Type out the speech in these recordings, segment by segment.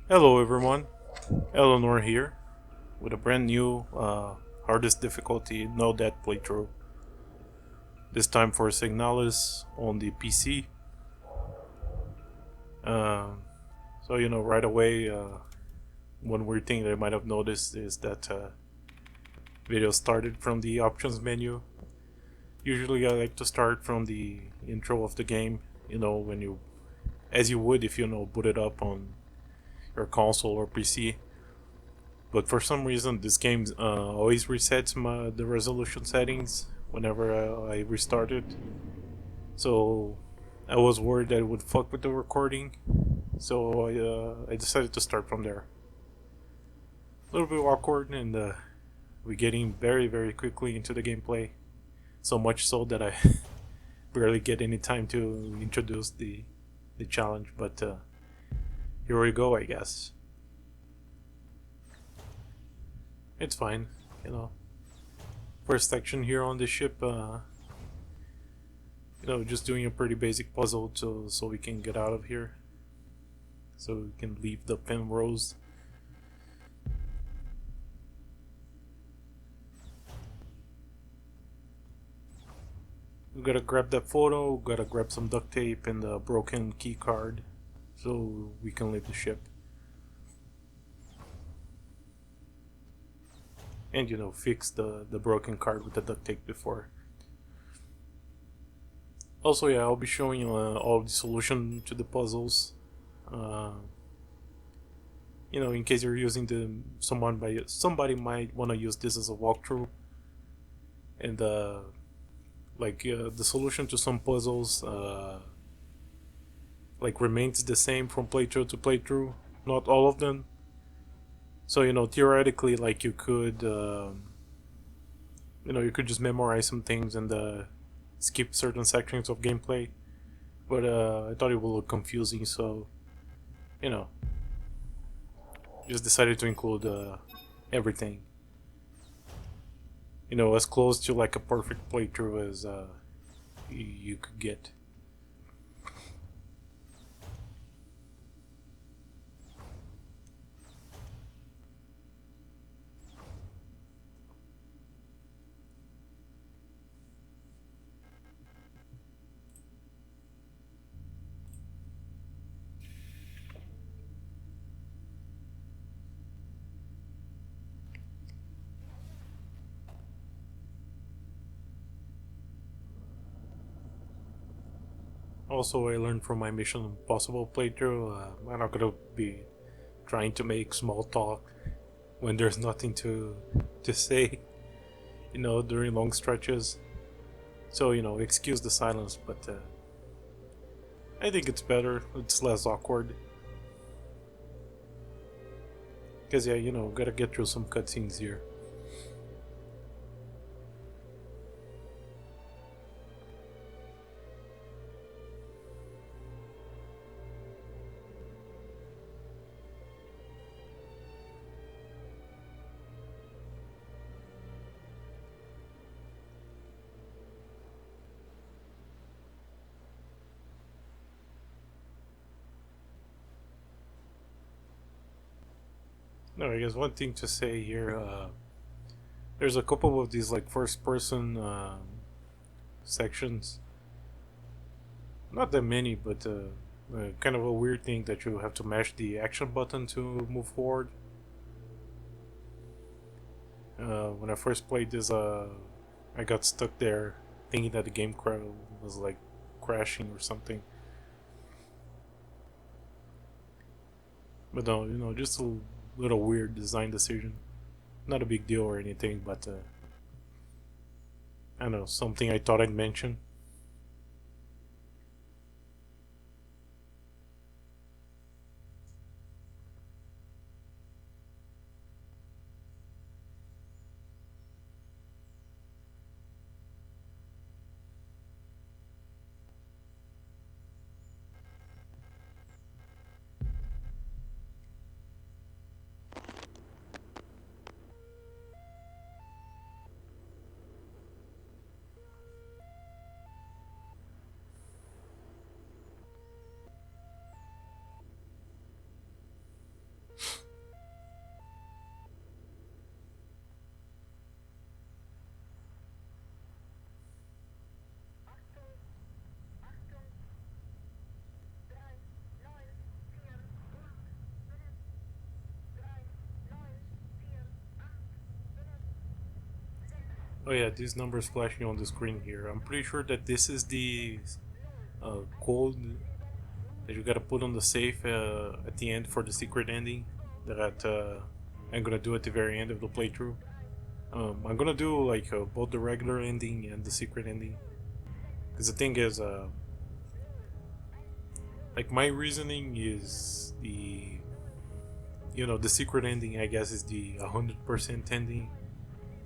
Hello everyone, Eleanor here with a brand new hardest difficulty no death playthrough. This time for Signalis on the PC. Um right away, one weird thing that I might have noticed is that video started from the options menu. Usually I like to start from the intro of the game, when you, as you would if boot it up on your console or PC. But for some reason, this game always resets the resolution settings whenever I restart it. So I was worried that it would fuck with the recording. So I decided to start from there. A little bit awkward, and we're getting very quickly into the gameplay. So much so that I barely get any time to introduce the challenge. But here we go, I guess. It's fine, you know. First section here on the ship, just doing a pretty basic puzzle so we can get out of here. So we can leave the Penrose. We gotta grab that photo, gotta grab some duct tape and the broken key card so we can leave the ship. And fix the broken card with the duct tape before. Also, yeah, I'll be showing you all the solution to the puzzles. In case you're using somebody might want to use this as a walkthrough. And the solution to some puzzles remains the same from playthrough to playthrough. Not all of them. So theoretically, you could you could just memorize some things and skip certain sections of gameplay. But I thought it would look confusing, so you know just decided to include everything. As close to like a perfect playthrough as you could get. Also, I learned from my Mission Impossible playthrough, I'm not gonna be trying to make small talk when there's nothing to say, during long stretches. So, excuse the silence, but I think it's better. It's less awkward. Because, yeah, gotta get through some cutscenes here. No, I guess one thing to say here, there's a couple of these like first person sections. Not that many, but kind of a weird thing that you have to mash the action button to move forward. When I first played this, I got stuck there thinking that the game was like crashing or something. But no, just a little weird design decision. Not a big deal or anything, but I don't know, something I thought I'd mention. Oh yeah, these numbers flashing on the screen here. I'm pretty sure that this is the code that you gotta put on the safe at the end for the secret ending that I'm gonna do at the very end of the playthrough. I'm gonna do like both the regular ending and the secret ending. Because the thing is, like my reasoning is the secret ending. I guess is the 100% ending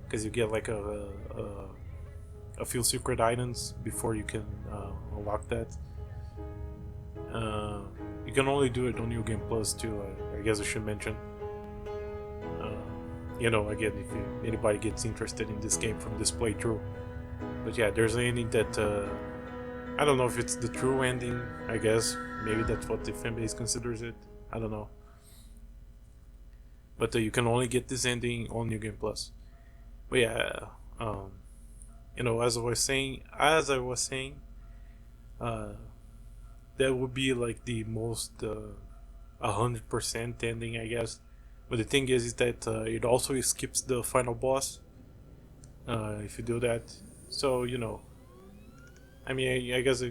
because you get like a few secret items before you can unlock that. Uh, you can only do it on New Game Plus too. I guess I should mention. Uh, again, if anybody gets interested in this game from this playthrough. But yeah, there's an ending that I don't know if it's the true ending. I guess maybe that's what the fanbase considers it. I don't know. But you can only get this ending on New Game Plus. But yeah, um, as I was saying, uh, that would be like the most 100% ending, I guess. But the thing is that it also skips the final boss if you do that. So I mean, I guess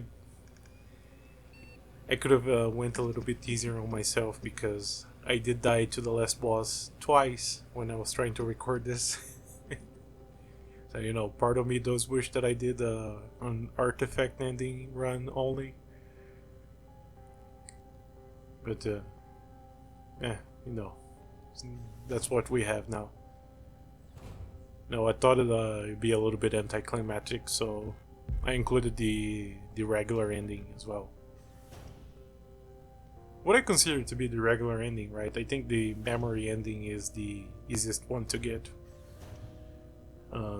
I could have went a little bit easier on myself because I did die to the last boss twice when I was trying to record this. So part of me does wish that I did an artifact ending run only. But yeah, that's what we have now. No, I thought it'd be a little bit anticlimactic, so I included the regular ending as well. What I consider to be the regular ending, right? I think the memory ending is the easiest one to get.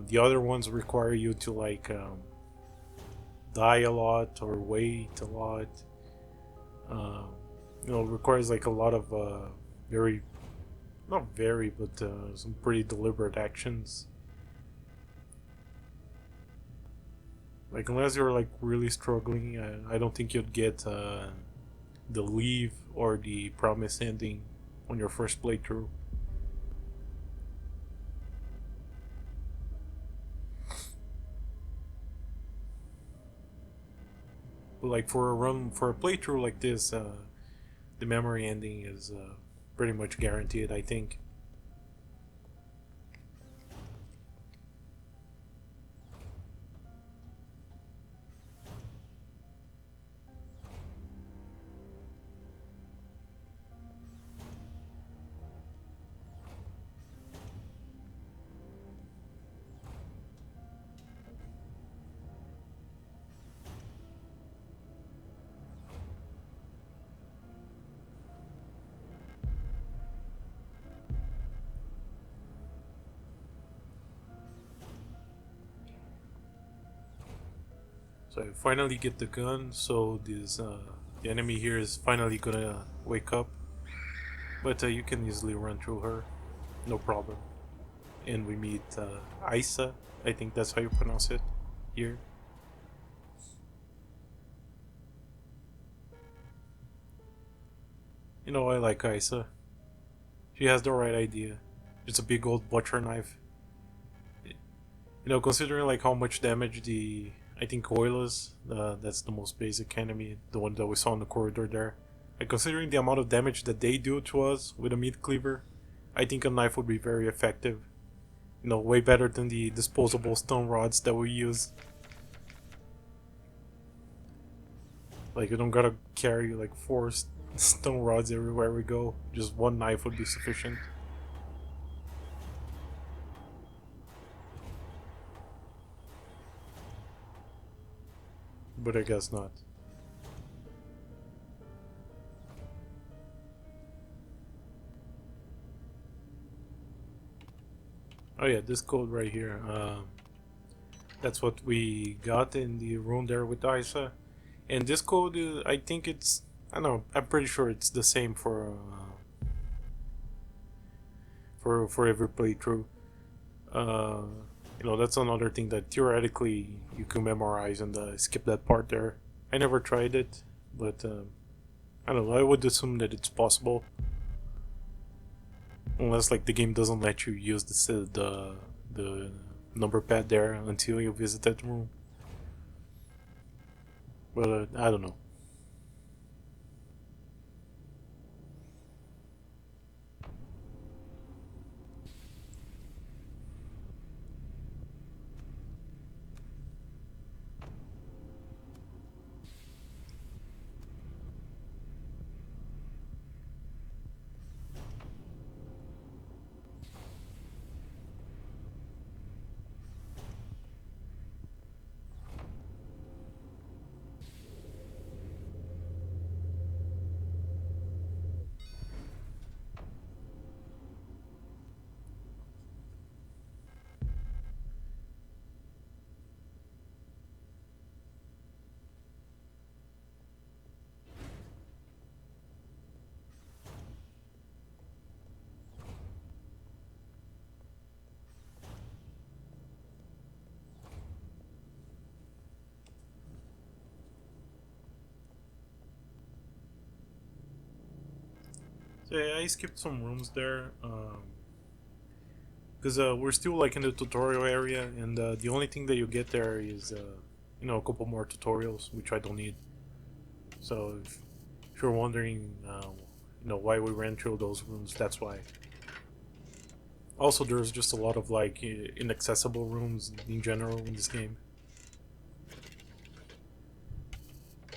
The other ones require you to like die a lot or wait a lot. Requires like a lot of very, not very, but some pretty deliberate actions. Like unless you're like really struggling, I don't think you'd get the leave or the promise ending on your first playthrough. But like for a playthrough like this, the memory ending is pretty much guaranteed, I think. So I finally get the gun, so this the enemy here is finally gonna wake up. But you can easily run through her, no problem. And we meet Isa, I think that's how you pronounce it here. I like Isa. She has the right idea. It's a big old butcher knife. Considering like how much damage the I think Oilers, that's the most basic enemy, the one that we saw in the corridor there. Like considering the amount of damage that they do to us with a meat cleaver, I think a knife would be very effective. Way better than the disposable stone rods that we use. Like you don't gotta carry like four stone rods everywhere we go. Just one knife would be sufficient. But I guess not. Oh yeah, this code right here. That's what we got in the room there with Isa. And this code, I think it's... I don't know, I'm pretty sure it's the same for every playthrough. That's another thing that theoretically you can memorize and skip that part there. I never tried it, but I don't know, I would assume that it's possible. Unless like the game doesn't let you use the number pad there until you visit that room. But I don't know. So yeah, I skipped some rooms there. Because we're still like in the tutorial area, and the only thing that you get there is a couple more tutorials, which I don't need. So if you're wondering why we ran through those rooms, that's why. Also, there's just a lot of like inaccessible rooms in general in this game,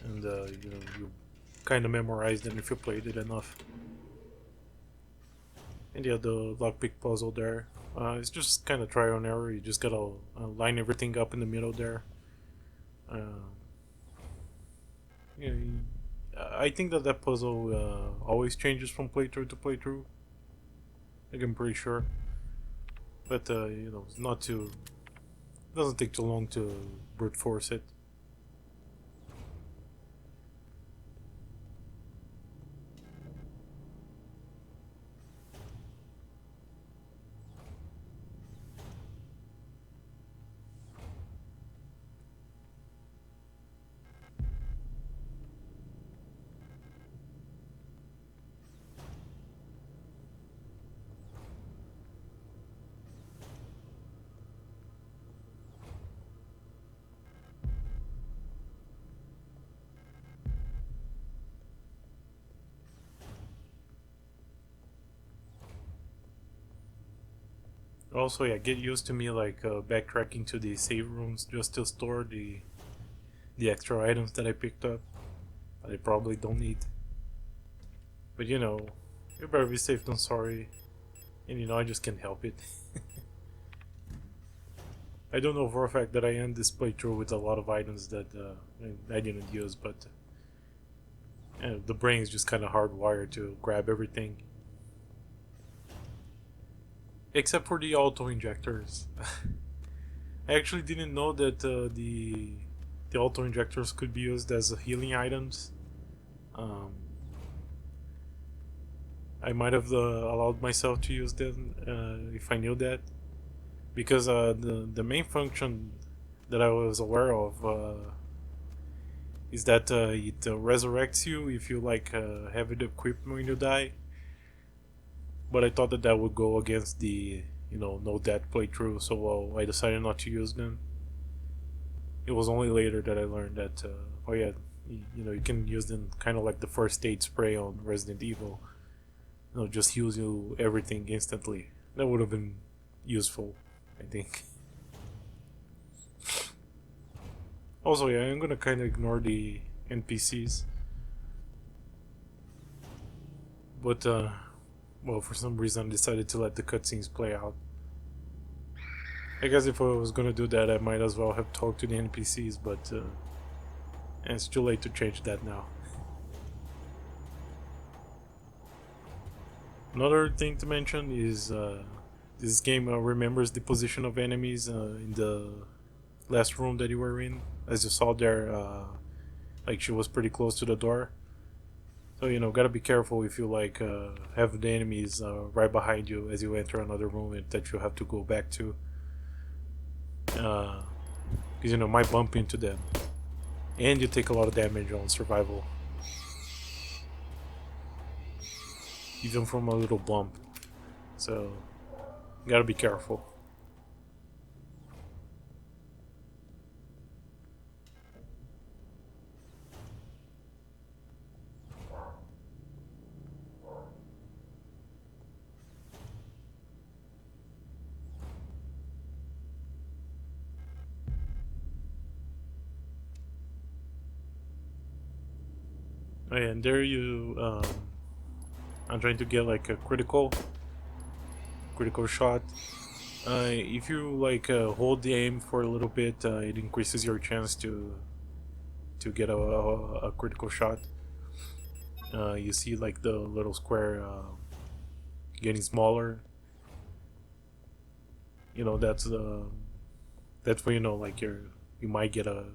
and you kind of memorize them if you played it enough. And yeah, the lockpick puzzle there. It's just kind of trial and error. You just gotta line everything up in the middle there. Yeah, I think that puzzle always changes from playthrough to playthrough. Like, I'm pretty sure, but it's not too. It doesn't take too long to brute force it. Also, yeah, get used to me like backtracking to the save rooms just to store the extra items that I picked up that I probably don't need. But you better be safe than sorry, and I just can't help it. I don't know for a fact that I end this playthrough with a lot of items that I didn't use, but the brain is just kind of hardwired to grab everything. Except for the auto injectors. I actually didn't know that the auto injectors could be used as healing items. Um, I might have allowed myself to use them if I knew that, because the main function that I was aware of is that it resurrects you if you like have it equipped when you die. But I thought that would go against the no death playthrough, so I decided not to use them. It was only later that I learned that oh yeah, you can use them kind of like the first aid spray on Resident Evil. Just heals you everything instantly. That would have been useful, I think. Also, yeah, I'm gonna kind of ignore the NPCs, but well, for some reason I decided to let the cutscenes play out. I guess if I was gonna do that, I might as well have talked to the NPCs, but it's too late to change that now. Another thing to mention is this game remembers the position of enemies in the last room that you were in. As you saw there, like she was pretty close to the door. So gotta be careful if you like have the enemies right behind you as you enter another room that you have to go back to. Because might bump into them, and you take a lot of damage on survival, even from a little bump. So gotta be careful. And there you, I'm trying to get like a critical shot. If you like hold the aim for a little bit, it increases your chance to get a critical shot. You see like the little square getting smaller. You know that's when you know like you might get a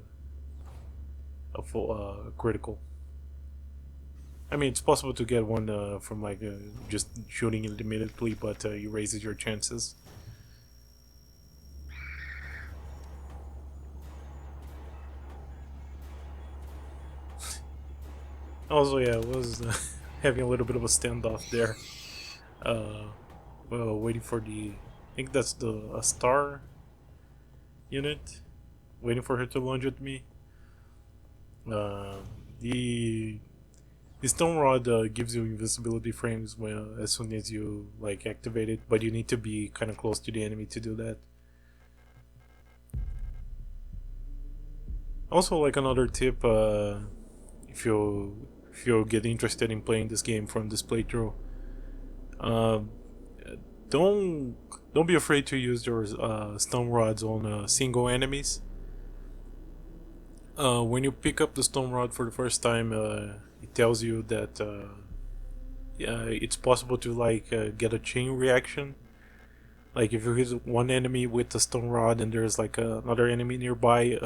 full critical. I mean, it's possible to get one from like just shooting it immediately, but it raises your chances. Also, yeah, I was having a little bit of a standoff there. Uh, well, waiting for I think that's a star unit. Waiting for her to lunge at me. Uh, the the stone rod gives you invisibility frames when as soon as you like activate it, but you need to be kind of close to the enemy to do that. Also, like another tip, if you get interested in playing this game from this playthrough, uh, don't don't be afraid to use your stone rods on single enemies. When you pick up the stone rod for the first time, it tells you that yeah, it's possible to like get a chain reaction. Like if you hit one enemy with the stone rod and there's like another enemy nearby,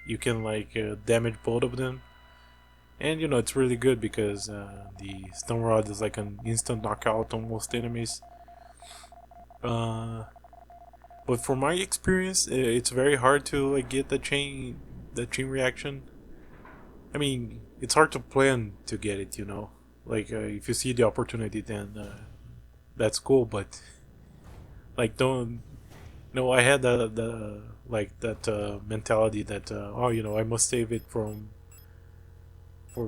you can like damage both of them. And you know it's really good because the stone rod is like an instant knockout on most enemies. Uh, but from my experience, it's very hard to like get the chain reaction. I mean, it's hard to plan to get it, you know. Like if you see the opportunity, then that's cool. But like, don't. No, I had the like that mentality that oh, you know, I must save it from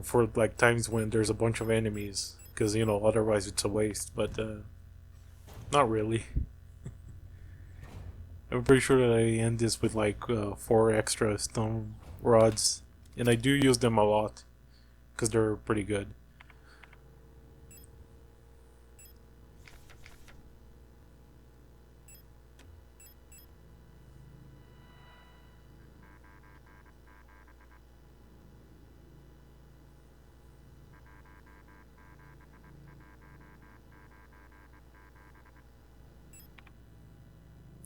for like times when there's a bunch of enemies because you know otherwise it's a waste. But not really. I'm pretty sure that I end this with like 4 extra stone rods, and I do use them a lot because they're pretty good.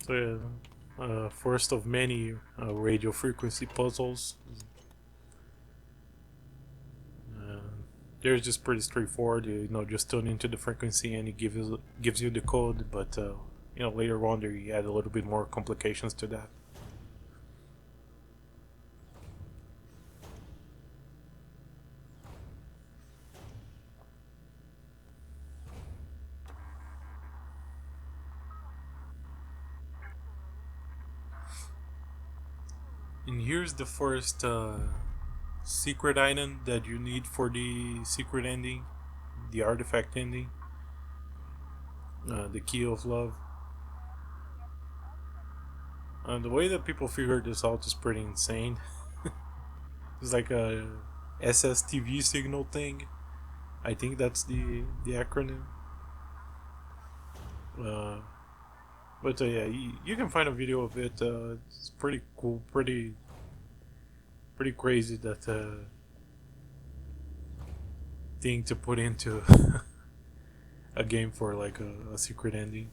So yeah, first of many radio frequency puzzles. Uh, they're just pretty straightforward. You know, just tune into the frequency and it gives you the code. But you know, later on, they add a little bit more complications to that. And here's the first secret item that you need for the secret ending, the artifact ending, the key of love. The way that people figured this out is pretty insane. It's like a SSTV signal thing. I think that's the acronym. Uh, but yeah, you can find a video of it. It's pretty cool, pretty crazy that thing to put into a game for like a secret ending.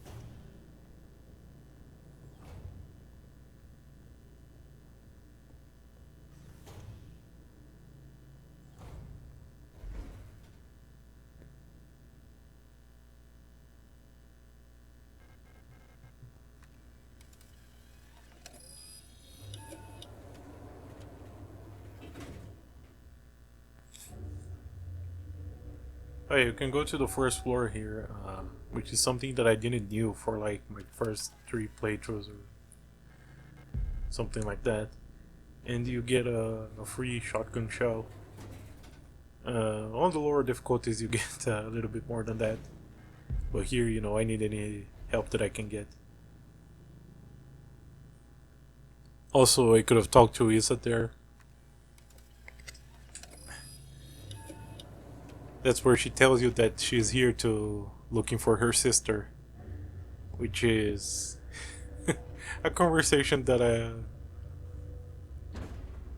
Oh, yeah, you can go to the first floor here, which is something that I didn't knew for like my first 3 playthroughs or something like that. And you get a free shotgun shell. On the lower difficulties, you get a little bit more than that. But here, you know, I need any help that I can get. Also, I could have talked to Isa there. that's where she tells you that she's here to looking for her sister, which is a conversation that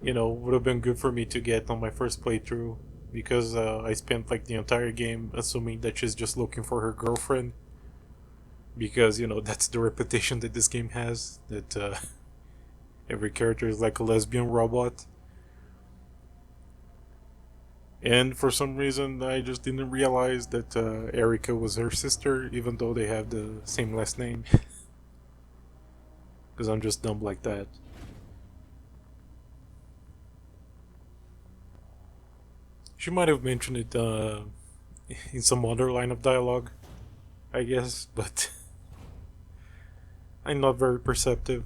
would have been good for me to get on my first playthrough, because I spent like the entire game assuming that she's just looking for her girlfriend, because that's the reputation that this game has, that every character is like a lesbian robot. And for some reason, I just didn't realize that Erica was her sister, even though they have the same last name. Because I'm just dumb like that. She might have mentioned it in some other line of dialogue, I guess, but I'm not very perceptive.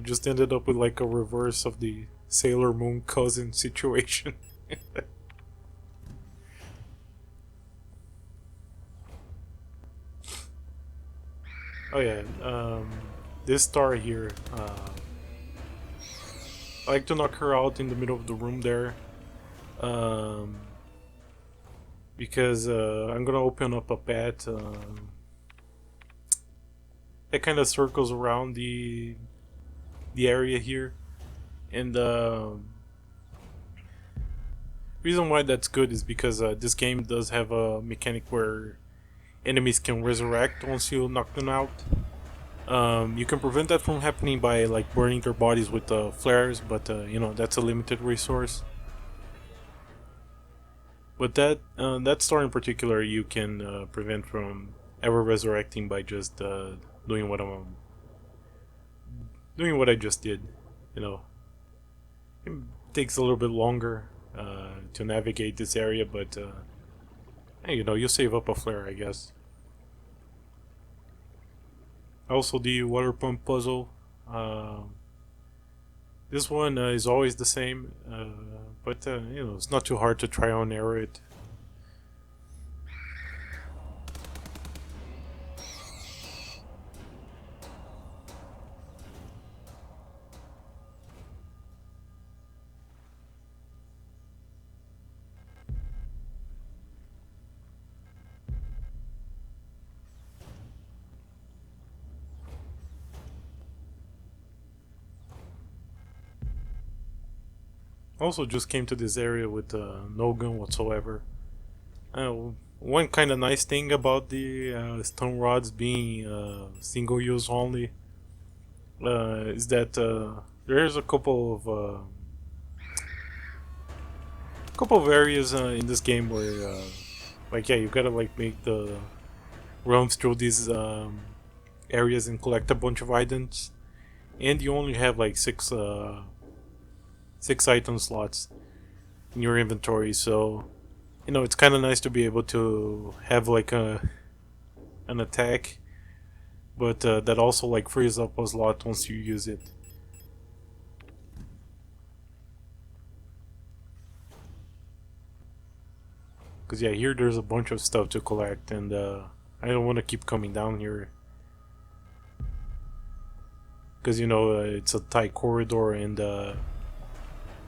Just ended up with like a reverse of the Sailor Moon cousin situation. Oh yeah, this star here, I like to knock her out in the middle of the room there, because I'm gonna open up a path that kind of circles around the area here, and reason why that's good is because this game does have a mechanic where enemies can resurrect once you knock them out. You can prevent that from happening by like burning their bodies with flares, but that's a limited resource. But that star in particular, you can prevent from ever resurrecting by just doing what I just did. It takes a little bit longer to navigate this area, but hey, you save up a flare, I guess. Also, the water pump puzzle. This one is always the same, but it's not too hard to try and error it. Also, just came to this area with no gun whatsoever. One kind of nice thing about the stone rods being single use only is that there's a couple of areas in this game where like, yeah, you gotta like make the runs through these areas and collect a bunch of items, and you only have like six item slots in your inventory, so it's kind of nice to be able to have like an attack, but that also like frees up a slot once you use it. Because yeah, here there's a bunch of stuff to collect, and I don't want to keep coming down here, because it's a tight corridor, and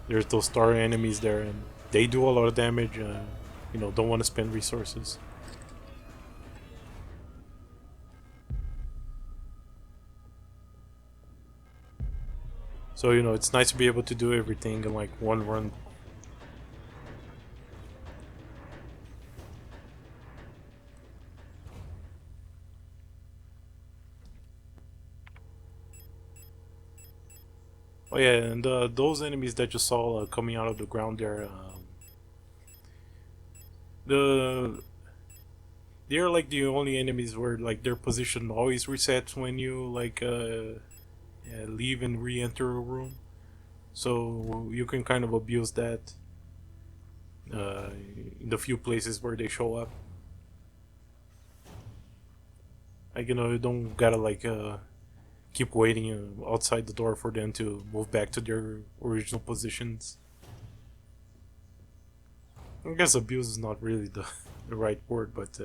there's those star enemies there, and they do a lot of damage. Don't want to spend resources. So it's nice to be able to do everything in like one run. Oh yeah, and those enemies that you saw coming out of the ground there, they're like the only enemies where like their position always resets when you like leave and re-enter a room, so you can kind of abuse that in the few places where they show up. Like you don't gotta like keep waiting outside the door for them to move back to their original positions. I guess abuse is not really the right word, but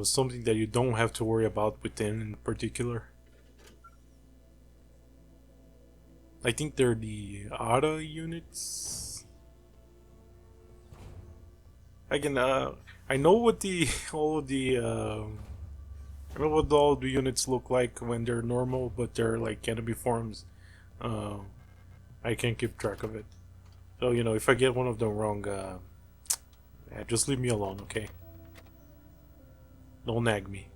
something that you don't have to worry about within in particular. I think they're the ARA units. I can I know what the all the I know what all the units look like when they're normal, but they're like enemy forms. Uh, I can't keep track of it. So if I get one of them wrong, yeah, just leave me alone, okay? Don't nag me.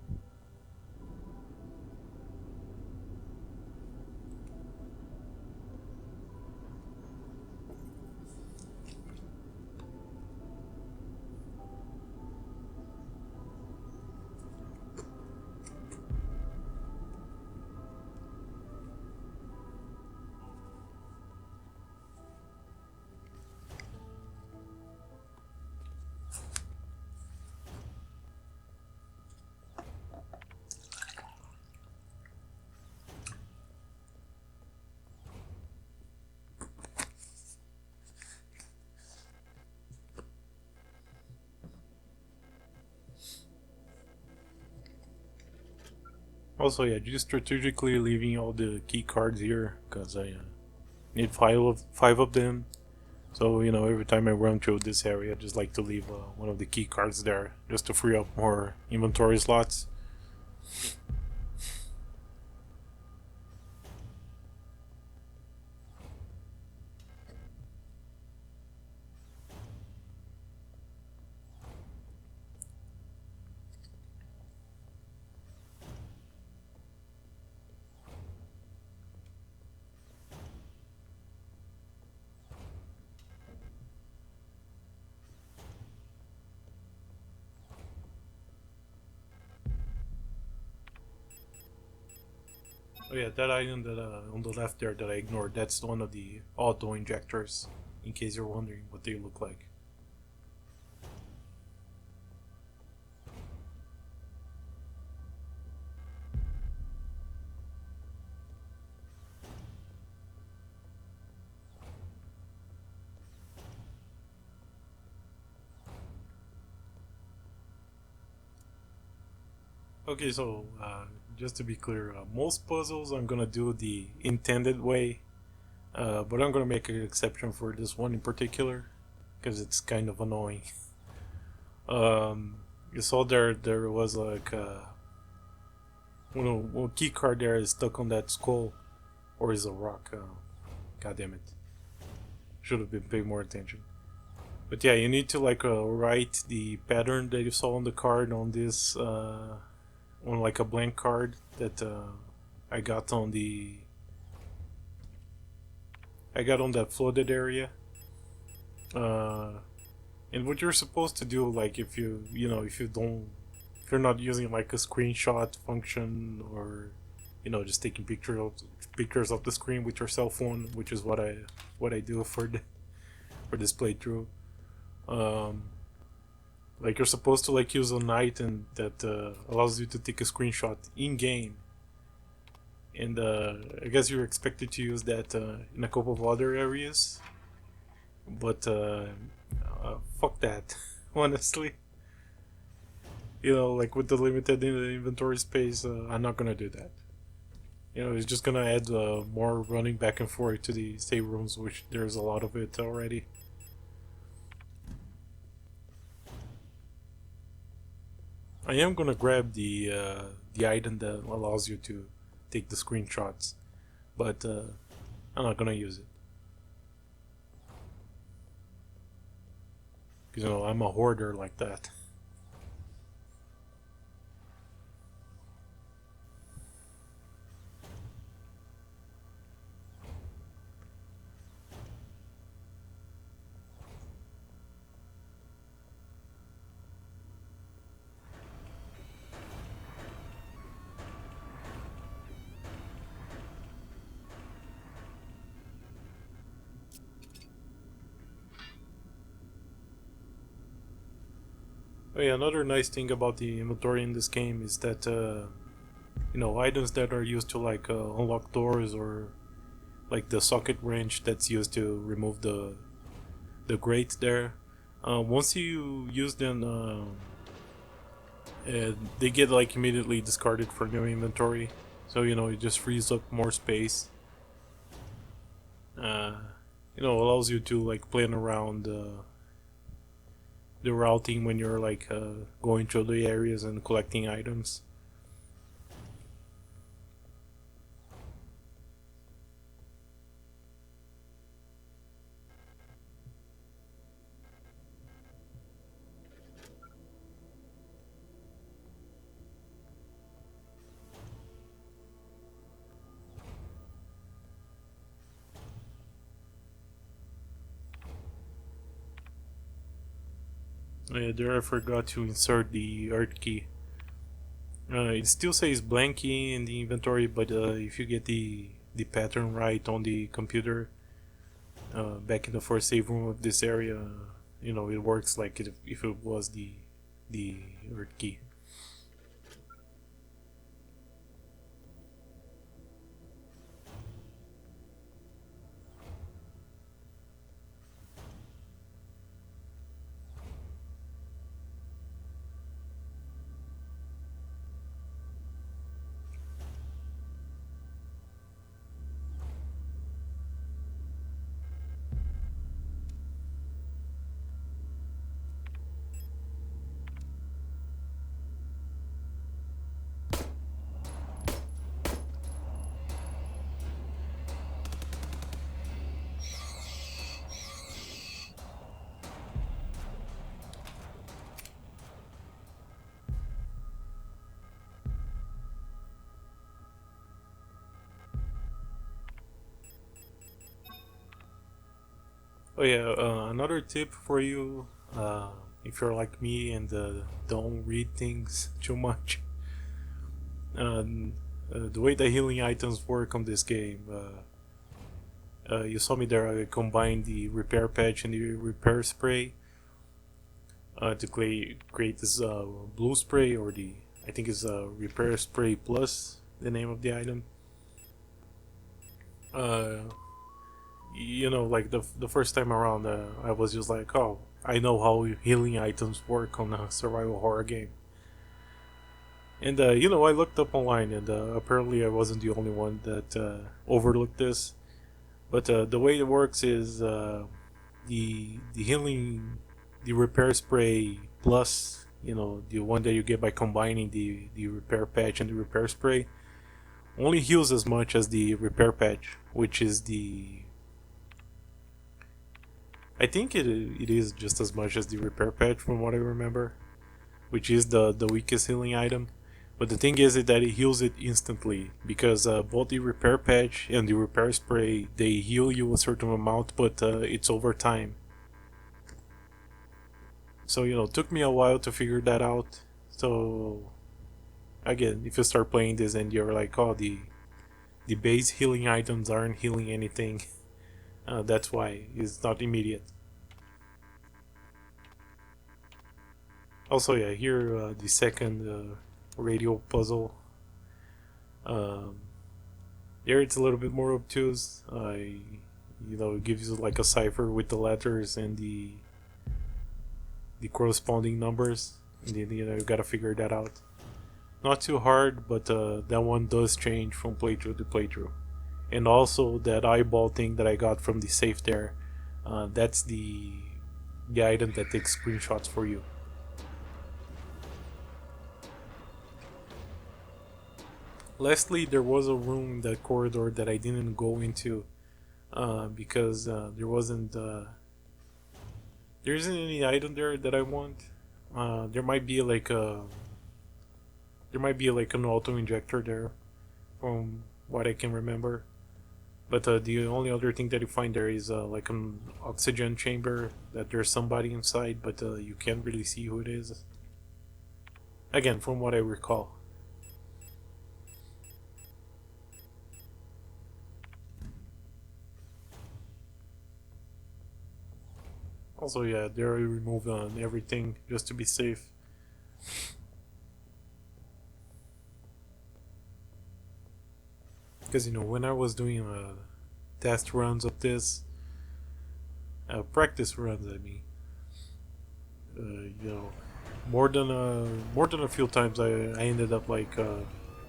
Also, yeah, just strategically leaving all the key cards here because I need five of them. So every time I run through this area, I just like to leave one of the key cards there just to free up more inventory slots. Oh yeah, that item that on the left there that I ignored, that's one of the auto injectors. In case you're wondering what they look like. Okay, so just to be clear, most puzzles I'm gonna do the intended way, but I'm gonna make an exception for this one in particular because it's kind of annoying. You saw there was like one key card there is stuck on that skull, or is a rock. God damn it! Should have been paying more attention. But yeah, you need to like write the pattern that you saw on the card on this on like a blank card that I got on the I got on that flooded area. Uh, and what you're supposed to do, like if you're not using like a screenshot function or just taking pictures of the screen with your cell phone, which is what I do for this playthrough. Um, like you're supposed to like use an item that allows you to take a screenshot in game, and I guess you're expected to use that in a couple of other areas, but fuck that, honestly. Like with the limited inventory space, I'm not gonna do that. It's just gonna add more running back and forth to the save rooms, which there's a lot of it already. I am gonna grab the item that allows you to take the screenshots, but I'm not gonna use it. Because I'm a hoarder like that. Oh yeah, another nice thing about the inventory in this game is that items that are used to like unlock doors, or like the socket wrench that's used to remove the grate there. Once you use them, they get like immediately discarded from your inventory. So it just frees up more space. uh, allows you to like plan around the routing when you're like going through the areas and collecting items. There I forgot to insert the art key. It still says blank key in the inventory, but if you get the pattern right on the computer, back in the first save room of this area, it works like if it was the art key. Oh yeah, another tip for you, if you're like me and don't read things too much. The way the healing items work on this game, you saw me there. I combined the repair patch and the repair spray to create this blue spray, or the I think it's repair spray plus the name of the item. Uh, like the first time around, I was just like, oh, I know how healing items work on a survival horror game. And I looked up online, and apparently I wasn't the only one that overlooked this. But the way it works is the healing, the repair spray plus, the one that you get by combining the repair patch and the repair spray, only heals as much as the repair patch, which is I think it is just as much as the repair patch from what I remember, which is the weakest healing item. But the thing is that it heals it instantly, because both the repair patch and the repair spray, they heal you a certain amount, but it's over time. So it took me a while to figure that out. So again, if you start playing this and you're like, oh, the base healing items aren't healing anything, that's why it's not immediate. Also, yeah, here the second radio puzzle. Um, Here it's a little bit more obtuse. It gives you like a cipher with the letters and the corresponding numbers, and then you gotta figure that out. Not too hard, but that one does change from playthrough to playthrough. And also that eyeball thing that I got from the safe there, that's the item that takes screenshots for you. Lastly, there was a room in that corridor that I didn't go into because there isn't any item there that I want. There might be like an auto injector there, from what I can remember. But the only other thing that you find there is like an oxygen chamber that there's somebody inside, but you can't really see who it is. Again, from what I recall. Also, yeah, there I removed everything just to be safe. Because when I was doing test runs of this, practice runs, I mean, more than a few times, I ended up like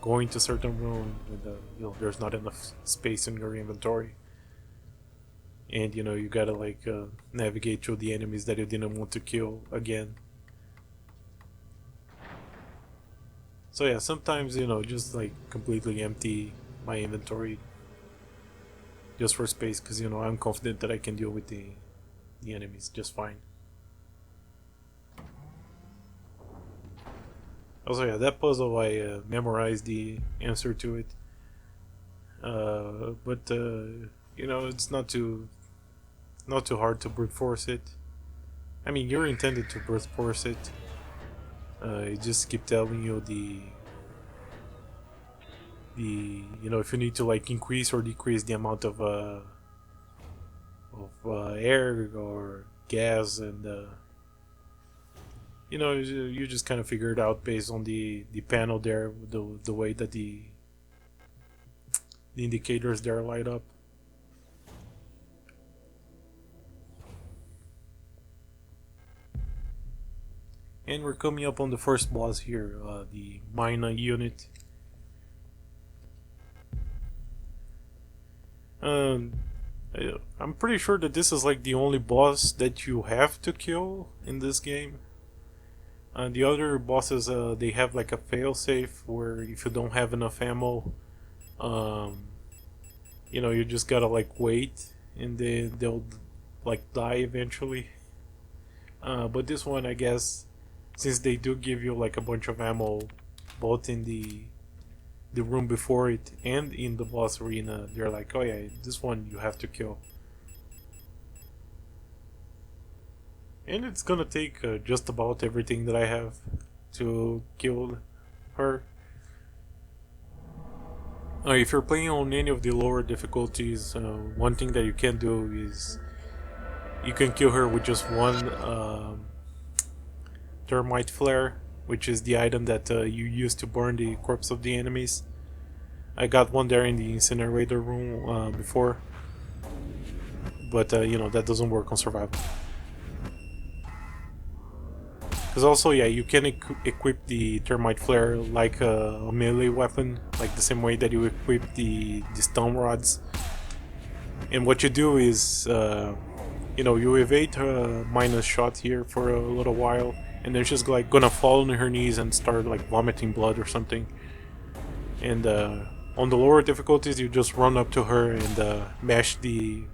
going to certain room and there's not enough space in your inventory. and you know, you gotta like navigate through the enemies that you didn't want to kill again. So yeah, sometimes, you know, just like completely empty my inventory just for space, because you know, I'm confident that I can deal with the enemies just fine. Also, yeah, that puzzle I memorized the answer to it, but you know, it's not too hard to brute force it. I mean, you're intended to brute force it. It just keep telling you you know, if you need to like increase or decrease the amount of air or gas, and you know, you just kind of figure it out based on the panel there, the way that the indicators there light up. And we're coming up on the first boss here, the Mina unit. I'm pretty sure that this is like the only boss that you have to kill in this game. The other bosses, they have like a failsafe where if you don't have enough ammo, you know, you just gotta like wait, and then they'll like die eventually. But this one, I guess, since they do give you like a bunch of ammo, both in the room before it and in the boss arena, they're like, oh yeah, this one you have to kill. And it's gonna take just about everything that I have to kill her. If you're playing on any of the lower difficulties, one thing that you can do is you can kill her with just one termite flare, which is the item that you use to burn the corpse of the enemies. I got one there in the incinerator room before, but you know, that doesn't work on survival. Because also, yeah, you can equip the termite flare like a melee weapon, like the same way that you equip the stun rods. And what you do is, you know, you evade Mina's shot here for a little while, and then she's like gonna fall on her knees and start like vomiting blood or something. And on the lower difficulties, you just run up to her and mash the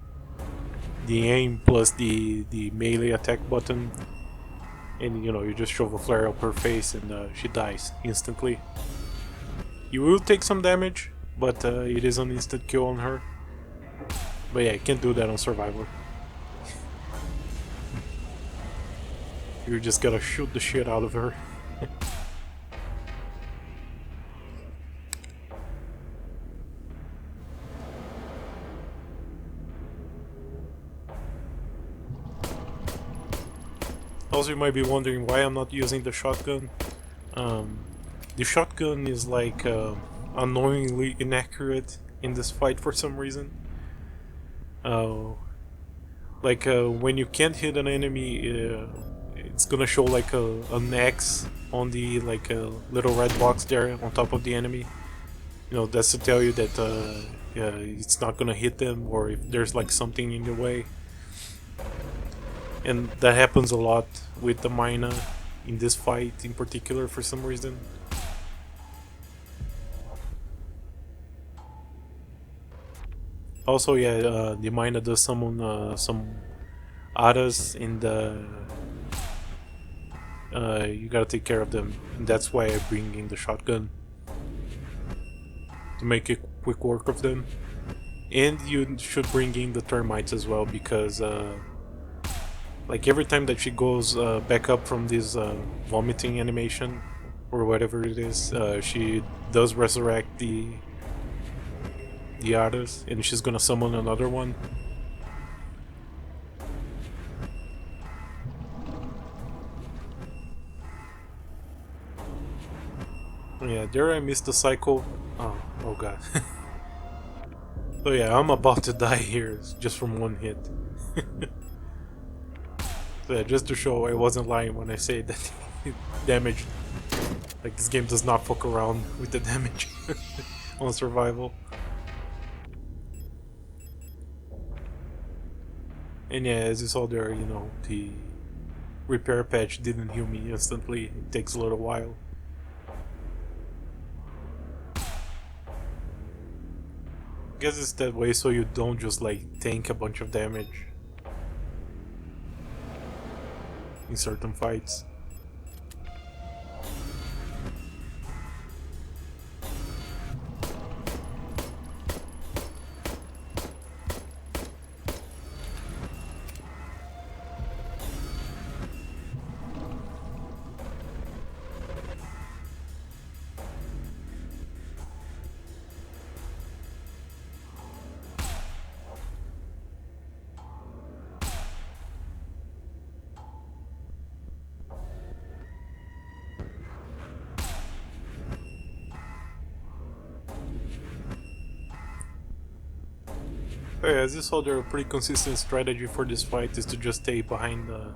aim plus the melee attack button, and you know, you just shove a flare up her face, and she dies instantly. You will take some damage, but it is an instant kill on her. But yeah, you can't do that on survival. You just gotta shoot the shit out of her. Also, you might be wondering why I'm not using the shotgun. The shotgun is like annoyingly inaccurate in this fight for some reason. Like when you can't hit an enemy, it's gonna show like an X on the like little red box there on top of the enemy. You know, that's to tell you that it's not gonna hit them, or if there's like something in the way. And that happens a lot with the Mina in this fight in particular for some reason. Also, yeah, the Mina does summon some Aras, and you gotta take care of them. And that's why I bring in the shotgun, to make a quick work of them. And you should bring in the termites as well, because like every time that she goes back up from this vomiting animation or whatever it is, she does resurrect the Aras, and she's gonna summon another one. Yeah, there I missed the cycle. Oh god. So yeah, I'm about to die here just from one hit. So yeah, just to show I wasn't lying when I say that damage. Like, this game does not fuck around with the damage on survival. And yeah, as you saw there, you know, the repair patch didn't heal me instantly. It takes a little while. I guess it's that way so you don't just like tank a bunch of damage in certain fights. Yeah, as you saw there, a pretty consistent strategy for this fight is to just stay behind the,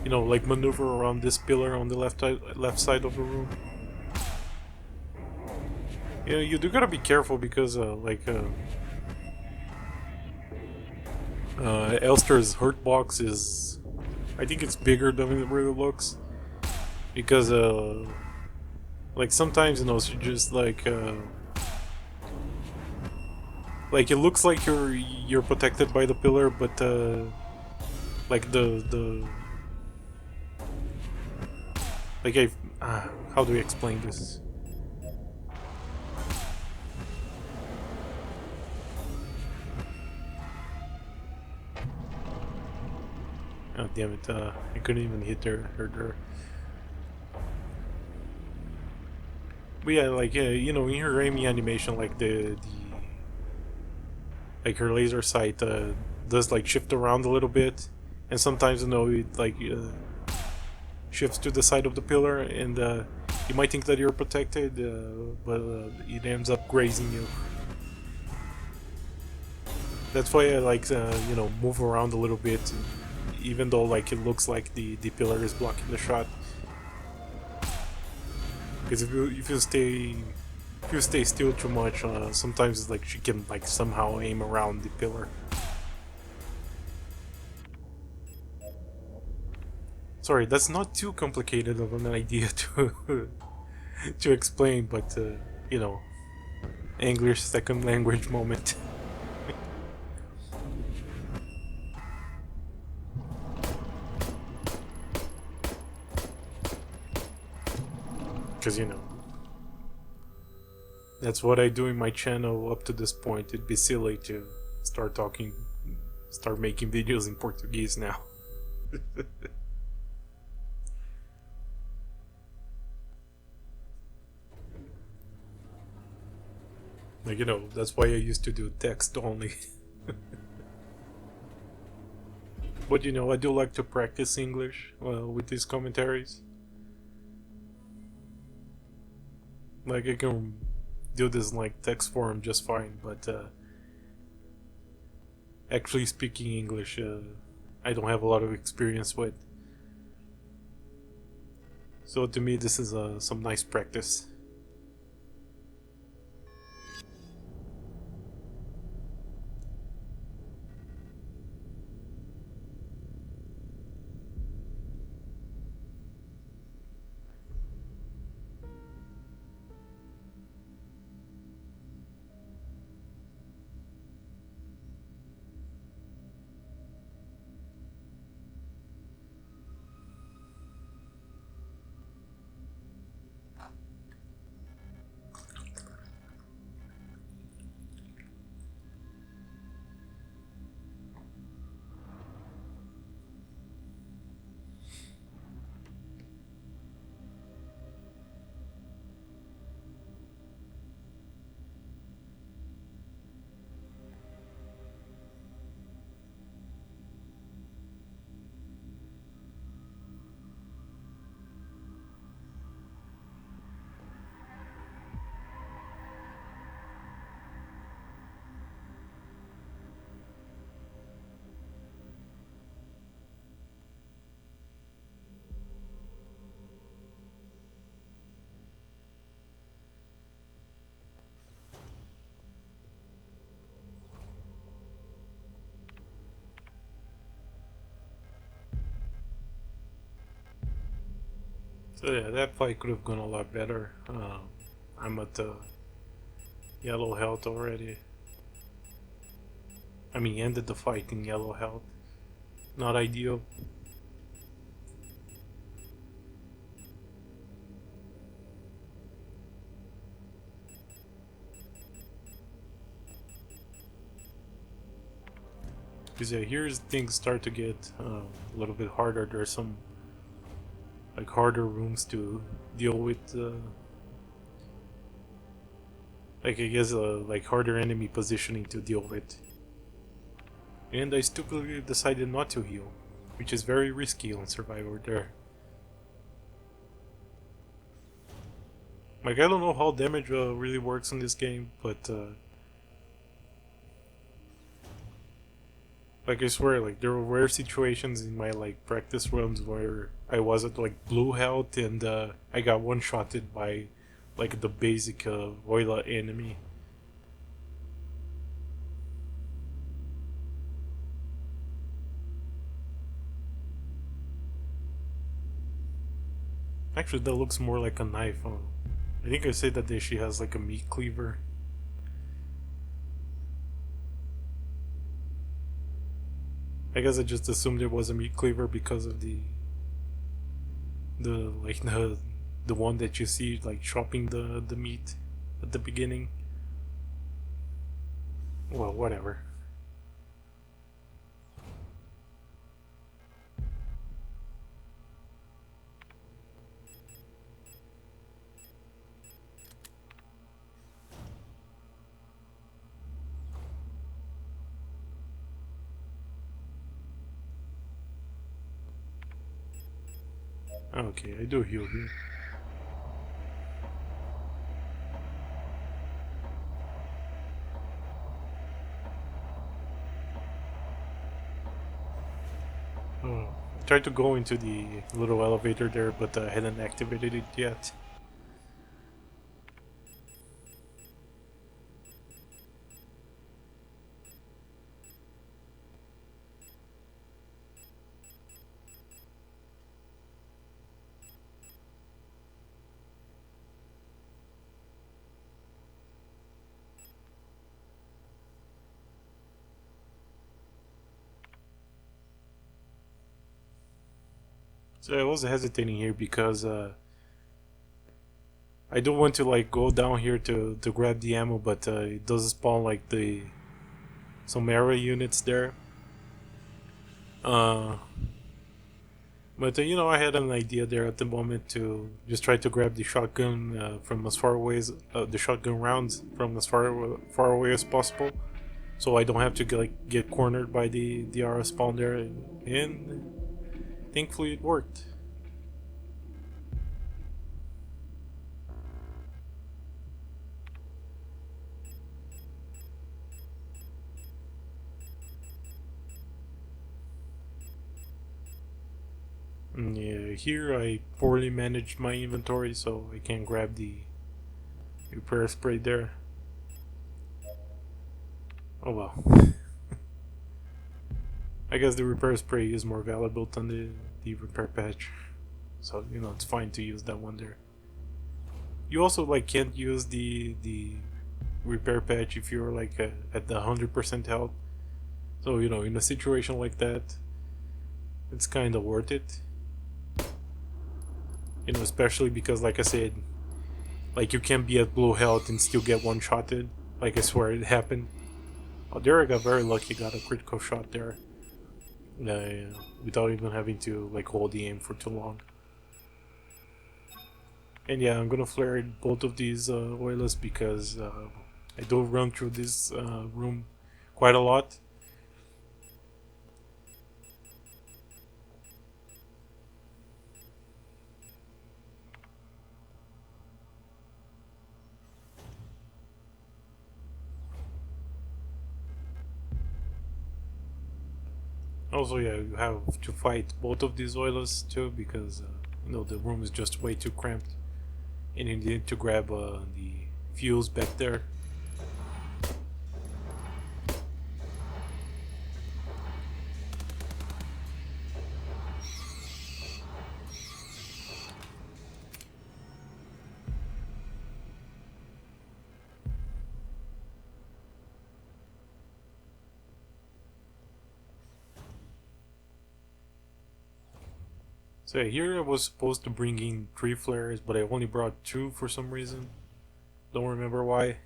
you know, like maneuver around this pillar on the left side of the room. You know, you do gotta be careful because Elster's hurt box is, I think it's bigger than it really looks, because like sometimes, you know, she just like it looks like you're protected by the pillar, but like the like how do we explain this? Oh damn it! I couldn't even hit her. But yeah, like you know, in her aiming animation, like the like her laser sight does like shift around a little bit, and sometimes you know it like shifts to the side of the pillar, and you might think that you're protected, but it ends up grazing you. That's why I like you know, move around a little bit, even though like it looks like the pillar is blocking the shot. Because if you stay still too much, sometimes it's like she can like somehow aim around the pillar. Sorry, that's not too complicated of an idea to to explain, but you know, English second language moment. Because you know, that's what I do in my channel up to this point. It'd be silly to start making videos in Portuguese now. Like, you know, that's why I used to do text only. But you know, I do like to practice English with these commentaries. Like, I can do this in like text form just fine, but actually speaking English, I don't have a lot of experience with. So to me, this is some nice practice. So yeah, that fight could have gone a lot better. I'm at yellow health already. I mean, ended the fight in yellow health. Not ideal. Because yeah, here's things start to get a little bit harder. There's some like harder rooms to deal with. Like I guess like harder enemy positioning to deal with. And I stupidly decided not to heal, which is very risky on Survivor there. Like I don't know how damage really works in this game, but like I swear, like there were rare situations in my like practice runs where I was at like blue health and I got one shotted by like the basic Voila enemy. Actually, that looks more like a knife. I think I said that she has like a meat cleaver. I guess I just assumed it was a meat cleaver because of the like the one that you see like chopping the meat at the beginning. Well, whatever. Okay, I do heal here. Oh, I tried to go into the little elevator there, but I hadn't activated it yet. So I was hesitating here because I don't want to like go down here to grab the ammo, but it does spawn like the some area units there. Uh, but you know, I had an idea there at the moment to just try to grab the shotgun from as far away as the shotgun rounds from as far away as possible, so I don't have to get cornered by the RS spawn there, and thankfully it worked. Yeah, here I poorly managed my inventory, so I can't grab the repair spray there. Oh well. I guess the repair spray is more valuable than the repair patch. So, you know, it's fine to use that one there. You also like can't use the repair patch if you're like at the 100% health. So, you know, in a situation like that, it's kind of worth it. You know, especially because like I said, like you can be at blue health and still get one-shotted. Like I swear it happened. Oh, there I got very lucky, got a critical shot there. Without even having to like hold the aim for too long. And yeah, I'm gonna flare both of these oilers because I do run through this room quite a lot. Also, yeah, you have to fight both of these oilers too because you know the room is just way too cramped, and you need to grab the fuels back there. So yeah, here I was supposed to bring in 3 flares, but I only brought 2 for some reason. Don't remember why.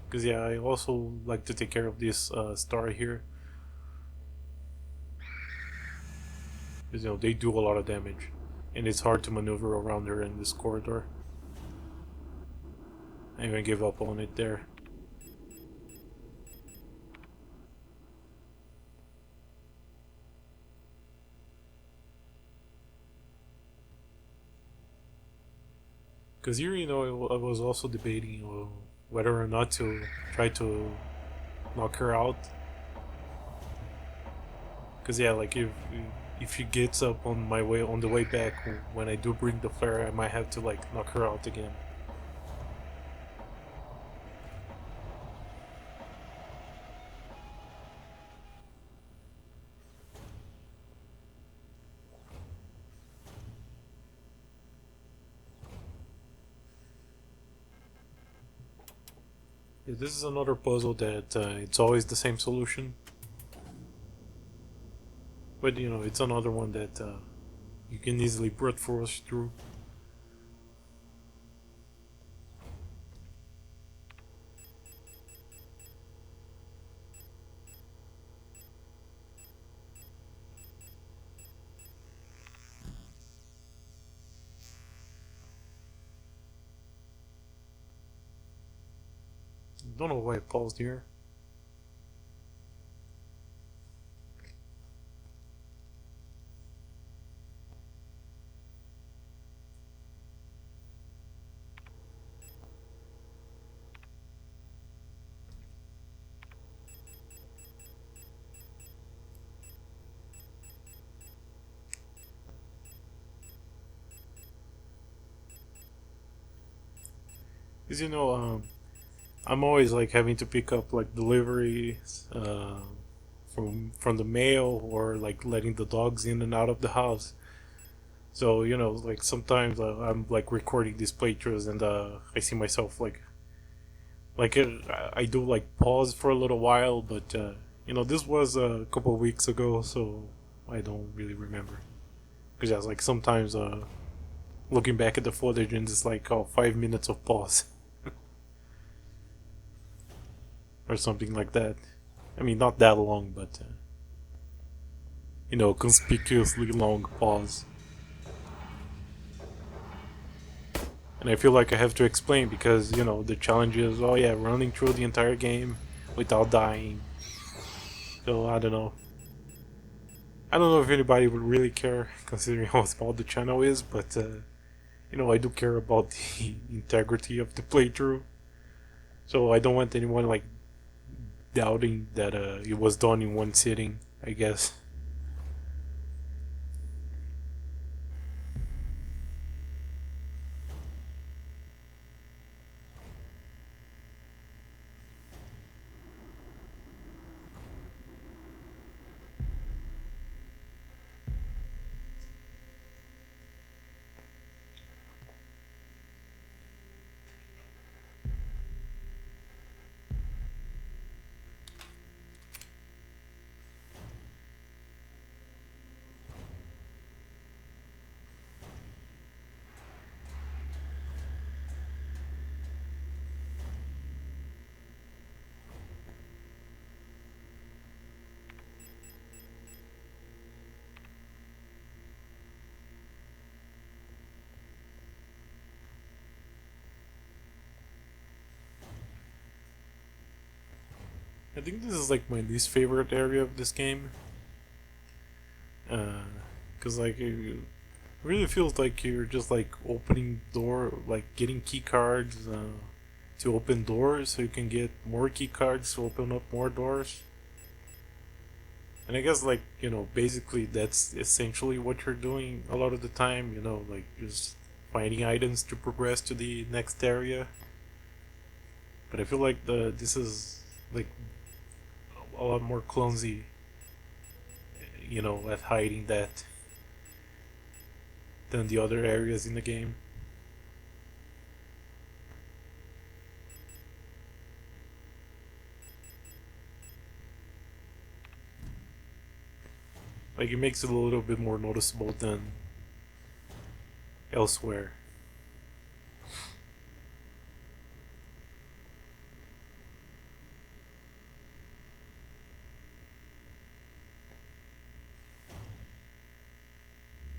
Because yeah, I also like to take care of this star here. Because they do a lot of damage. And it's hard to maneuver around her in this corridor. I even give up on it there. Because here, I was also debating whether or not to try to knock her out. Because yeah, like if she gets up on the way back when I do bring the flare, I might have to like knock her out again. Yeah, this is another puzzle that it's always the same solution, but it's another one that you can easily brute force through. Don't know why I paused here. Because I'm always like having to pick up like deliveries from the mail or like letting the dogs in and out of the house. So like sometimes I'm like recording these playthroughs and I see myself I do like pause for a little while, but this was a couple of weeks ago, so I don't really remember. Because that's like sometimes looking back at the footage and it's like 5 minutes of pause or something like that. I mean, not that long, but conspicuously long pause. And I feel like I have to explain because the challenge is running through the entire game without dying. So I don't know if anybody would really care considering how small the channel is, but I do care about the integrity of the playthrough. So I don't want anyone like doubting that it was done in one sitting, I guess. I think this is like my least favorite area of this game. Because like it really feels like you're just like opening door, like getting key cards to open doors, so you can get more key cards to open up more doors. And I guess like basically that's essentially what you're doing a lot of the time. Like just finding items to progress to the next area. But I feel like this is like a lot more clumsy, at hiding that than the other areas in the game. Like it makes it a little bit more noticeable than elsewhere.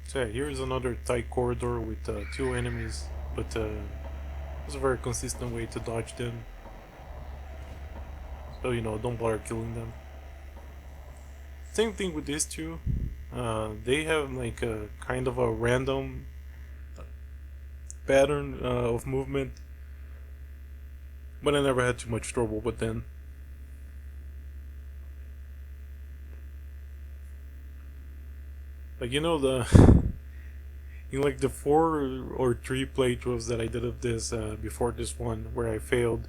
So yeah, here's another tight corridor with two enemies, but it's a very consistent way to dodge them. So don't bother killing them. Same thing with these two. They have like a kind of a random pattern of movement, but I never had too much trouble with them. Like the in like the 4 or 3 playthroughs that I did of this before this one where I failed,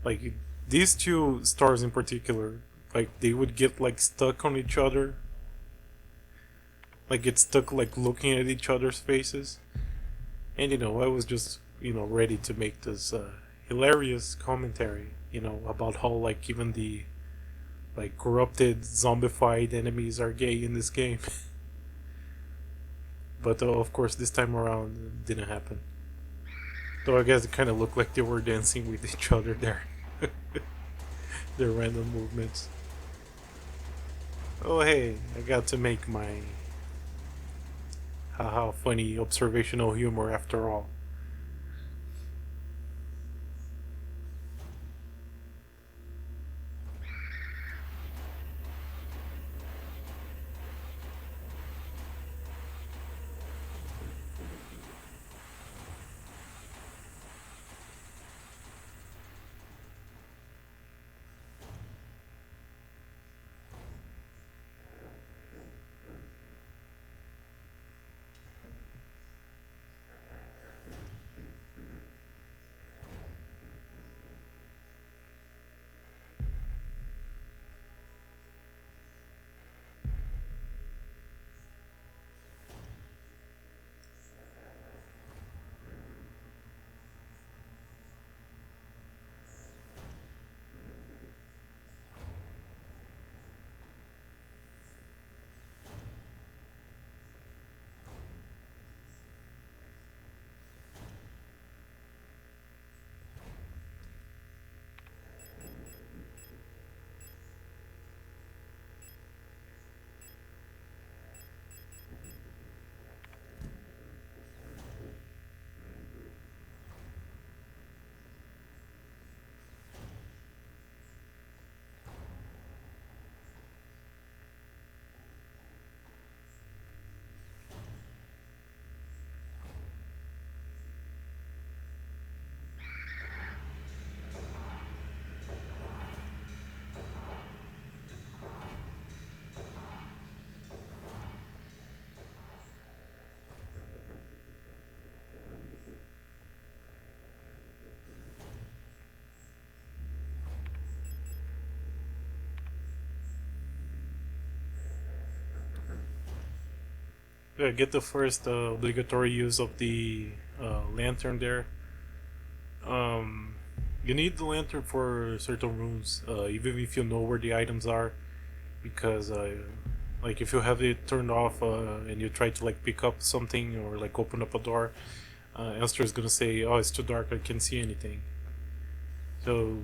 like these two stars in particular, like they would get like stuck on each other, like get stuck like looking at each other's faces, and I was just ready to make this hilarious commentary, about how like even the like corrupted zombified enemies are gay in this game. But of course, this time around, it didn't happen. Though I guess it kind of looked like they were dancing with each other there. Their random movements. Oh hey, I got to make my haha funny observational humor after all. Yeah, get the first obligatory use of the lantern there. Um, you need the lantern for certain rooms, even if you know where the items are, because like if you have it turned off and you try to like pick up something or like open up a door, Esther is gonna say, "Oh, it's too dark. I can't see anything." So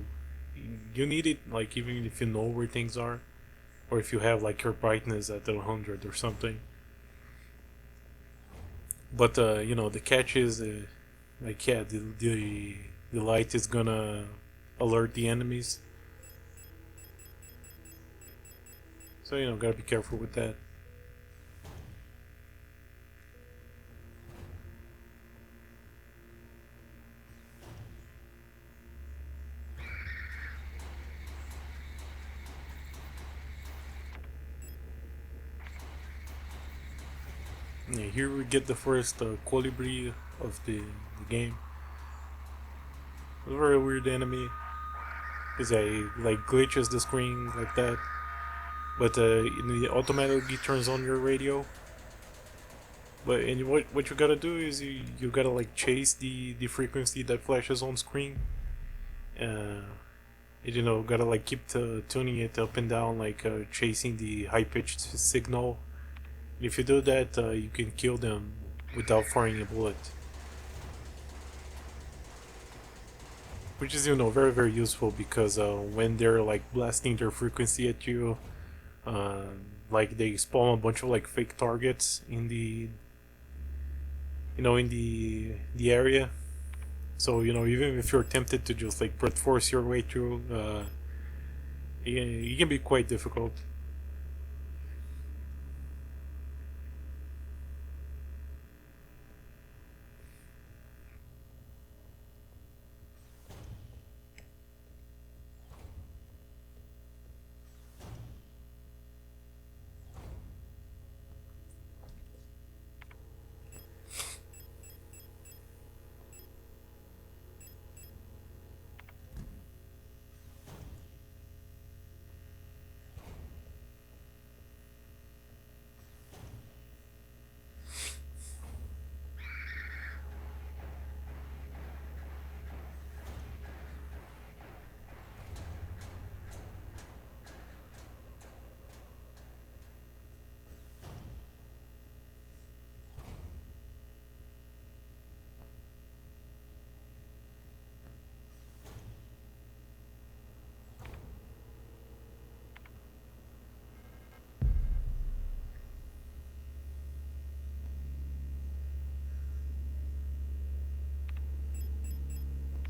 you need it like even if you know where things are, or if you have like your brightness at 100 or something. But the catch is, like yeah, the light is gonna alert the enemies. So gotta be careful with that. Yeah, here we get the first colibri of the game. It's a very weird enemy. Because he like glitches the screen like that. But it automatically turns on your radio. But and what you gotta do is you gotta like chase the frequency that flashes on screen. Uh, and, gotta like keep tuning it up and down, like chasing the high pitched signal. If you do that, you can kill them without firing a bullet. Which is, very, very useful because when they're like blasting their frequency at you, uh, like they spawn a bunch of like fake targets in the area. So even if you're tempted to just like brute force your way through, it can be quite difficult.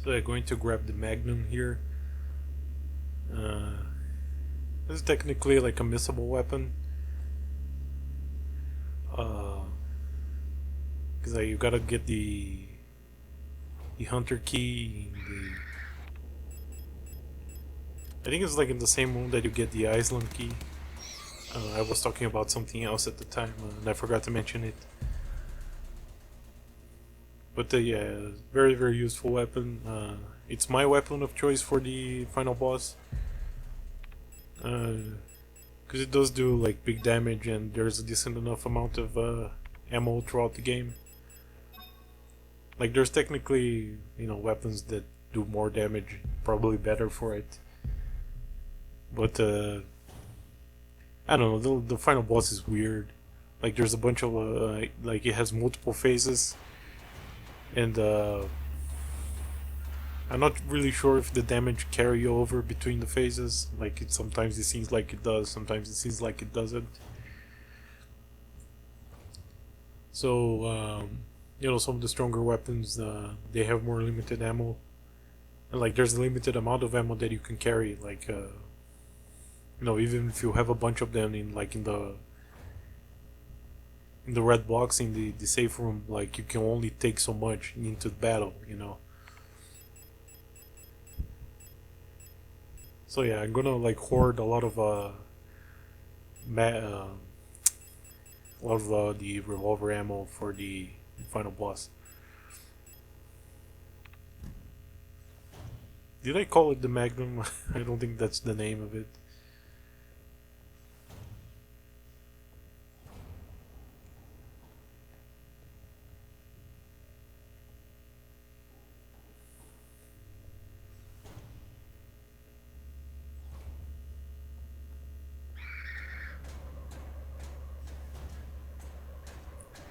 So I'm going to grab the Magnum here. Uh, this is technically like a missable weapon. Because you gotta get the hunter key. I think it's like in the same room that you get the Iceland key. I was talking about something else at the time, and I forgot to mention it. But yeah, very, very useful weapon. It's my weapon of choice for the final boss. Because it does do like big damage, and there's a decent enough amount of ammo throughout the game. Like there's technically weapons that do more damage, probably better for it. But I don't know. The final boss is weird. Like there's a bunch of like it has multiple phases, and I'm not really sure if the damage carry over between the phases. Like sometimes it seems like it does, sometimes it seems like it doesn't. So some of the stronger weapons they have more limited ammo, and like there's a limited amount of ammo that you can carry. Like even if you have a bunch of them in the red box in the safe room, like you can only take so much into battle. So yeah, I'm gonna like hoard a lot of the revolver ammo for the final boss. Did I call it the Magnum? I don't think that's the name of it.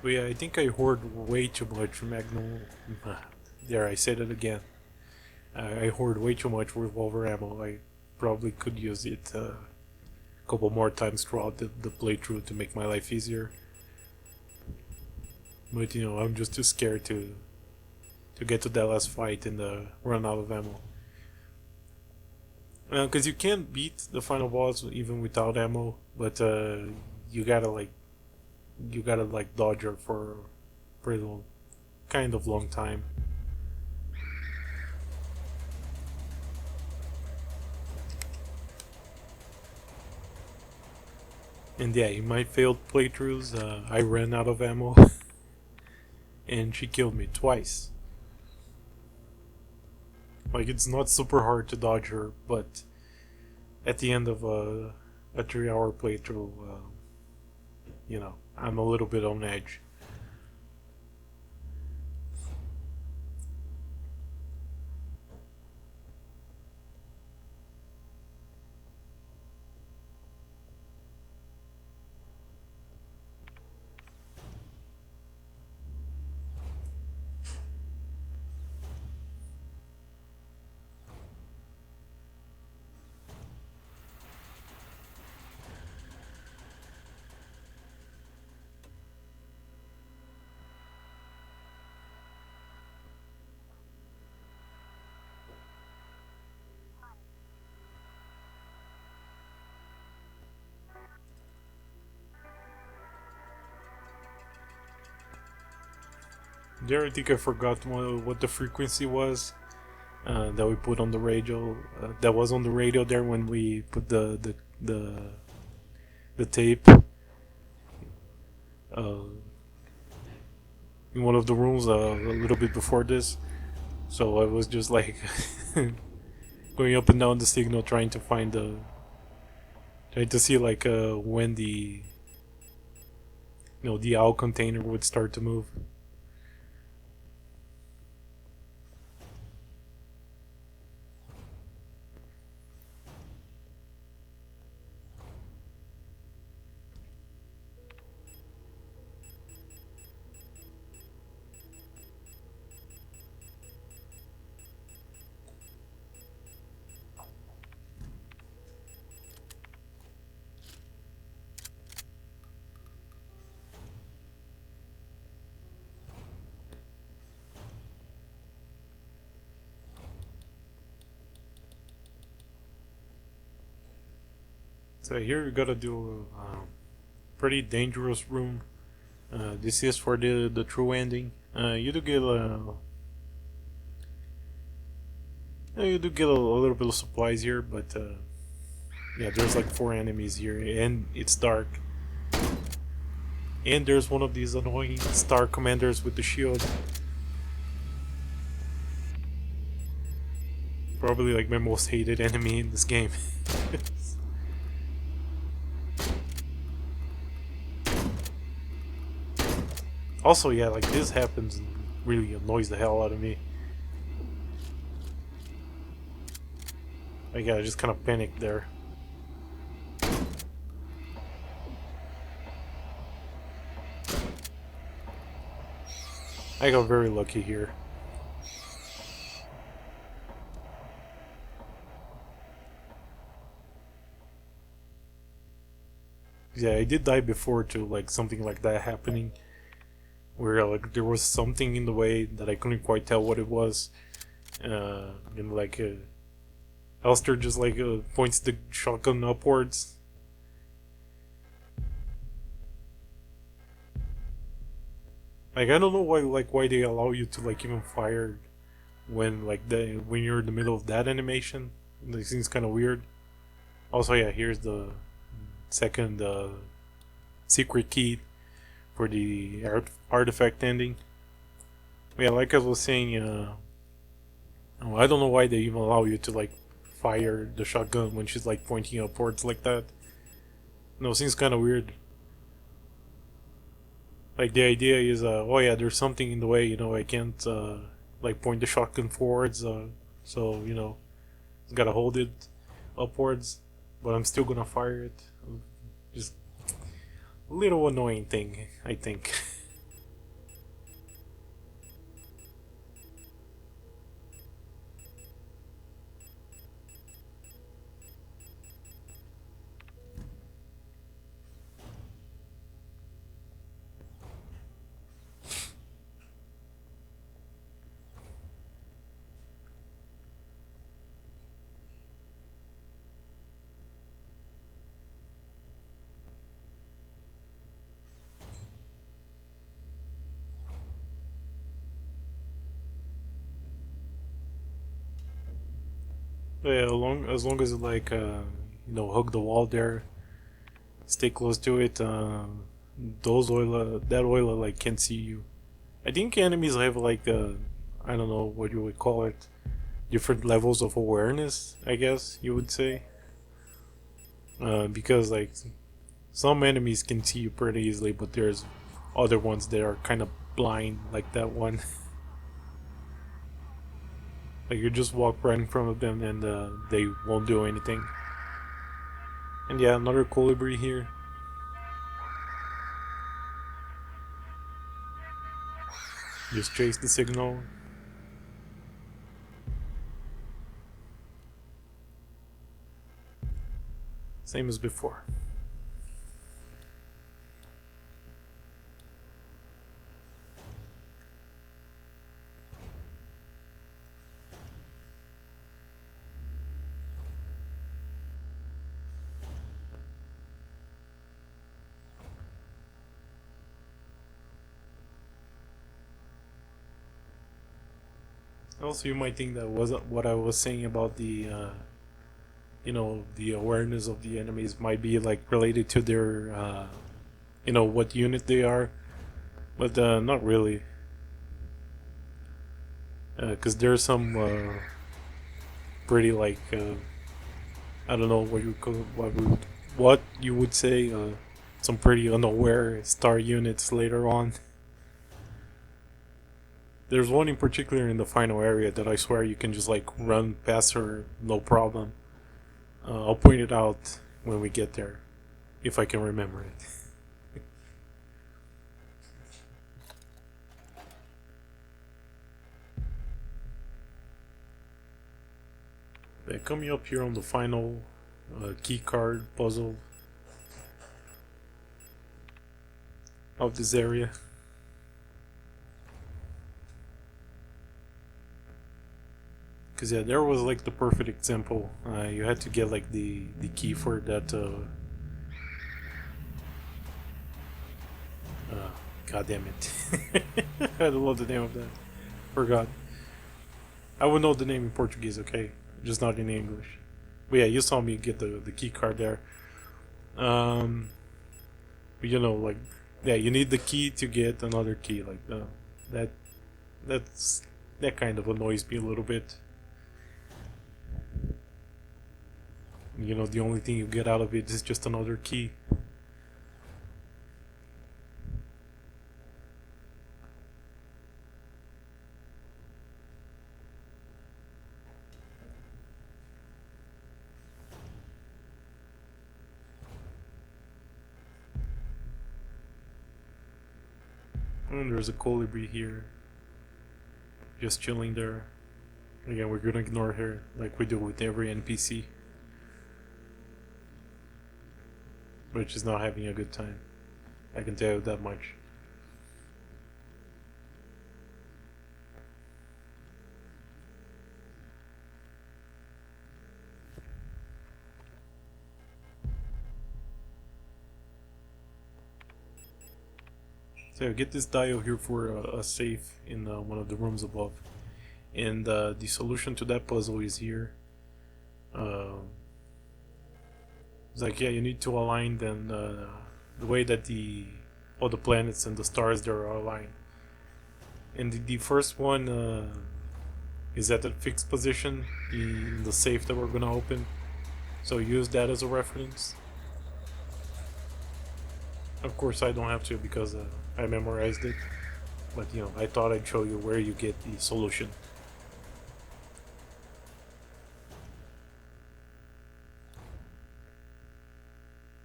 But yeah, I think I hoard way too much Magnum. There, I said it again. I hoard way too much revolver ammo. I probably could use it a couple more times throughout the playthrough to make my life easier. But I'm just too scared to get to that last fight and run out of ammo. Because you can beat the final boss even without ammo, but you gotta like dodge her for a pretty kind of long time. And yeah, in my failed playthroughs, I ran out of ammo, and she killed me twice. Like it's not super hard to dodge her, but at the end of a 3-hour playthrough, I'm a little bit on edge. there I think I forgot what the frequency was that we put on the radio. That was on the radio there when we put the tape in one of the rooms a little bit before this. So I was just like going up and down the signal trying to find trying to see like when the the owl container would start to move. So here we gotta do a pretty dangerous room. This is for the true ending. You do get a little bit of supplies here, but yeah, there's like 4 enemies here, and it's dark. And there's one of these annoying star commanders with the shield. Probably like my most hated enemy in this game. Also, yeah, like this happens and really annoys the hell out of me. Like, yeah, I just kind of panicked there. I got very lucky here. Yeah, I did die before to like something like that happening, where like there was something in the way that I couldn't quite tell what it was, and like Alistair just like points the shotgun upwards. Like I don't know why they allow you to like even fire when when you're in the middle of that animation. It seems kind of weird. Also, yeah, here's the second secret key for the artifact ending. Yeah, like I was saying, I don't know why they even allow you to like fire the shotgun when she's like pointing upwards like that. No, it seems kind of weird. Like the idea is, oh yeah, there's something in the way. I can't like point the shotgun forwards, so gotta hold it upwards, but I'm still gonna fire it. Just a little annoying thing, I think. Yeah, as long as you like hug the wall there, stay close to it. That oil like can't see you. I think enemies have like I don't know what you would call it, different levels of awareness. I guess you would say, because like some enemies can see you pretty easily, but there's other ones that are kind of blind, like that one. Like you just walk right in front of them and they won't do anything. And yeah, another colibri here. Just chase the signal. Same as before. Also, you might think that wasn't what I was saying about the, the awareness of the enemies might be like related to their, what unit they are, but not really, because there's some pretty like I don't know what you call what you would say some pretty unaware star units later on. There's one in particular in the final area that I swear you can just like run past her no problem. I'll point it out when we get there, if I can remember it. Coming up here on the final key card puzzle of this area. Because yeah, there was like the perfect example. You had to get like the key for that. God damn it! I don't love the name of that. Forgot. I would know the name in Portuguese, okay, just not in English. But yeah, you saw me get the key card there. But like, yeah, you need the key to get another key. Like that, that kind of annoys me a little bit. The only thing you get out of it is just another key. And there's a colibri here, just chilling there. Again, we're gonna ignore her like we do with every NPC. But she's not having a good time. I can tell you that much. So get this dial here for a safe in one of the rooms above. And the solution to that puzzle is here. It's like, yeah, you need to align then the way that all the planets and the stars there are aligned. And the first one is at a fixed position in the safe that we're gonna open. So use that as a reference. Of course, I don't have to because I memorized it. But I thought I'd show you where you get the solution.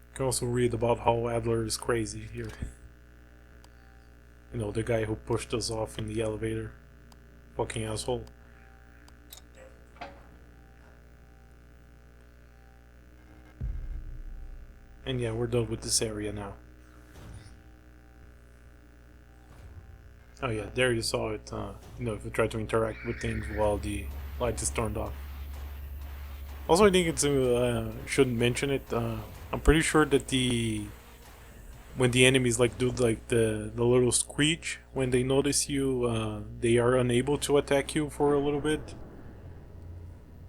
You can also read about how Adler is crazy here. The guy who pushed us off in the elevator. Fucking asshole. And yeah, we're done with this area now. Oh yeah, there you saw it. If you try to interact with things while the light is turned off. Also, I think it's shouldn't mention it. I'm pretty sure that when the enemies like do like the little screech when they notice you, they are unable to attack you for a little bit.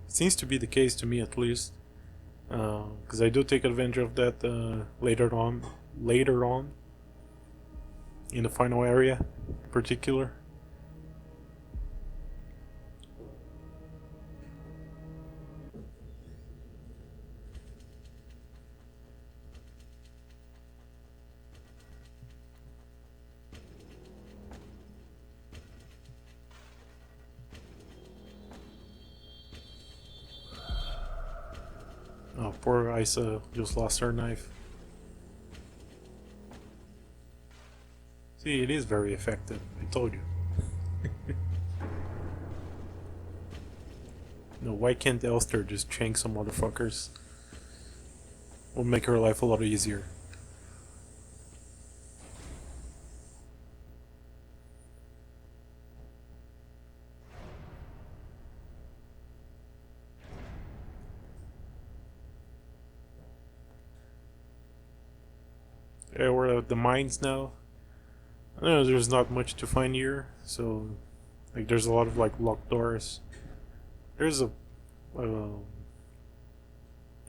Seems to be the case to me at least, because I do take advantage of that later on in the final area in particular. Oh, poor Isa just lost her knife. See, it is very effective. I told you. No, why can't Elster just shank some motherfuckers? Will make her life a lot easier. Yeah, we're at the mines now. I know there's not much to find here, so Like there's a lot of like locked doors. There's a uh,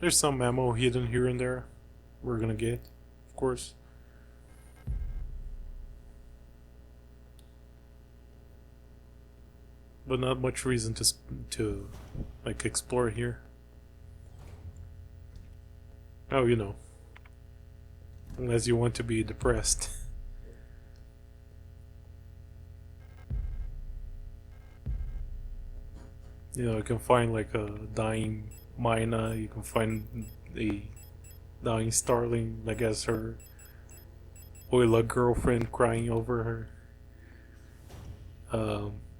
there's some ammo hidden here and there. We're gonna get, of course. But not much reason to like explore here. Oh, you know, unless you want to be depressed. You know, you can find like a dying Mina. You can find a dying Starling, like as her Oila girlfriend crying over her.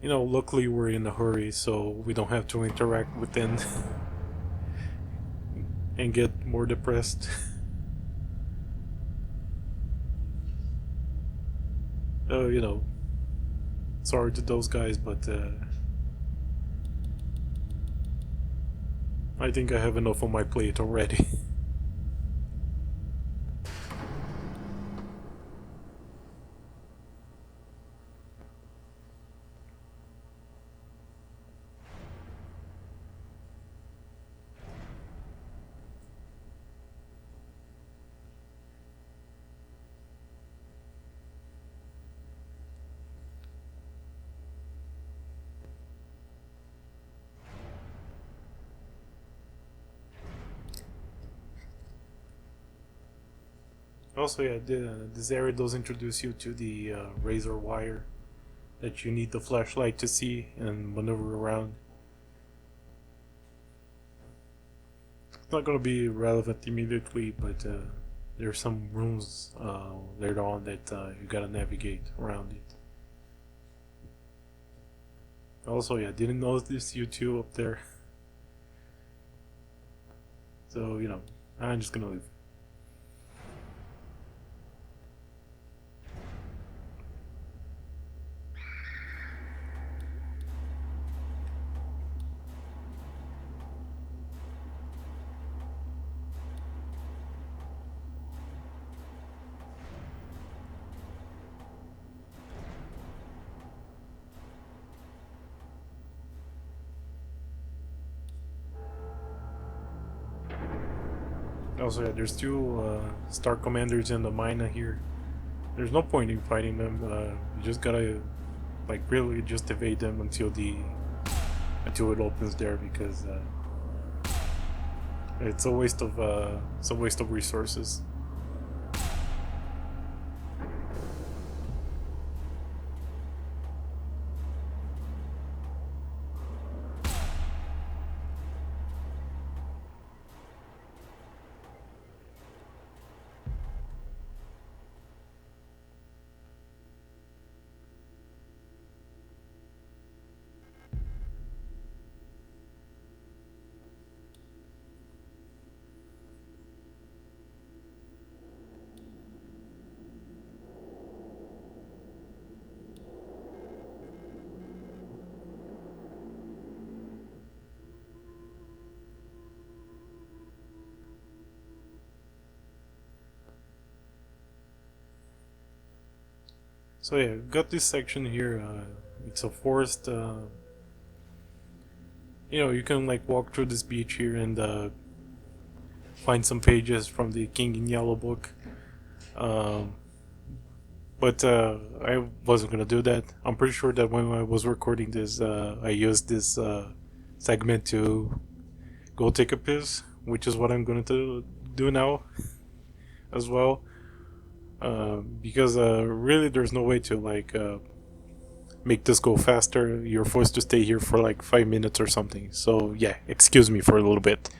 You know, luckily we're in a hurry, so we don't have to interact with them and get more depressed. You know, sorry to those guys, but I think I have enough on my plate already. Also, yeah, this area does introduce you to the razor wire that you need the flashlight to see and maneuver around. It's not going to be relevant immediately, but there are some rooms later on that you gotta navigate around it. Also, yeah, didn't notice you two up there. So, you know, I'm just gonna leave. Also, yeah, there's two star commanders in the mina here. There's no point in fighting them. You just gotta, like, really just evade them until it opens there, because it's a waste of resources. So yeah, we've got this section here. It's a forest. You know, you can like walk through this beach here and find some pages from the King in Yellow book. Um, but I wasn't gonna do that. I'm pretty sure that when I was recording this, I used this segment to go take a piss, which is what I'm gonna do now as well. Because really, there's no way to like make this go faster. You're forced to stay here for like 5 minutes or something. So yeah, excuse me for a little bit.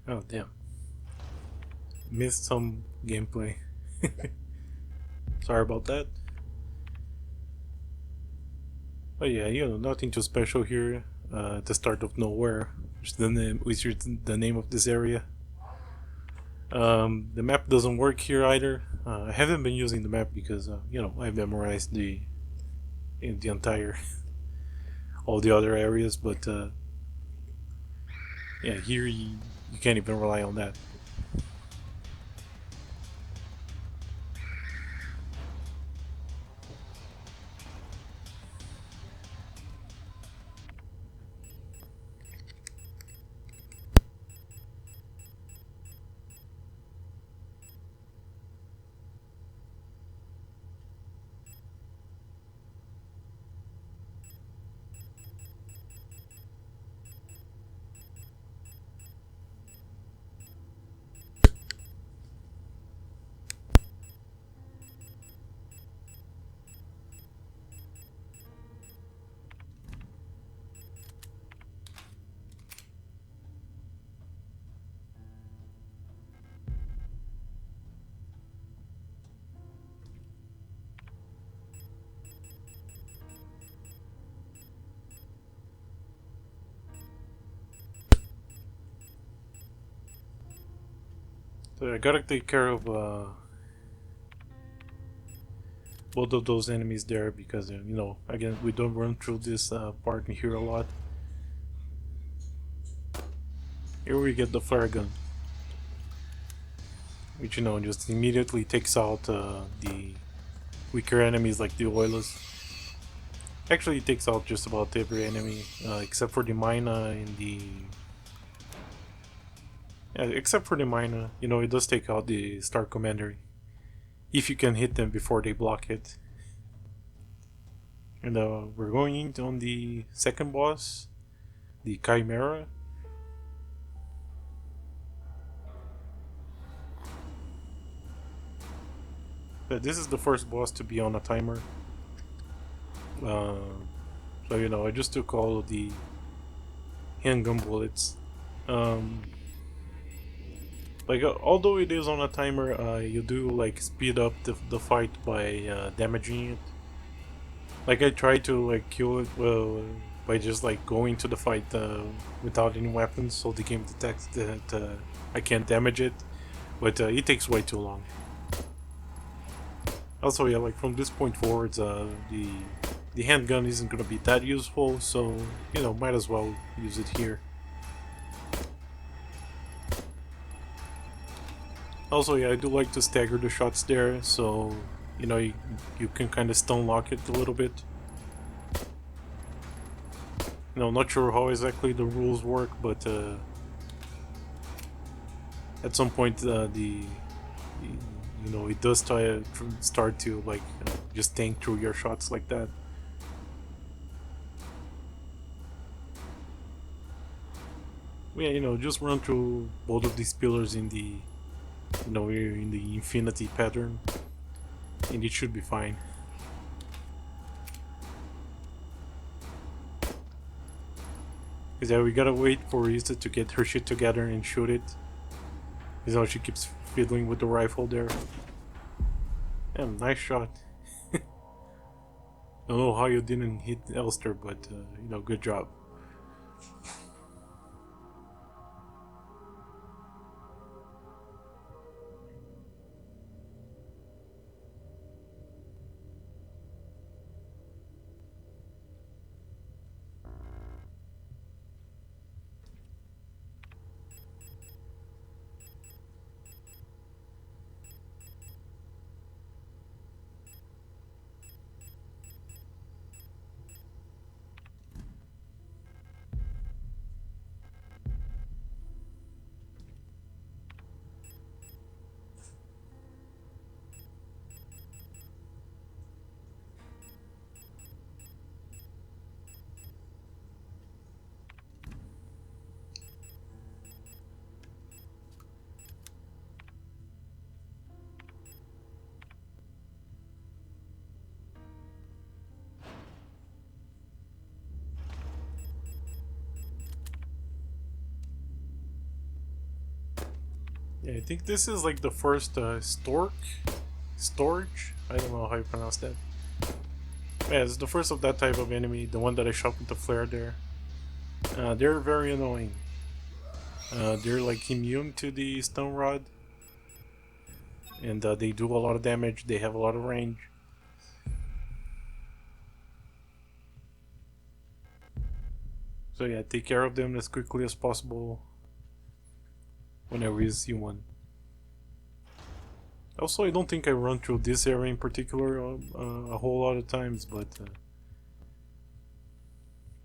Oh damn. Missed some gameplay. Sorry about that. But yeah, nothing too special here. At the start of nowhere, which is the name of this area. The map doesn't work here either. I haven't been using the map because I've memorized the entire all the other areas, but yeah, here you can't even rely on that. So I gotta take care of both of those enemies there because again we don't run through this part in here a lot. Here we get the flare gun, which just immediately takes out the weaker enemies like the oilers. Actually, it takes out just about every enemy except for the mina and the. Yeah, except for the mina, it does take out the Star Commander if you can hit them before they block it. And we're going into on the second boss, the Chimera. But this is the first boss to be on a timer. So I just took all of the handgun bullets. Although it is on a timer, you do like speed up the fight by damaging it. Like I tried to like kill it by just like going to the fight without any weapons, so the game detects that I can't damage it, but it takes way too long. Also, yeah, like from this point forwards, the handgun isn't gonna be that useful, so might as well use it here. Also, yeah, I do like to stagger the shots there, so you can kind of stun lock it a little bit. Not sure how exactly the rules work, but at some point it does start to like just tank through your shots like that. Yeah, just run through both of these pillars in the we're in the infinity pattern, and it should be fine. Because yeah, we gotta wait for Risa to get her shit together and shoot it. Because she keeps fiddling with the rifle there. Damn, nice shot. Don't know how you didn't hit Elster, but good job. Yeah, I think this is like the first storage. I don't know how you pronounce that. Yeah, it's the first of that type of enemy. The one that I shot with the flare there. They're very annoying. They're like immune to the stun rod, and they do a lot of damage. They have a lot of range. So yeah, take care of them as quickly as possible whenever you see one. Also, I don't think I run through this area in particular a whole lot of times, but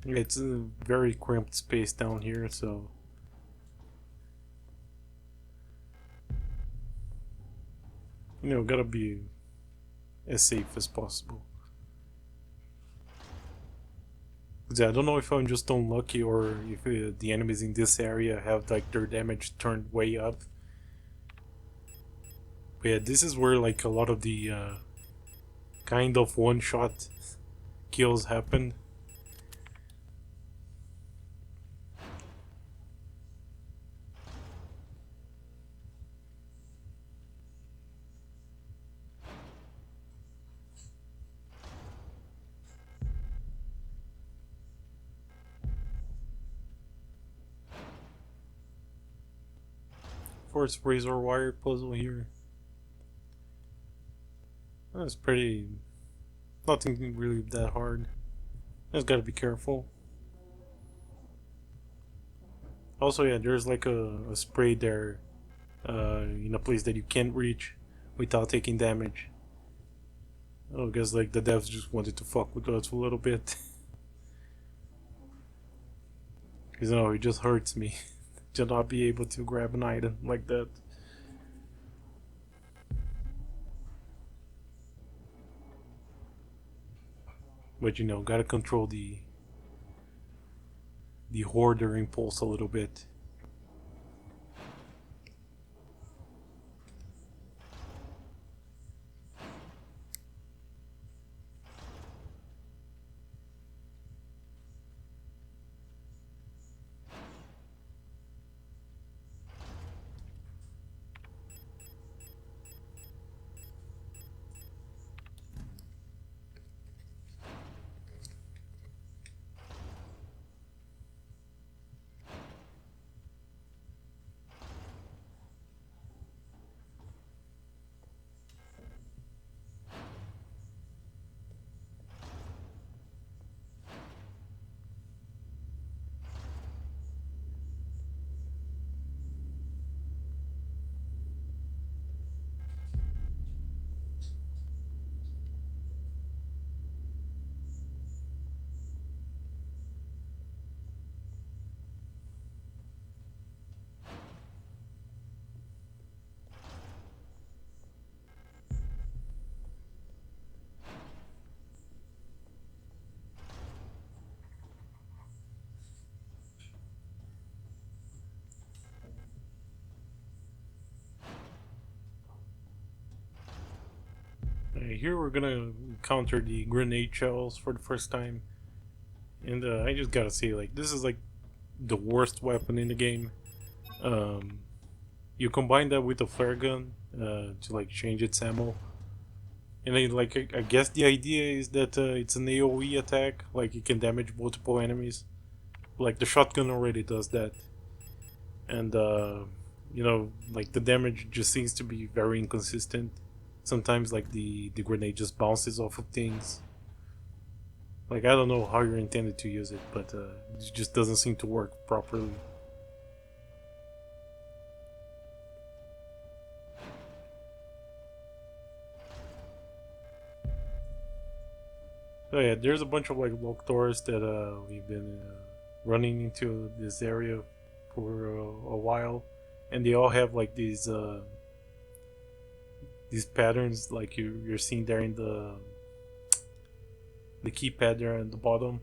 it's a very cramped space down here, so gotta be as safe as possible. Yeah, I don't know if I'm just unlucky or if the enemies in this area have like their damage turned way up. But yeah, this is where like a lot of the kind of one-shot kills happen. First razor wire puzzle here. That's pretty... nothing really that hard. Just gotta be careful. Also, yeah, there's like a spray there in a place that you can't reach without taking damage. I guess like the devs just wanted to fuck with us a little bit. Because it just hurts me to not be able to grab an item like that. But gotta control the hoarder impulse a little bit. Here we're gonna encounter the grenade shells for the first time. And I just gotta say, like, this is like the worst weapon in the game. You combine that with a flare gun to like change its ammo. And then, like, I guess the idea is that it's an AoE attack, like it can damage multiple enemies. Like the shotgun already does that. And like the damage just seems to be very inconsistent. Sometimes like the grenade just bounces off of things. Like, I don't know how you're intended to use it, but it just doesn't seem to work properly. So yeah, there's a bunch of like locked doors that we've been running into this area for a while, and they all have like these patterns like you're seeing there in the keypad there at the bottom.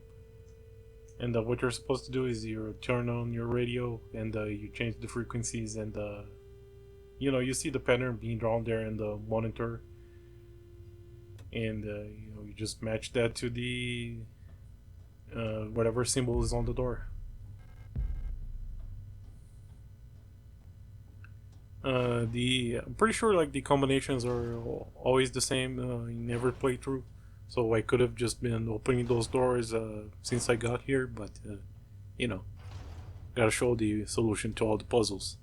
And what you're supposed to do is you turn on your radio and you change the frequencies, and you see the pattern being drawn there in the monitor, and you just match that to the whatever symbol is on the door. I'm pretty sure like the combinations are always the same in every playthrough, so I could have just been opening those doors since I got here, but you know, gotta show the solution to all the puzzles.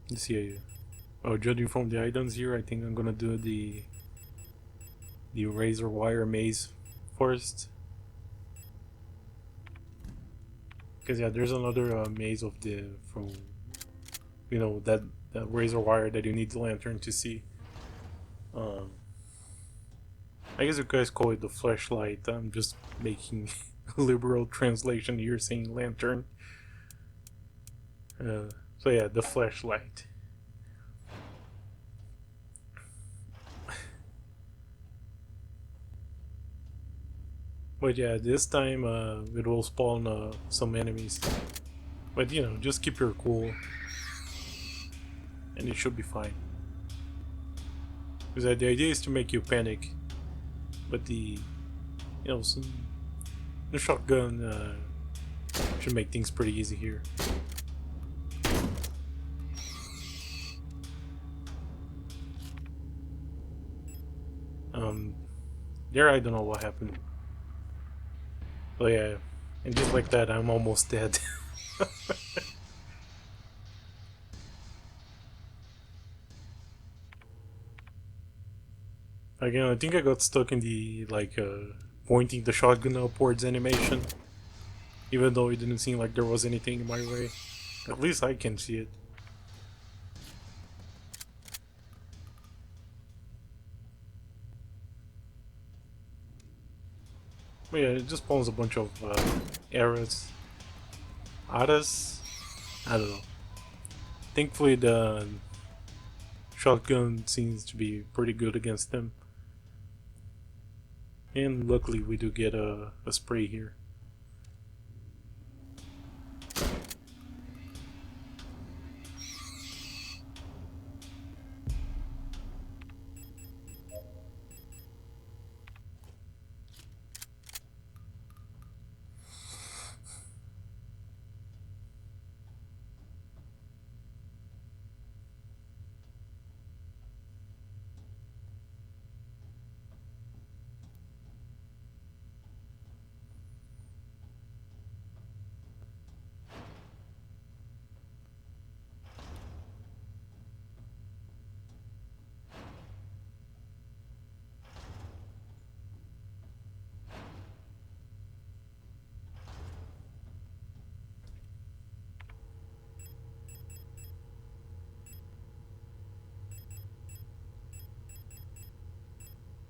Let's see. Oh, judging from the items here, I think I'm gonna do the razor wire maze first. Because yeah, there's another maze of the from that razor wire that you need the lantern to see. Um, I guess you guys call it the flashlight. I'm just making a liberal translation here, saying lantern. So yeah, the flashlight. But yeah, this time it will spawn some enemies. But you know, just keep your cool, and it should be fine. Because the idea is to make you panic, but the shotgun should make things pretty easy here. There I don't know what happened. But yeah, and just like that, I'm almost dead. Again, I think I got stuck in the pointing the shotgun upwards animation, even though it didn't seem like there was anything in my way. At least I can see it. But yeah, it just spawns a bunch of arrows. Aras? I don't know. Thankfully the shotgun seems to be pretty good against them. And luckily we do get a spray here.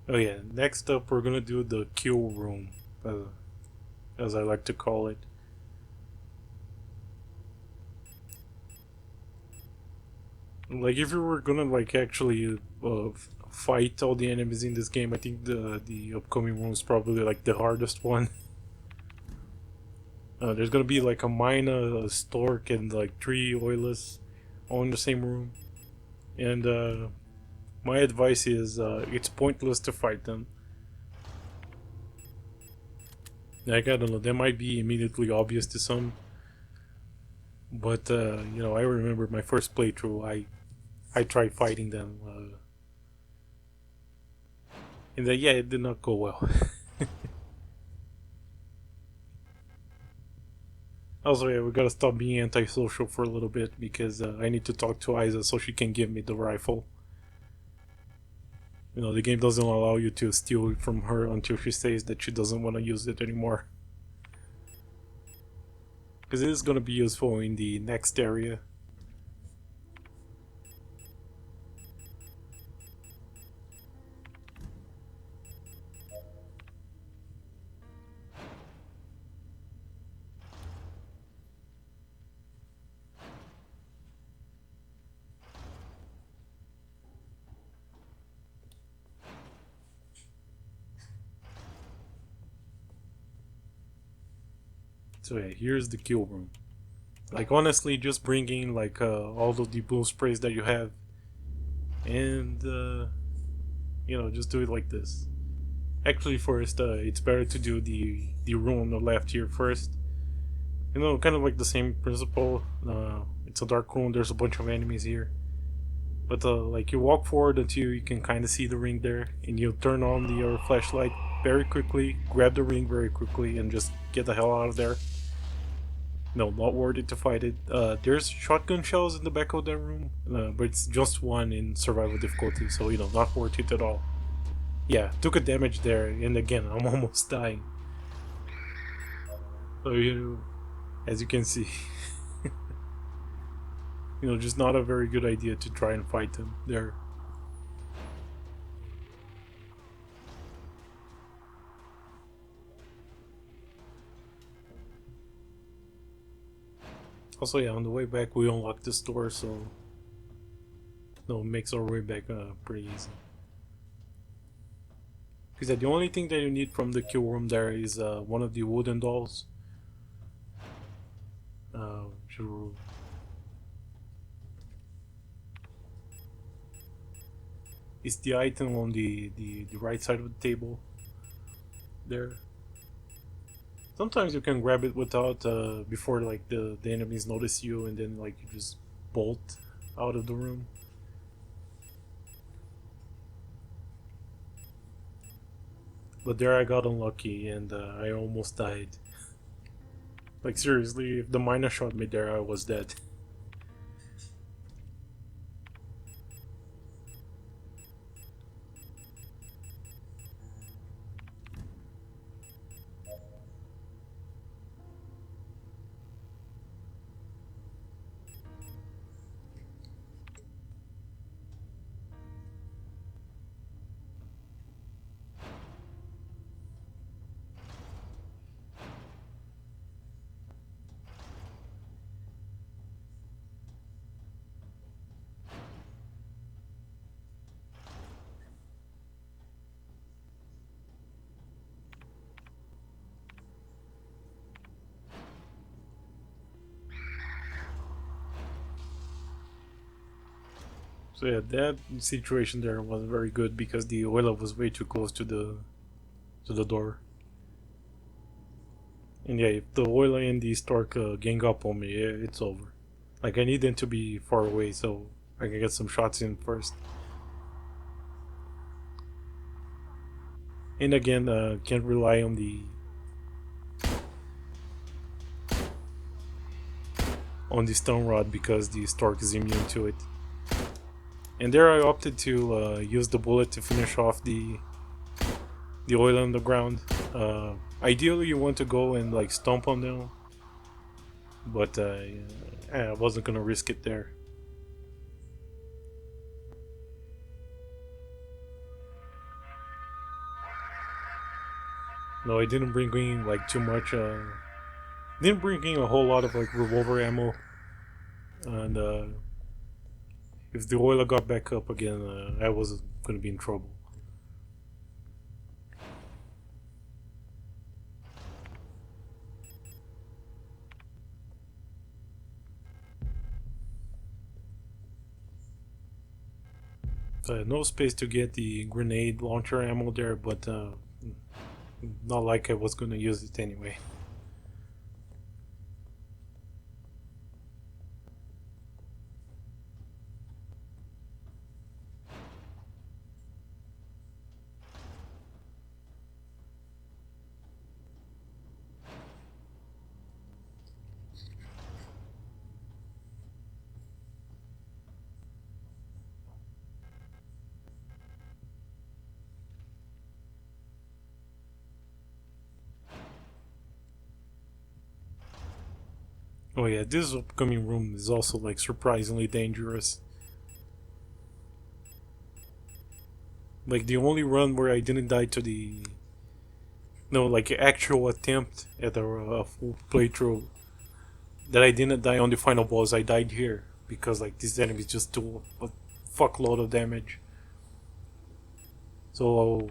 Oh yeah, next up we're gonna do the kill room, as I like to call it. Like if you were gonna actually fight all the enemies in this game, I think the upcoming room is probably like the hardest one. There's gonna be like a Mina, a Stork, and like 3 Oilers all in the same room. And my advice is it's pointless to fight them. Like, I don't know, that might be immediately obvious to some. But, I remember my first playthrough, I tried fighting them. And yeah, it did not go well. Also, yeah, we gotta stop being antisocial for a little bit because I need to talk to Isa so she can give me the rifle. The game doesn't allow you to steal it from her until she says that she doesn't want to use it anymore. Because it is gonna be useful in the next area. So yeah, here's the kill room. Like honestly, just bring in all of the blue sprays that you have, and just do it like this. Actually, first, it's better to do the room on the left here first. You know, kind of like the same principle. It's a dark room. There's a bunch of enemies here, but like you walk forward until you can kind of see the ring there, and you turn on your flashlight very quickly, grab the ring very quickly, and just get the hell out of there. No, not worth it to fight it. There's shotgun shells in the back of that room, but it's just one in survival difficulty, so you know, not worth it at all. Yeah, took a damage there, and again, I'm almost dying. So you know, as you can see, you know, just not a very good idea to try and fight them there. Also, yeah, on the way back we unlocked this door, so no, it makes our way back pretty easy. Because the only thing that you need from the kill room there is one of the wooden dolls. Sure. It's the item on the right side of the table there. Sometimes you can grab it without before like the enemies notice you, and then like you just bolt out of the room. But there I got unlucky and I almost died. Like seriously, if the miner shot me there, I was dead. So yeah, that situation there was very good because the oil was way too close to the door. And yeah, if the oil and the Stork gang up on me, yeah, it's over. Like I need them to be far away so I can get some shots in first. And again, can't rely on the stone rod because the Stork is immune to it. And there I opted to use the bullet to finish off the oil on the ground. Ideally, you want to go and like stomp on them, but I wasn't gonna risk it there. No, I didn't bring in like too much. Didn't bring in a whole lot of like revolver ammo, and if the oil got back up again, I was gonna be in trouble. No space to get the grenade launcher ammo there, but not like I was gonna use it anyway. Oh yeah, this upcoming room is also like surprisingly dangerous. Like the only run where I didn't die to the no like actual attempt at a full playthrough that I didn't die on the final boss. I died here because like these enemies just do a fuckload of damage. So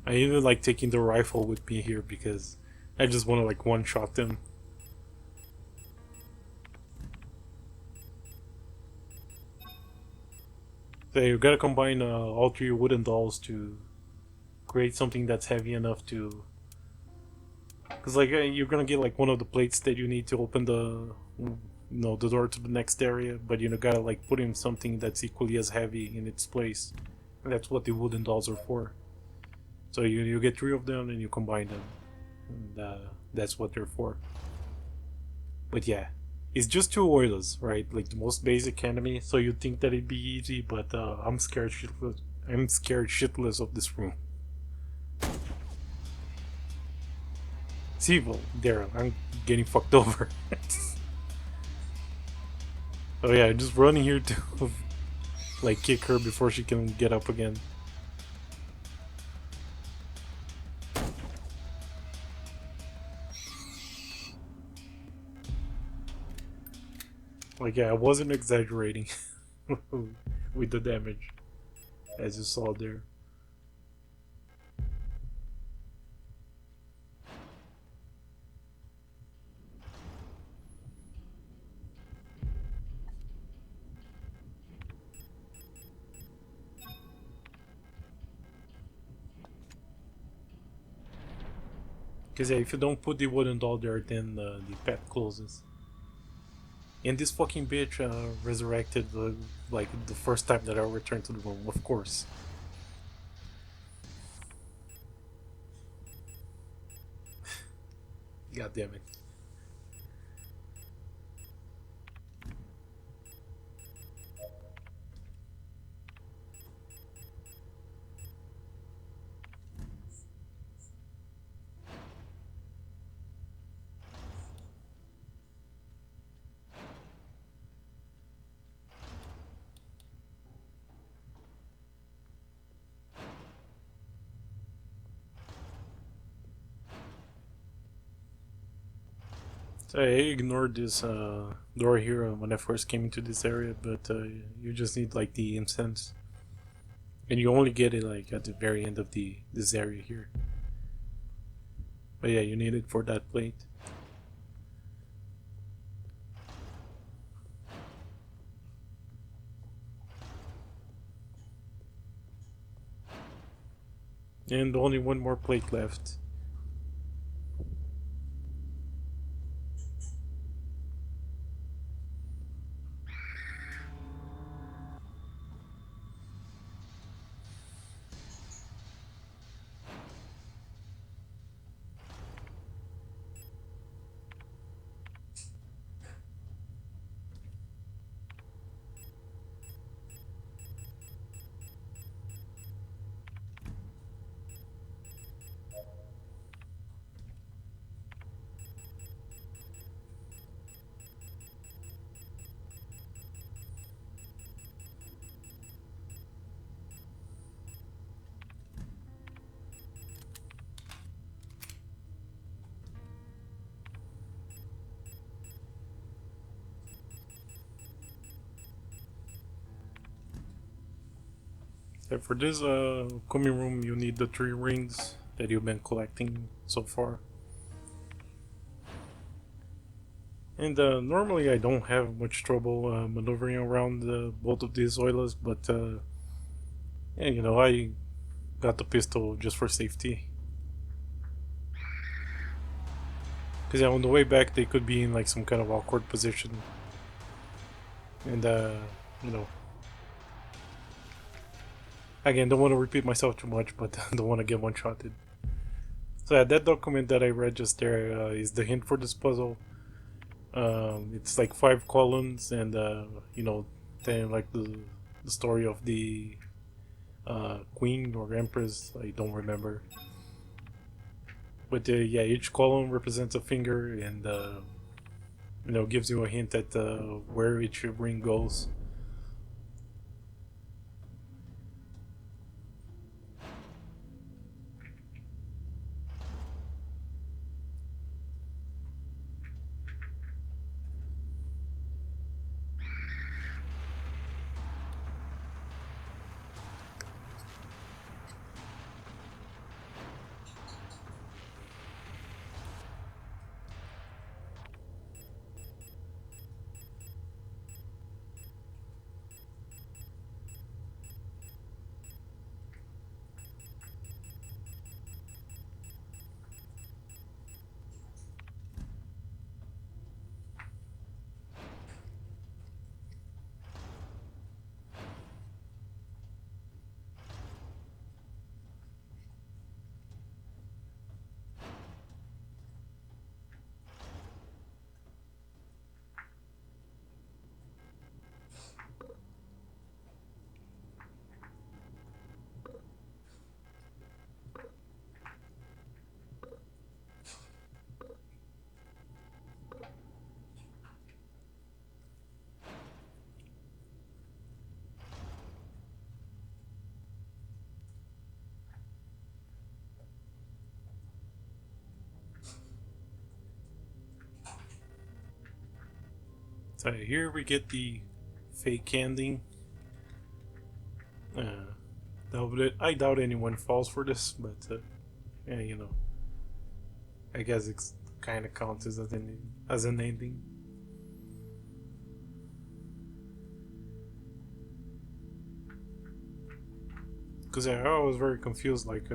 I even like taking the rifle with me here because I just want to like one shot them. So you gotta combine all three wooden dolls to create something that's heavy enough to, because like you're gonna get like one of the plates that you need to open the door to the next area, but gotta like put in something that's equally as heavy in its place, and that's what the wooden dolls are for. So you get three of them and you combine them, and that's what they're for. But yeah, it's just two oilers, right? Like the most basic enemy. So you'd think that it'd be easy, but I'm scared shitless. I'm scared shitless of this room. See, well, there, I'm getting fucked over. Oh yeah, just running here to like kick her before she can get up again. Like yeah, I wasn't exaggerating with the damage, as you saw there. Because yeah, if you don't put the wooden doll there, then the path closes. And this fucking bitch resurrected like the first time that I returned to the room, of course. God damn it. So I ignored this door here when I first came into this area, but you just need like the incense. And you only get it like at the very end of this area here. But yeah, you need it for that plate. And only one more plate left. Yeah, for this Kumi room, you need the 3 rings that you've been collecting so far. And normally I don't have much trouble maneuvering around both of these oilers, but yeah, I got the pistol just for safety. Because yeah, on the way back they could be in like some kind of awkward position. And you know, again, don't want to repeat myself too much, but don't want to get one-shotted. So yeah, that document that I read just there is the hint for this puzzle. It's like 5 columns, and then like the story of the queen or empress. I don't remember. But yeah, each column represents a finger, and gives you a hint at where each ring goes. So here we get the fake ending. I doubt anyone falls for this, but yeah, you know, I guess it's kind of counts as an ending. Because I was very confused, like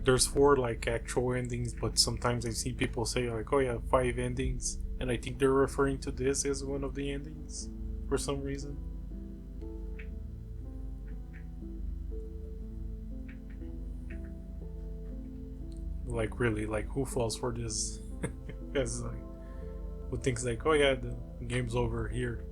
there's 4 like actual endings, but sometimes I see people say like, oh yeah, 5 endings, and I think they're referring to this as one of the endings for some reason. Like really, like who falls for this? Because like, who thinks like, oh yeah, the game's over here.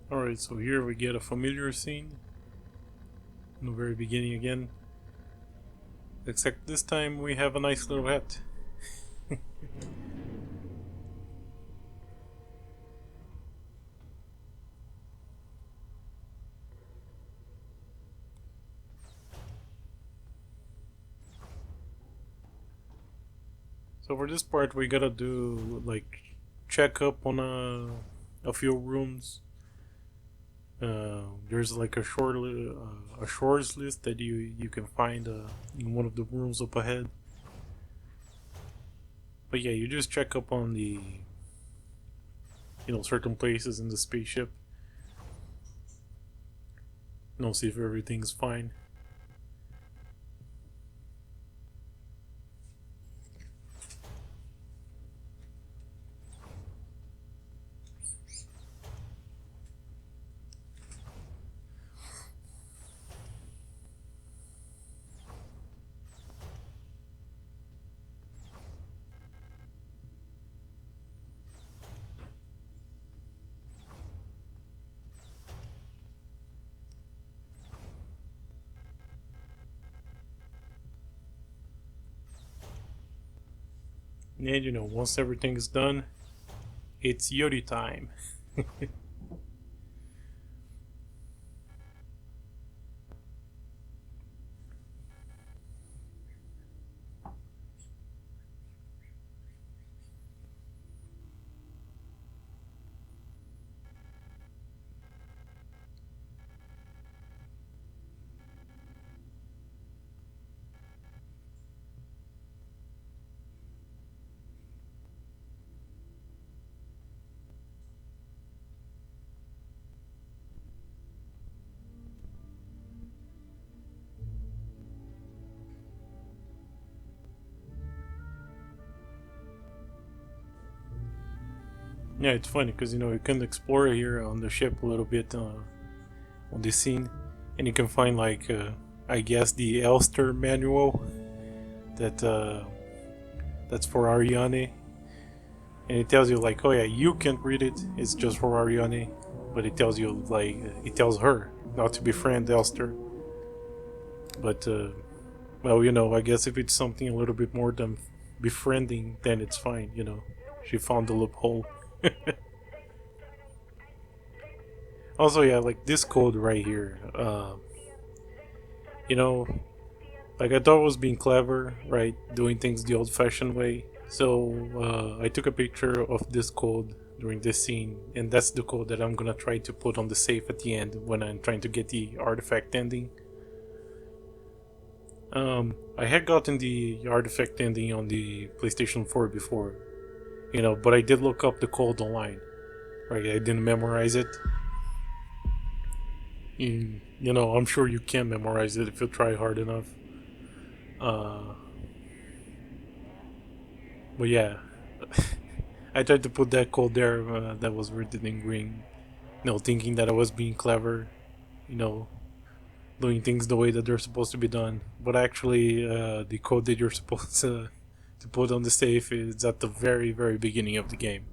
Alright, so here we get a familiar scene in the very beginning again. Except this time we have a nice little hat. So for this part we gotta do like check up on a few rooms. There's like a shores list that you can find in one of the rooms up ahead. But yeah, you just check up on the certain places in the spaceship. See if everything's fine. And once everything is done, it's Yuri time. Yeah, it's funny because you can explore here on the ship a little bit on this scene, and you can find like I guess the Elster manual that's for Ariane, and it tells you like, oh yeah, you can't read it; it's just for Ariane, but it tells you like it tells her not to befriend Elster. But well, I guess if it's something a little bit more than befriending, then it's fine. She found the loophole. Also, yeah, like this code right here, you know, like I thought it was being clever, right? Doing things the old-fashioned way. So I took a picture of this code during this scene, and that's the code that I'm gonna try to put on the safe at the end when I'm trying to get the artifact ending. I had gotten the artifact ending on the PlayStation 4 before, but I did look up the code online. Right, I didn't memorize it. I'm sure you can memorize it if you try hard enough. Uh, but yeah, I tried to put that code there that was written in green, thinking that I was being clever, you know, doing things the way that they're supposed to be done. But actually, the code that you're supposed to put on the safe is at the very, very beginning of the game.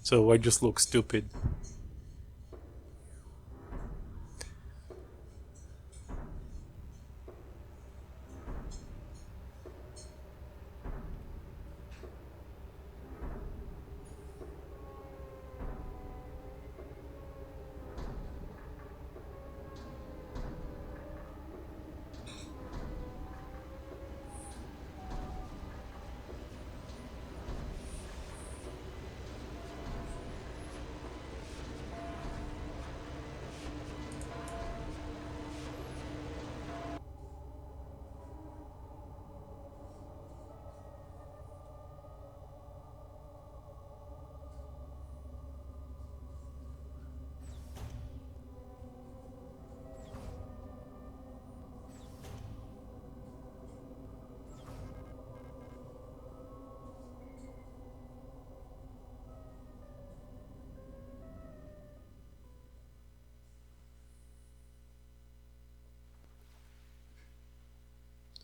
So I just look stupid.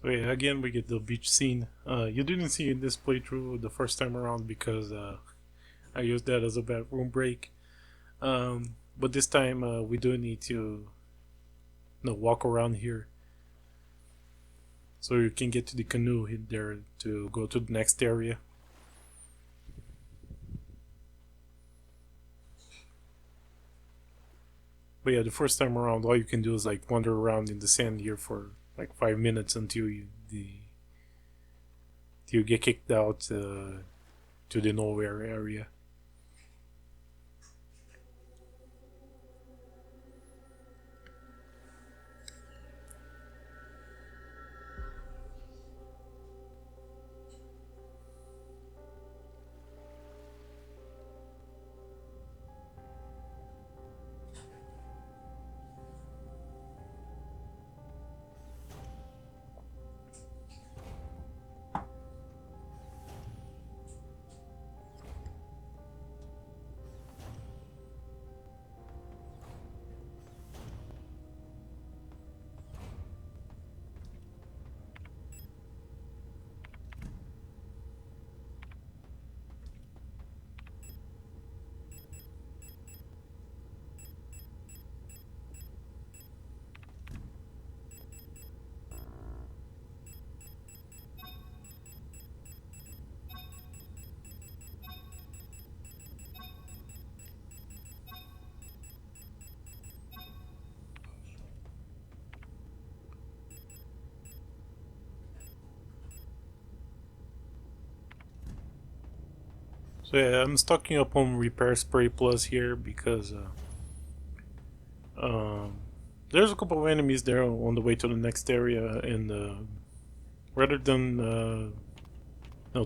So yeah, again we get the beach scene. You didn't see in this playthrough the first time around because I used that as a bathroom break. But this time we do need to walk around here. So you can get to the canoe there to go to the next area. But yeah, the first time around, all you can do is like wander around in the sand here for like 5 minutes until you get kicked out to the nowhere area. So yeah, I'm stocking up on Repair Spray Plus here because there's a couple of enemies there on the way to the next area, and rather than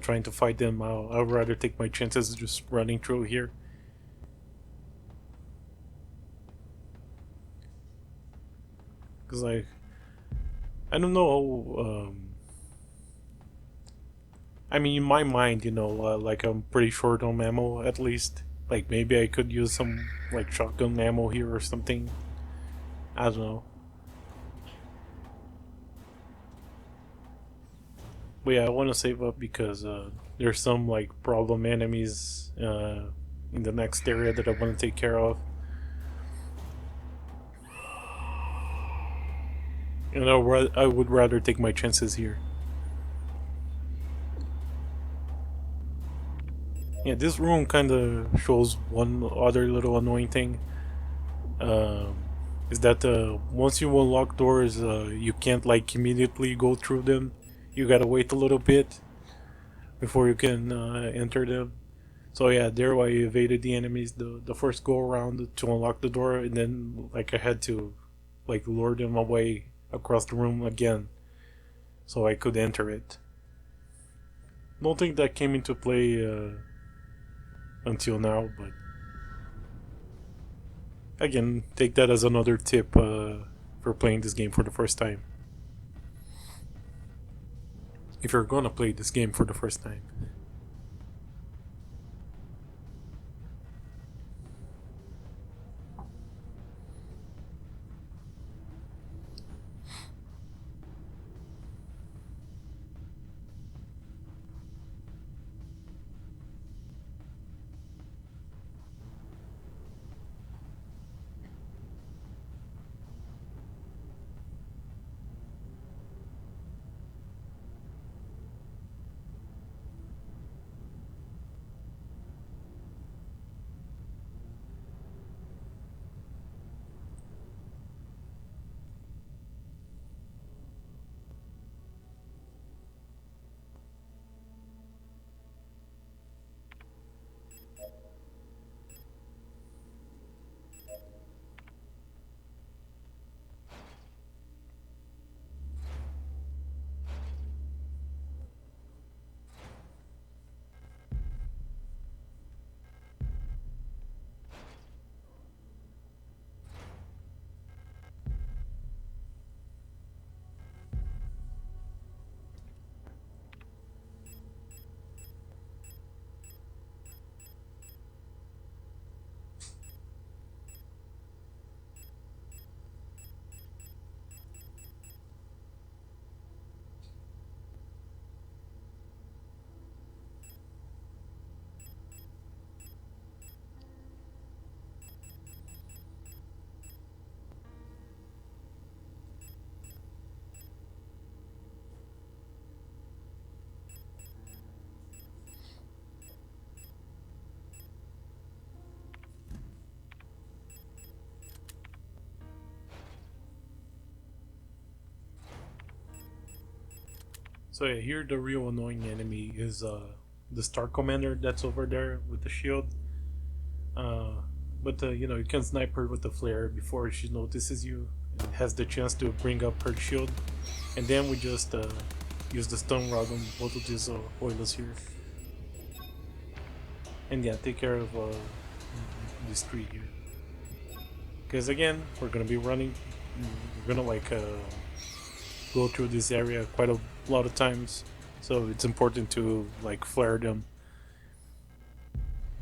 trying to fight them, I'll rather take my chances just running through here. Cause like, I don't know. I mean, in my mind, like I'm pretty short on ammo at least. Like maybe I could use some like shotgun ammo here or something. I don't know. But yeah, I want to save up because there's some like problem enemies in the next area that I want to take care of. And I would rather take my chances here. Yeah, this room kind of shows one other little annoying thing. Is that once you unlock doors, you can't like immediately go through them. You gotta wait a little bit before you can enter them. So yeah, there I evaded the enemies the first go around to unlock the door, and then like I had to like lure them away across the room again, so I could enter it. Don't think that came into play until now, but again, take that as another tip for playing this game for the first time. If you're gonna play this game for the first time. So yeah, here the real annoying enemy is the Star Commander that's over there with the shield. Uh, but you know, you can snipe her with the flare before she notices you and has the chance to bring up her shield, and then we just use the stun rod on both of these oilers here, and yeah, take care of this tree here. Because again, we're gonna be running, we're gonna like go through this area quite a lot of times, so it's important to like flare them.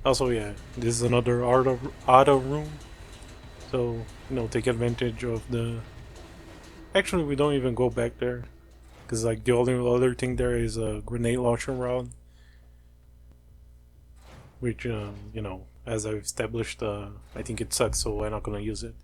Also, yeah, this is another auto room, so you know, take advantage of the. Actually, we don't even go back there, because like the only other thing there is a grenade launcher round, which you know, as I've established, I think it sucks, so I'm not gonna use it.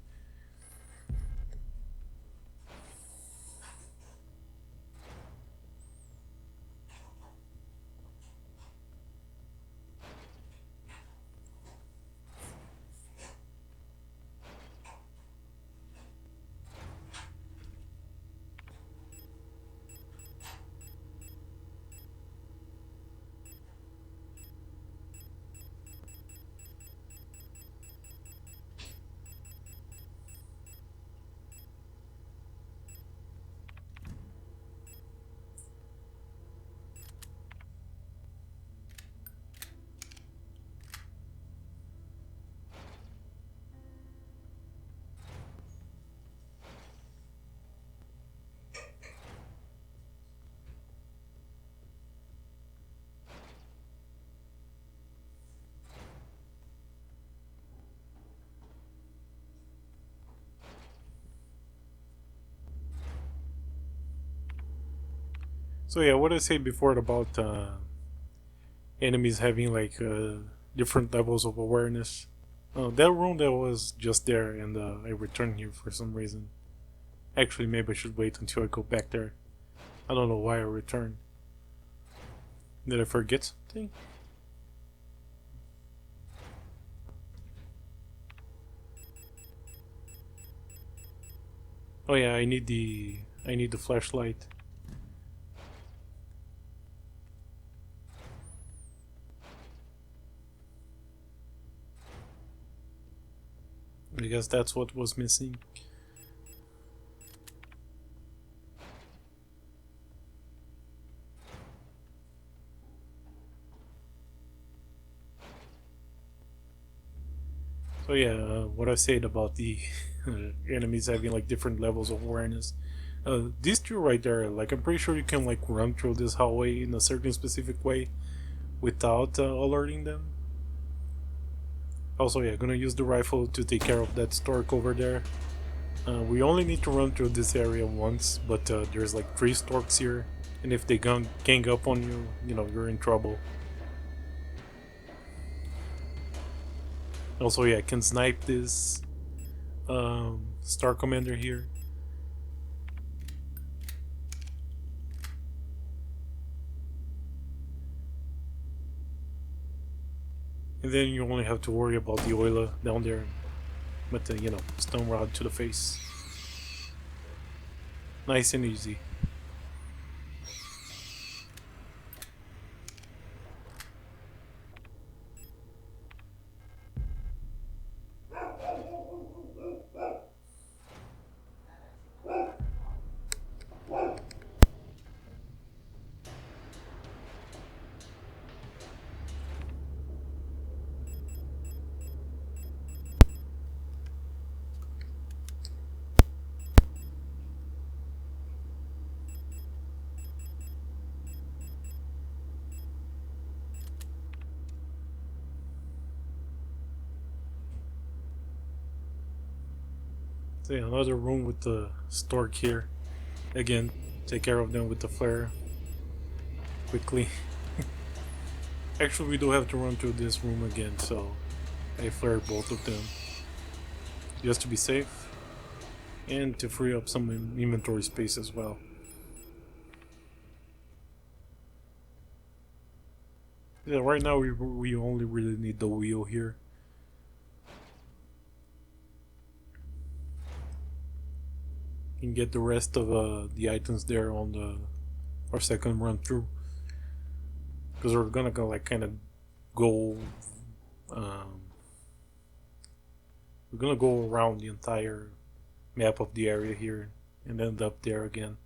So yeah, what I said before about enemies having like different levels of awareness. That room that was just there, and I returned here for some reason. Actually, maybe I should wait until I go back there. I don't know why I returned. Did I forget something? Oh yeah, I need the flashlight. I guess that's what was missing. So yeah, what I said about the enemies having like different levels of awareness. These two right there, like I'm pretty sure you can like run through this hallway in a certain specific way without alerting them. Also, yeah, gonna use the rifle to take care of that stork over there. We only need to run through this area once, but there's like 3 storks here, and if they gang up on you, you know, you're in trouble. Also, yeah, I can snipe this Star Commander here. And then you only have to worry about the oiler down there, but you know, stone rod to the face. Nice and easy. So yeah, another room with the stork here. Again, take care of them with the flare quickly. Actually, we do have to run through this room again, so I flare both of them just to be safe and to free up some inventory space as well. Yeah, right now we only really need the wheel here. You can get the rest of the items there on the our second run through, because we're gonna go like kind of go. Um, we're gonna go around the entire map of the area here and end up there again.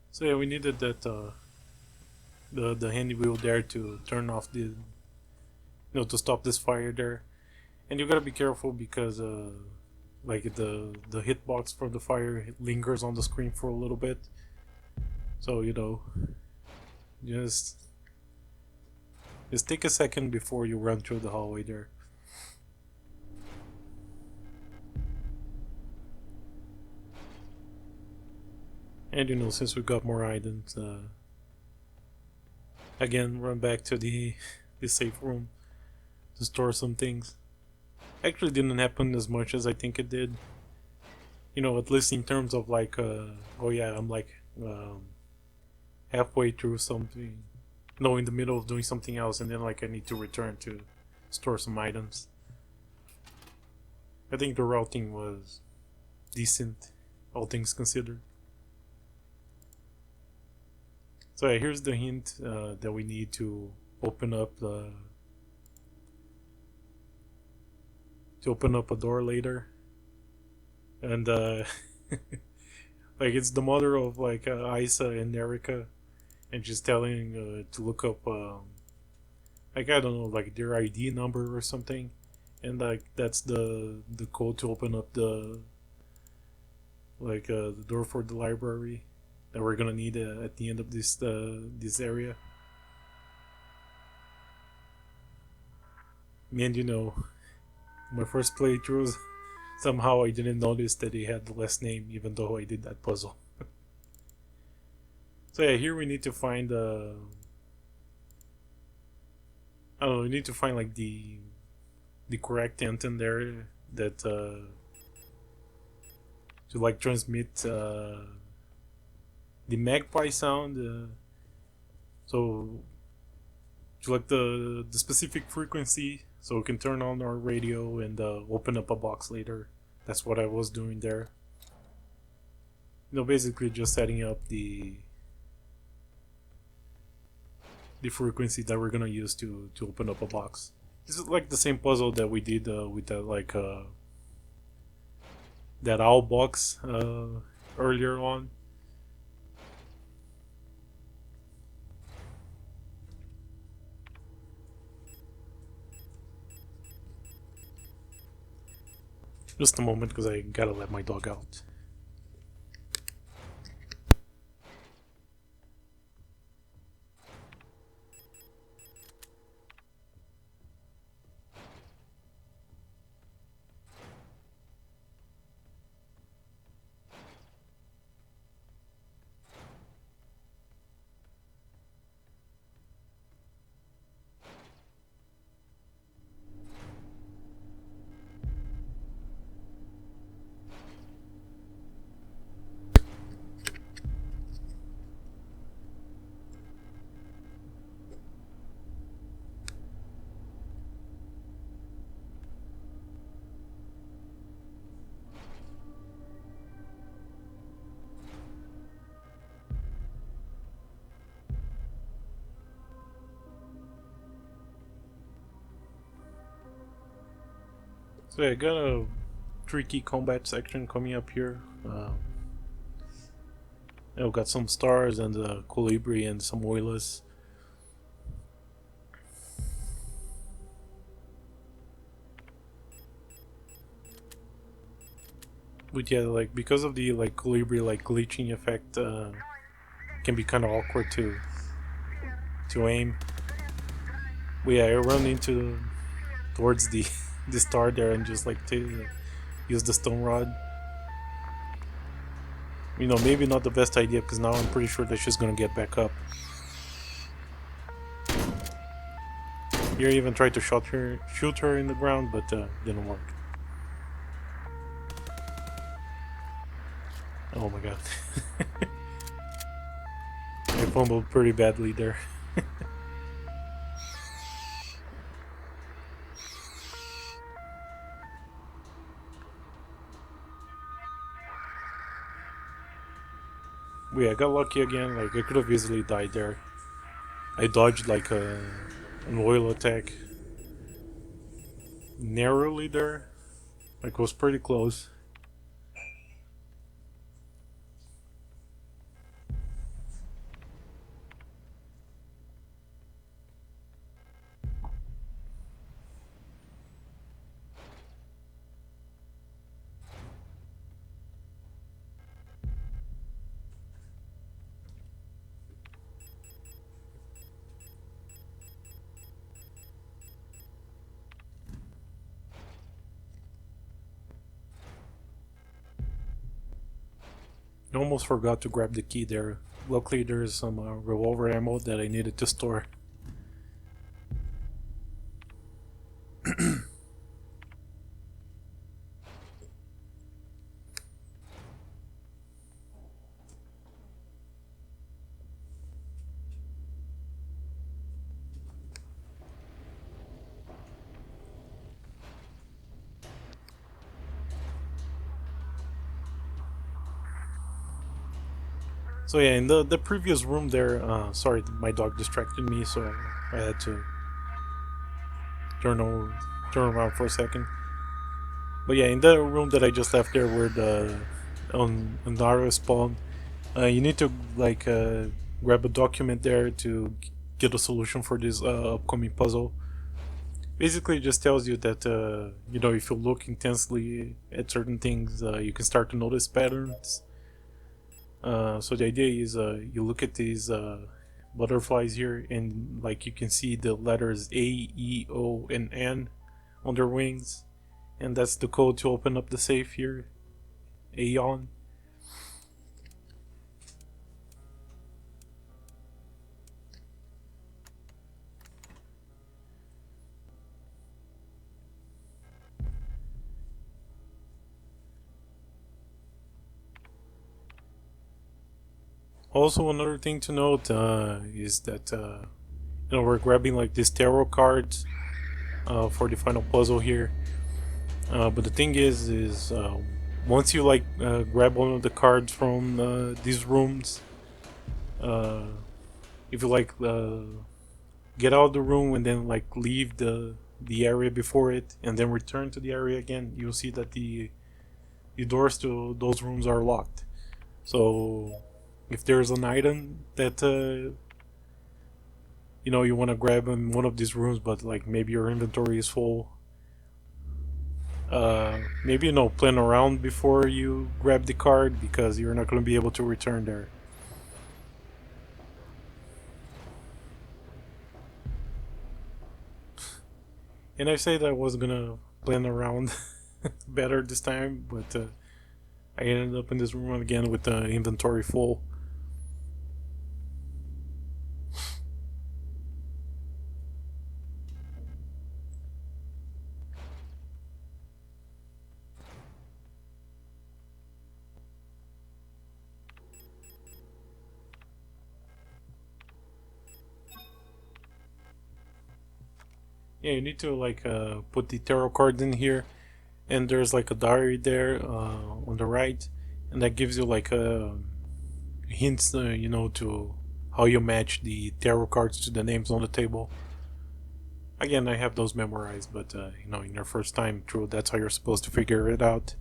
So yeah, we needed that the handy wheel there to turn off the, to stop this fire there, and you gotta be careful because like the hitbox from the fire lingers on the screen for a little bit. So just just take a second before you run through the hallway there. And since we got more items, again run back to the safe room to store some things. Actually didn't happen as much as I think it did. At least in terms of like oh yeah, I'm like halfway through something, no, in the middle of doing something else, and then like I need to return to store some items. I think the routing was decent, all things considered. So yeah, here's the hint that we need to open up a door later, and like it's the mother of like Isa and Erica, and she's telling to look up like I don't know, like their ID number or something, and like that's the code to open up the door for the library that we're gonna need at the end of this area. And my first playthroughs, somehow I didn't notice that they had the last name, even though I did that puzzle. So yeah, here we need to find I don't know, we need to find like the correct antenna there that to like transmit the magpie sound. So to like the specific frequency, so we can turn on our radio and open up a box later. That's what I was doing there. Basically just setting up the frequency that we're gonna use to open up a box. This is like the same puzzle that we did with that like that owl box earlier on. Just a moment, because I gotta let my dog out. So yeah, I got a tricky combat section coming up here. I've got some stars and a colibri and some oilers. But yeah, like because of the like Colibri like glitching effect, can be kind of awkward to aim. But yeah, I run into towards the the star there and just like to use the stone rod. You know, maybe not the best idea because now I'm pretty sure that she's gonna get back up. Here, even tried to shoot her in the ground, but didn't work. Oh my god. I fumbled pretty badly there. But yeah, I got lucky again. Like, I could have easily died there. I dodged like an oil attack narrowly there. Like, it was pretty close. I almost forgot to grab the key there. Luckily, there's some revolver ammo that I needed to store. So yeah, in the previous room there, sorry, my dog distracted me, so I had to turn around for a second. But yeah, in the room that I just left there, where the on Nara spawned, you need to like grab a document there to get a solution for this upcoming puzzle. Basically, it just tells you that you know, if you look intensely at certain things, you can start to notice patterns. So the idea is you look at these butterflies here, and like you can see the letters A, E, O, and N on their wings, and that's the code to open up the safe here. Aeon. Also, another thing to note is that you know, we're grabbing like these tarot cards for the final puzzle here. But the thing is once you like grab one of the cards from these rooms, uh, if you like get out of the room and then like leave the area before it and then return to the area again, you'll see that the doors to those rooms are locked. So if there's an item that you know, you want to grab in one of these rooms, but like maybe your inventory is full, maybe, you know, plan around before you grab the card, because you're not going to be able to return there. And I say that I was gonna plan around better this time, but I ended up in this room again with the inventory full. Yeah, you need to like put the tarot cards in here, and there's like a diary there on the right, and that gives you like hints, you know, to how you match the tarot cards to the names on the table. Again, I have those memorized, but you know, in your first time through, that's how you're supposed to figure it out.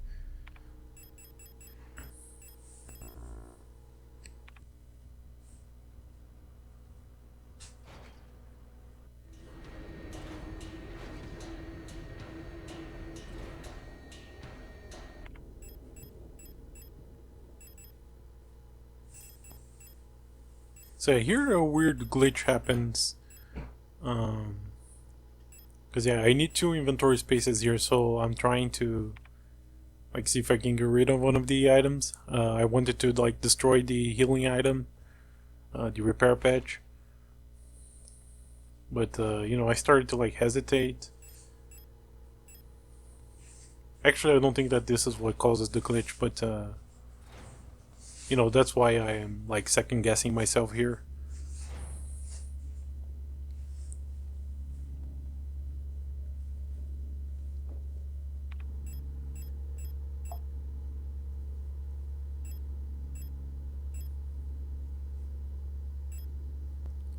So here a weird glitch happens. Cause yeah, I need 2 inventory spaces here, so I'm trying to like see if I can get rid of one of the items. I wanted to like destroy the healing item, the repair patch. But you know, I started to like hesitate. Actually, I don't think that this is what causes the glitch, but you know, that's why I am like second guessing myself here.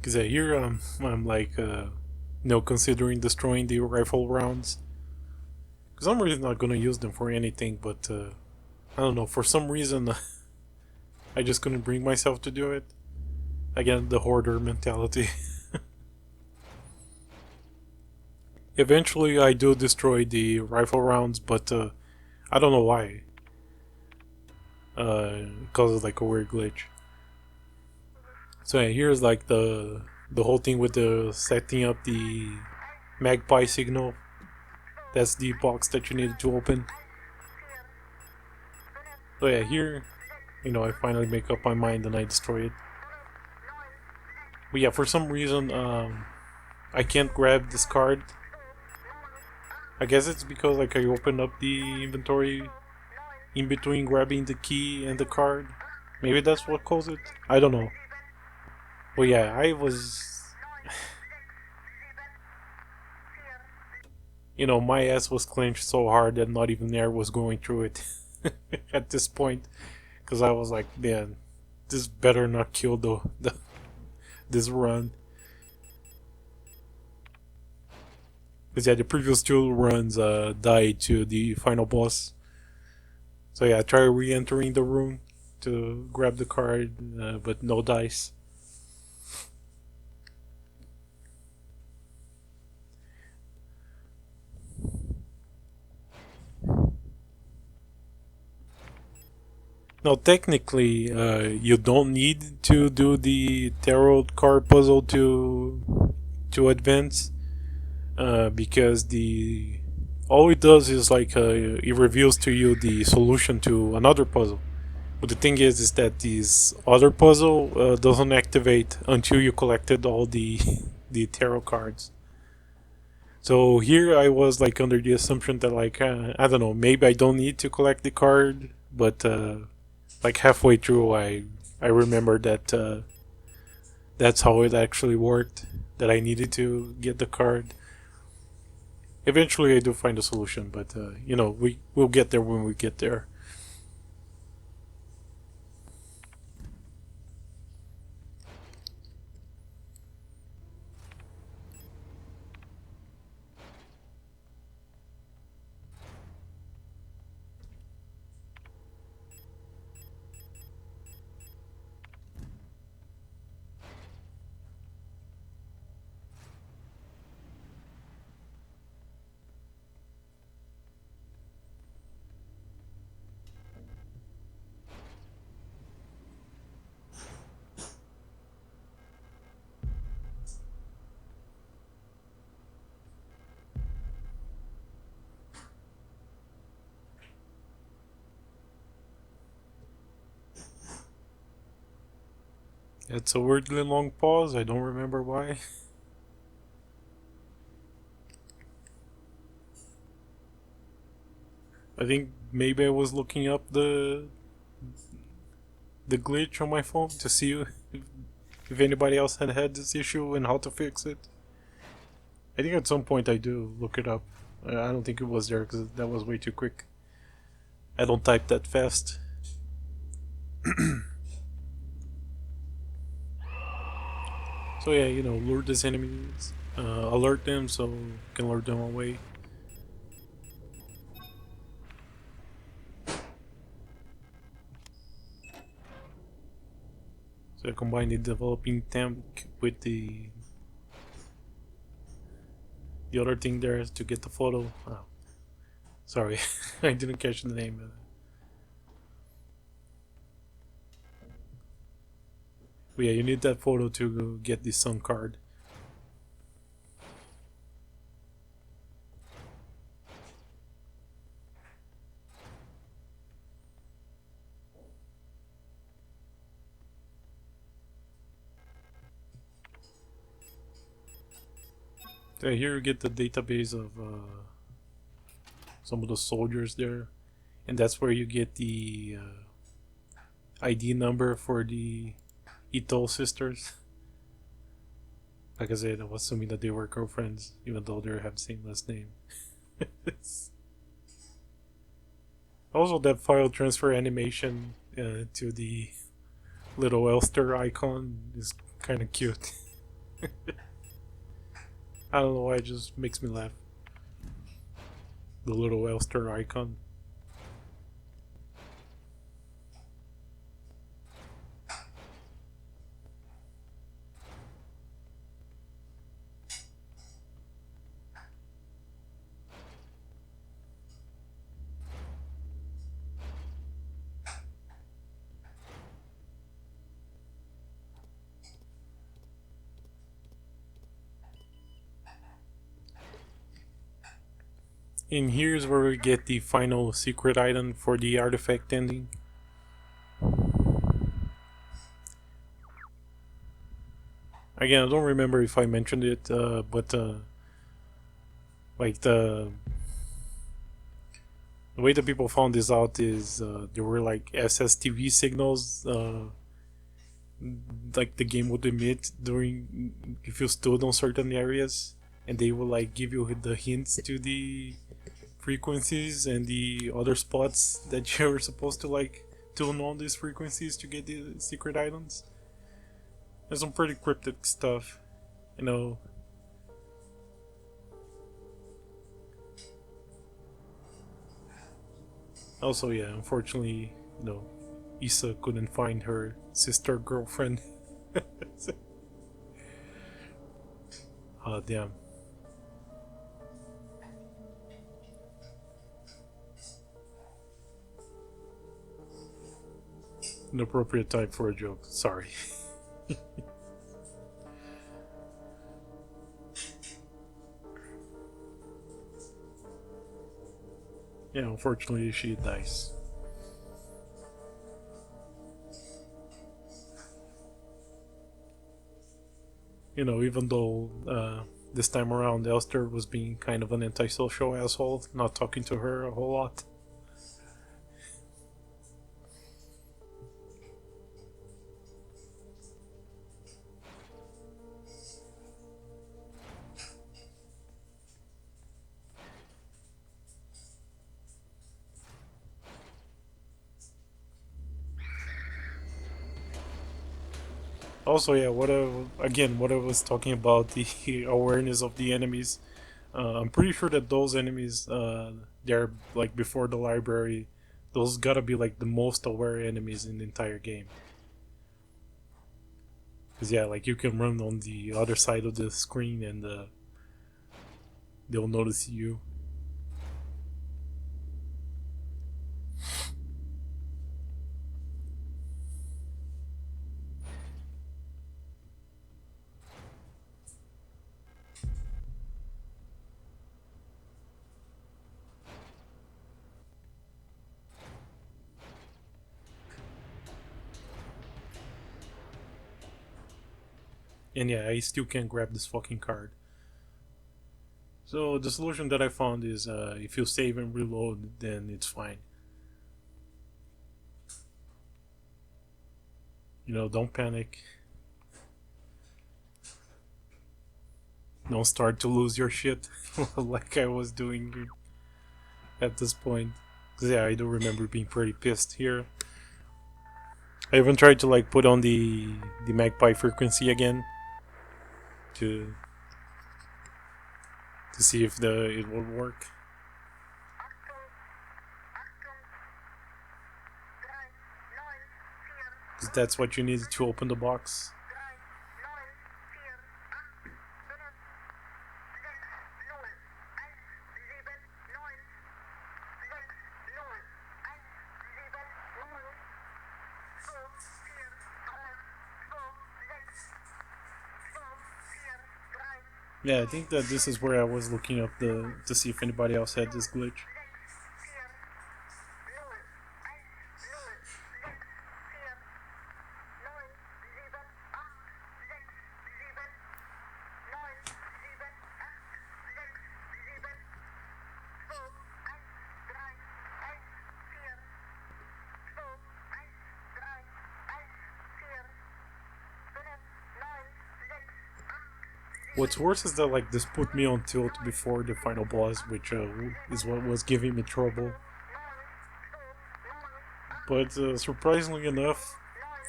Because here I'm like, you know, considering destroying the rifle rounds. Because I'm really not gonna use them for anything, but I don't know, for some reason I just couldn't bring myself to do it. Again, the hoarder mentality. Eventually I do destroy the rifle rounds, but I don't know why. It causes like a weird glitch. So yeah, here's like the whole thing with the setting up the magpie signal. That's the box that you needed to open. So yeah, here, you know, I finally make up my mind and I destroy it. But yeah, for some reason, I can't grab this card. I guess it's because like I opened up the inventory in between grabbing the key and the card. Maybe that's what caused it. I don't know. But yeah, I was, you know, my ass was clenched so hard that not even air was going through it at this point, because I was like, man, this better not kill the this run. Because yeah, the previous 2 runs died to the final boss. So yeah, I try re-entering the room to grab the card, but no dice. Now, technically, you don't need to do the tarot card puzzle to advance, because the all it does is like it reveals to you the solution to another puzzle. But the thing is that this other puzzle doesn't activate until you collected all the the tarot cards. So here I was like under the assumption that like I don't know, maybe I don't need to collect the card, but like halfway through I remembered that that's how it actually worked, that I needed to get the card. Eventually I do find a solution, but you know, we'll get there when we get there. It's a weirdly long pause, I don't remember why. I think maybe I was looking up the glitch on my phone to see if anybody else had had this issue and how to fix it. I think at some point I do look it up. I don't think it was there because that was way too quick. I don't type that fast. So yeah, you know, lure these enemies, alert them so you can lure them away. So I combine the developing tank with the other thing there to get the photo. Oh, sorry, I didn't catch the name. But yeah, you need that photo to get the sun card. So here you get the database of some of the soldiers there, and that's where you get the ID number for the Ito sisters. Like I said, I was assuming that they were girlfriends, even though they have the same last name. Also, that file transfer animation to the little Elster icon is kind of cute. I don't know why, it just makes me laugh. The little Elster icon. And here's where we get the final secret item for the artifact ending. Again, I don't remember if I mentioned it, but like the way that people found this out is there were like SSTV signals, like the game would emit during if you stood on certain areas, and they would like give you the hints to the frequencies and the other spots that you're supposed to like tune on these frequencies to get the secret items. There's some pretty cryptic stuff, you know. Also, yeah, unfortunately, Issa couldn't find her sister girlfriend. Damn. An appropriate time for a joke. Sorry. Yeah, unfortunately, she dies. Even though this time around Elster was being kind of an antisocial asshole, not talking to her a whole lot. Also, yeah, what I was talking about, the awareness of the enemies. I'm pretty sure that those enemies, they're like before the library. Those gotta be like the most aware enemies in the entire game. Cause yeah, like you can run on the other side of the screen and they'll notice you. And yeah, I still can't grab this fucking card. So the solution that I found is if you save and reload, then it's fine. Don't panic. Don't start to lose your shit like I was doing at this point. Cause yeah, I do remember being pretty pissed here. I even tried to like put on the magpie frequency again to see if it would work. Cause that's what you need to open the box. Yeah, I think that this is where I was looking up the to see if anybody else had this glitch. What's worse is that like this put me on tilt before the final boss, which is what was giving me trouble. But surprisingly enough,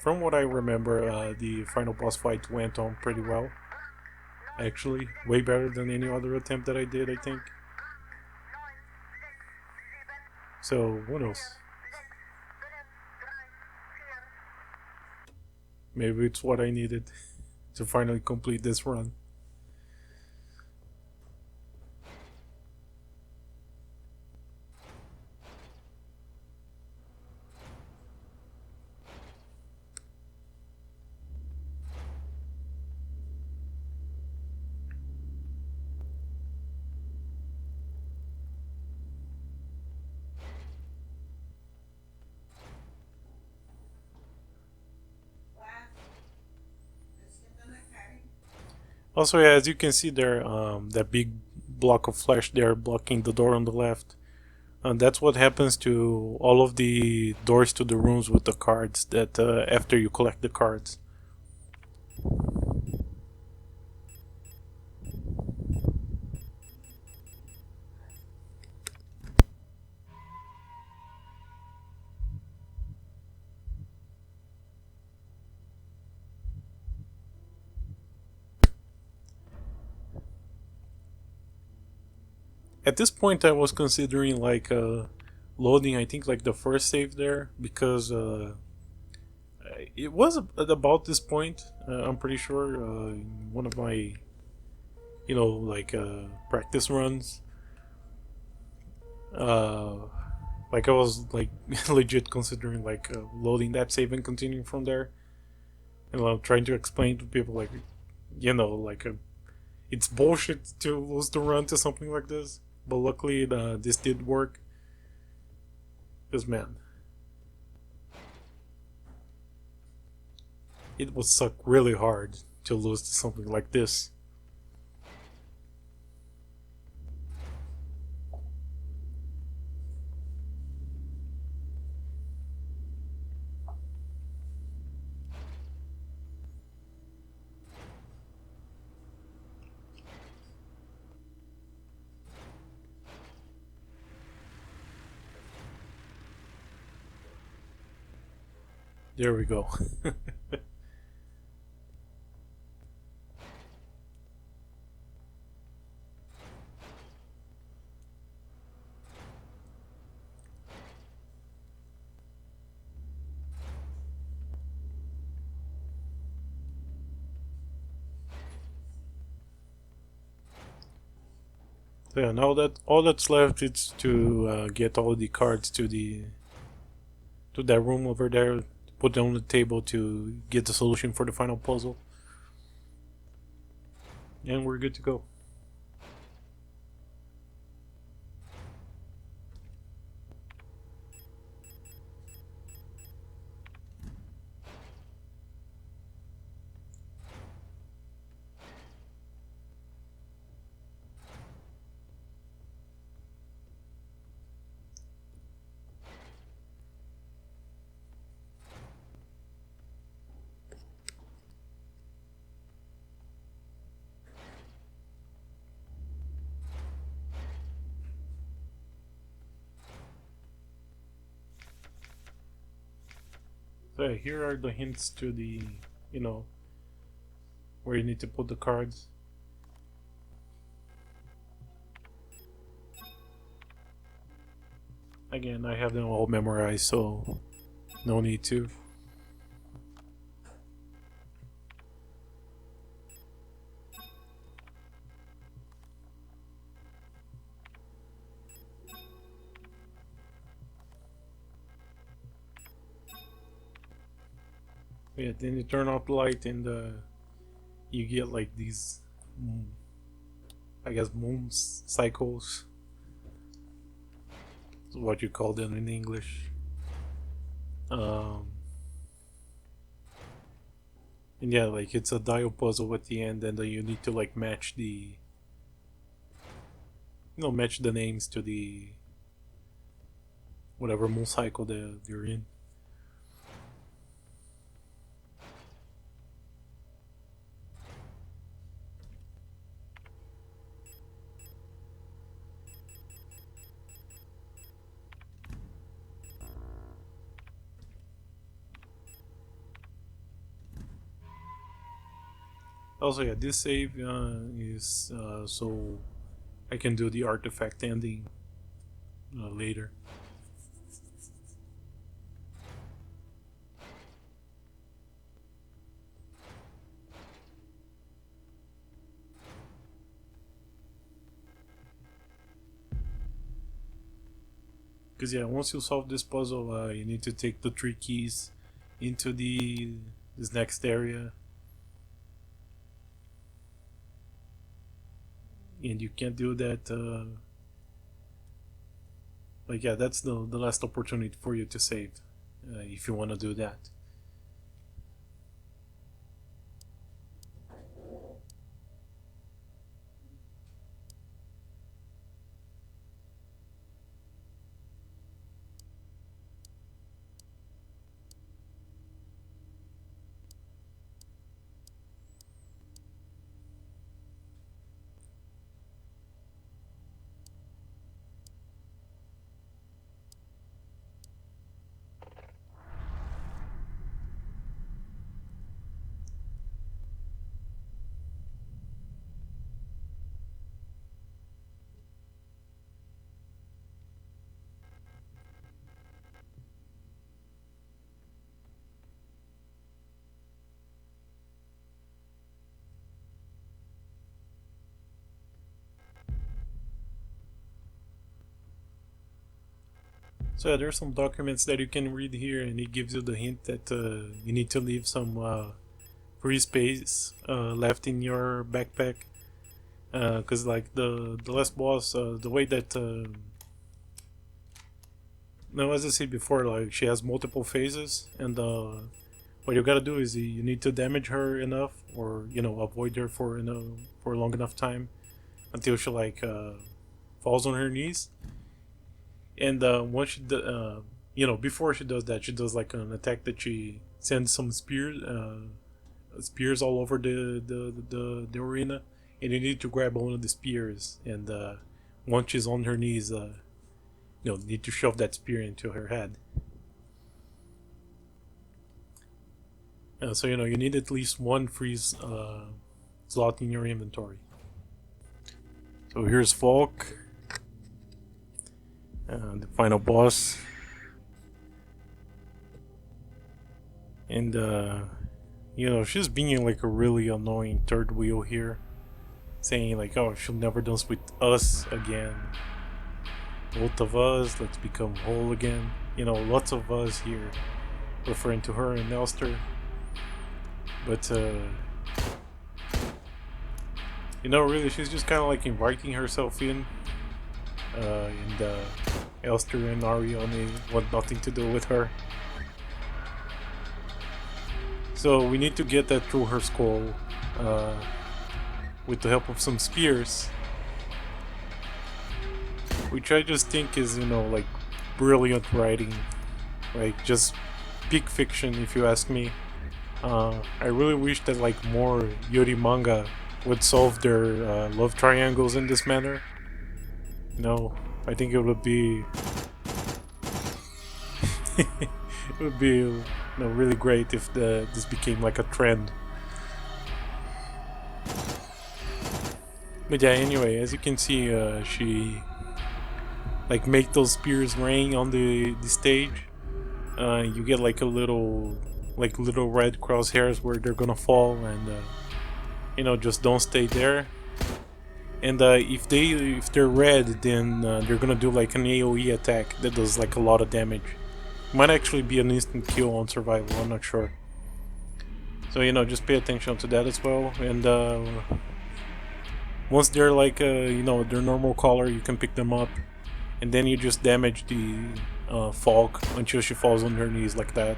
from what I remember, the final boss fight went on pretty well. Actually, way better than any other attempt that I did, I think. So, who knows? Maybe it's what I needed to finally complete this run. Also, yeah, as you can see there, that big block of flesh there blocking the door on the left. And that's what happens to all of the doors to the rooms with the cards that after you collect the cards. At this point, I was considering like loading. I think like the first save there because it was at about this point. I'm pretty sure one of my like practice runs. Uh, like I was like legit considering like loading that save and continuing from there, and I'm trying to explain to people like like it's bullshit to lose the run to something like this. But luckily, this did work. Because man, it would suck really hard to lose to something like this. There we go. So yeah, now that all that's left is to get all the cards to that room over there, put them on the table to get the solution for the final puzzle, and we're good to go. So yeah, here are the hints to the, you know, where you need to put the cards. Again, I have them all memorized, so no need to. Yeah, then you turn off the light and you get like these I guess moon cycles is what you call them in English. And yeah, like it's a dial puzzle at the end, and then you need to like match the, match the names to the whatever moon cycle they're in. Also, yeah, this save is so I can do the artifact ending later. Because yeah, once you solve this puzzle, you need to take the 3 keys into this next area, and you can't do that. Like yeah, that's the last opportunity for you to save, if you want to do that. So yeah, there's some documents that you can read here, and it gives you the hint that you need to leave some free space left in your backpack, because like the last boss, the way that now, as I said before, like she has multiple phases, and what you gotta do is you need to damage her enough, or avoid her for for a long enough time until she like falls on her knees. And once she before she does that, she does like an attack that she sends some spears all over the arena, and you need to grab one of the spears, and once she's on her knees, need to shove that spear into her head. So you need at least one freeze slot in your inventory. So here's Falk, the final boss, and she's being like a really annoying third wheel here, saying like, oh, she'll never dance with us again, both of us, let's become whole again. Lots of us here, referring to her and Elster. But really, she's just kind of like inviting herself in, and Elster and Ariane want nothing to do with her. So we need to get that through her skull, with the help of some spears, which I just think is like brilliant writing, like just peak fiction if you ask me. I really wish that like more Yuri manga would solve their love triangles in this manner. I think it would be it would be really great if this became like a trend. But yeah, anyway, as you can see, she like make those spears rain on the stage. You get like a little red crosshairs where they're gonna fall, and just don't stay there. And if they're red, then they're gonna do like an AoE attack that does like a lot of damage. Might actually be an instant kill on survival, I'm not sure. So just pay attention to that as well. And Once they're like you know, their normal color, you can pick them up, and then you just damage the Falk until she falls on her knees like that.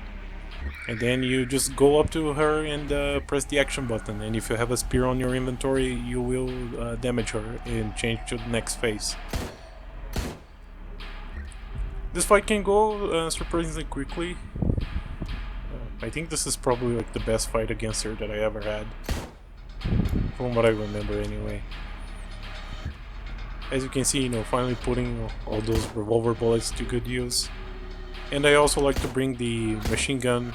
And then you just go up to her and press the action button, and if you have a spear on your inventory, you will damage her and change to the next phase. This fight can go surprisingly quickly. I think this is probably like the best fight against her that I ever had, from what I remember anyway. As you can see, you know, finally putting all those revolver bullets to good use. And I also like to bring the machine gun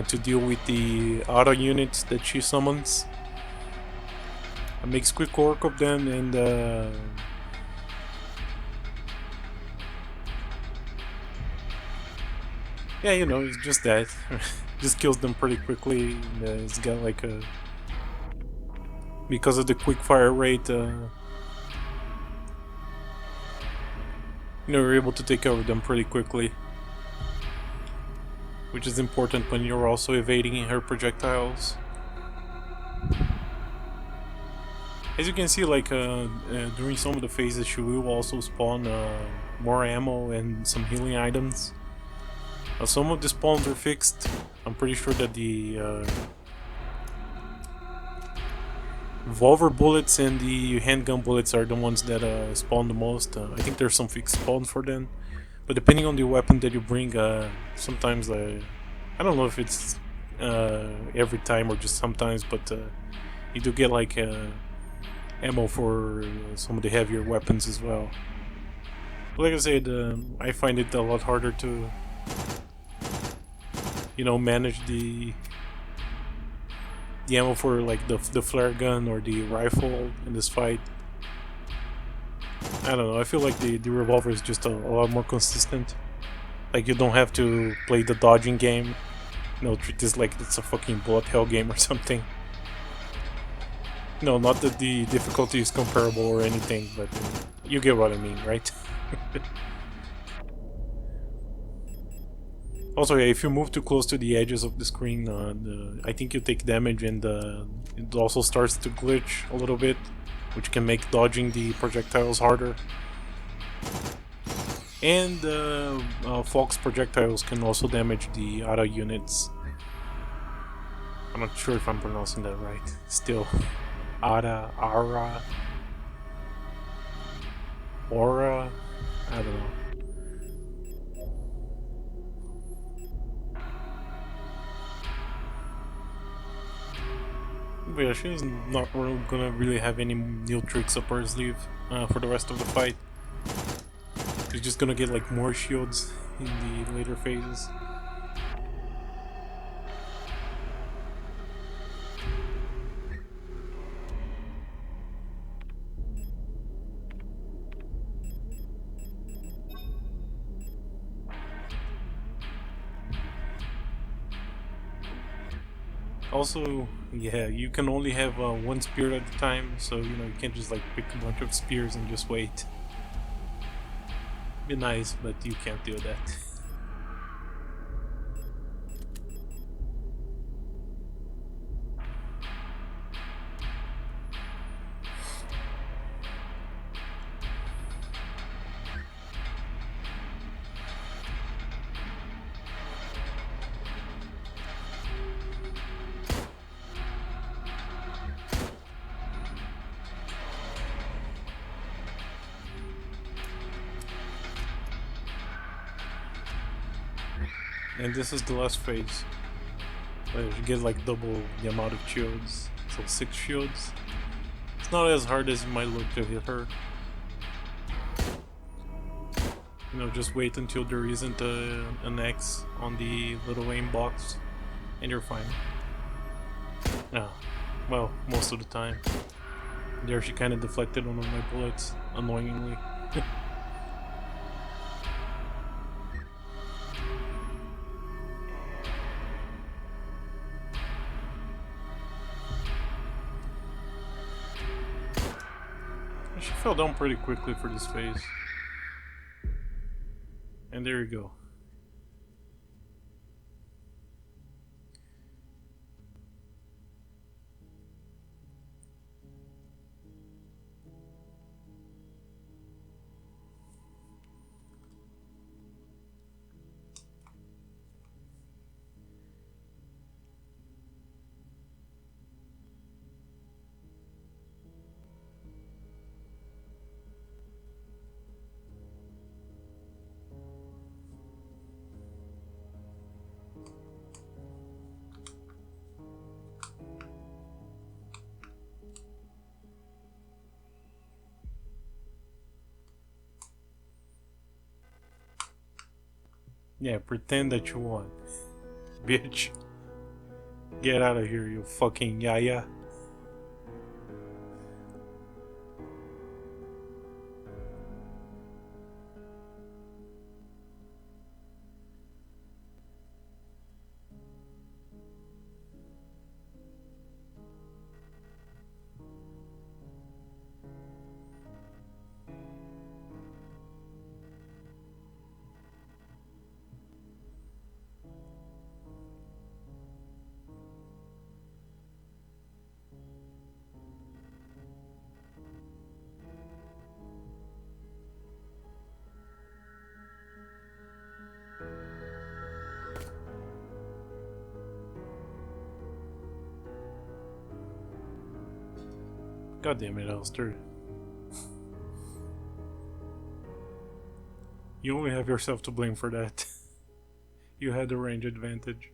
to deal with the auto units that she summons. It makes quick work of them, and yeah, you know, it's just that. Just kills them pretty quickly. And, it's got like a... because of the quick fire rate, you know, you're able to take care of them pretty quickly. Which is important when you're also evading her projectiles. As you can see, like during some of the phases, she will also spawn more ammo and some healing items. Some of the spawns are fixed. I'm pretty sure that the revolver bullets and the handgun bullets are the ones that spawn the most. I think there's some fixed spawns for them. But depending on the weapon that you bring, sometimes I don't know if it's every time or just sometimes, but you do get like ammo for some of the heavier weapons as well. But like I said, I find it a lot harder to, you know, manage the ammo for like the flare gun or the rifle in this fight. I don't know, I feel like the revolver is just a lot more consistent. Like, you don't have to play the dodging game. You know, treat this like it's a fucking bullet hell game or something. No, not that the difficulty is comparable or anything, but you get what I mean, right? Also, yeah, if you move too close to the edges of the screen, I think you take damage, and it also starts to glitch a little bit, which can make dodging the projectiles harder. And Falk's projectiles can also damage the ARA units. I'm not sure if I'm pronouncing that right. Still, ARA, Aura, I don't know. But yeah, she's not gonna really have any new tricks up her sleeve for the rest of the fight. She's just gonna get like more shields in the later phases. Also, yeah, you can only have one spear at a time, so you know you can't just like pick a bunch of spears and just wait. Be nice, but you can't do that. And this is the last phase. You get like double the amount of shields, so 6 shields. It's not as hard as it might look to hit her. You know, just wait until there isn't an X on the little aim box, and you're fine. Yeah, well, most of the time. There she kind of deflected one of my bullets, annoyingly. She fell down pretty quickly for this phase. And there you go. Yeah, pretend that you won. Bitch. Get out of here, you fucking yaya. God damn it, Alistair. You only have yourself to blame for that. You had the range advantage.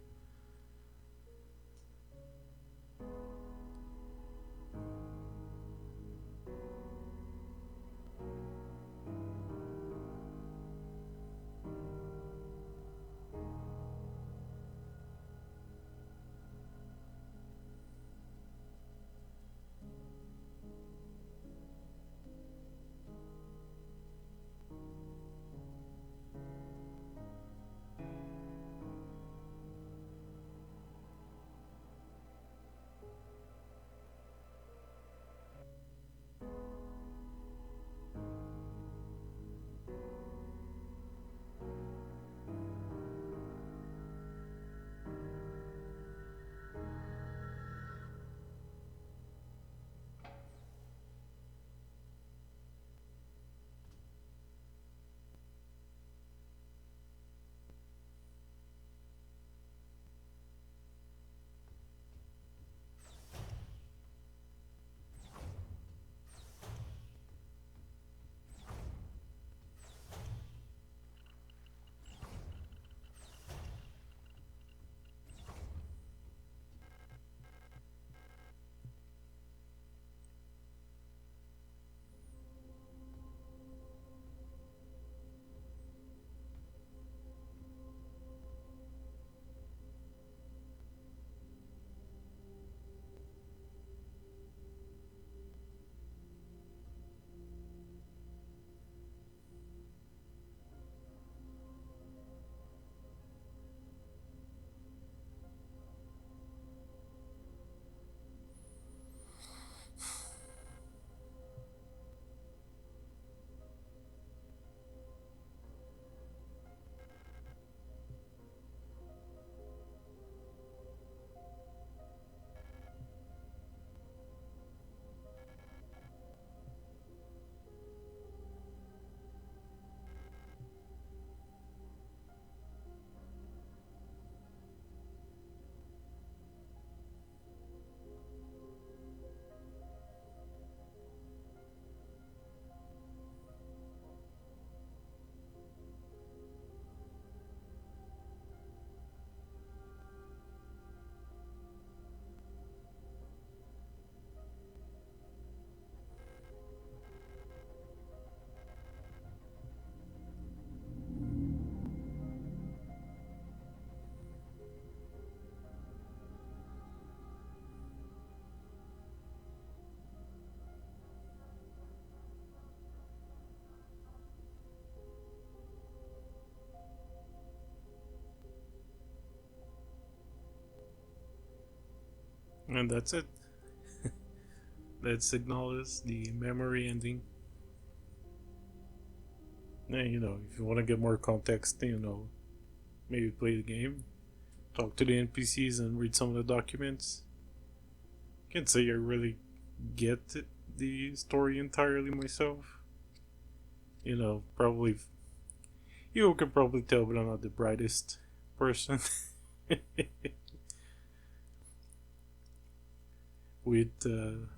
And that's it. That's Signalis, the memory ending. And if you want to get more context, maybe play the game, talk to the NPCs, and read some of the documents. Can't say I really get the story entirely myself. Probably you can probably tell, but I'm not the brightest person with some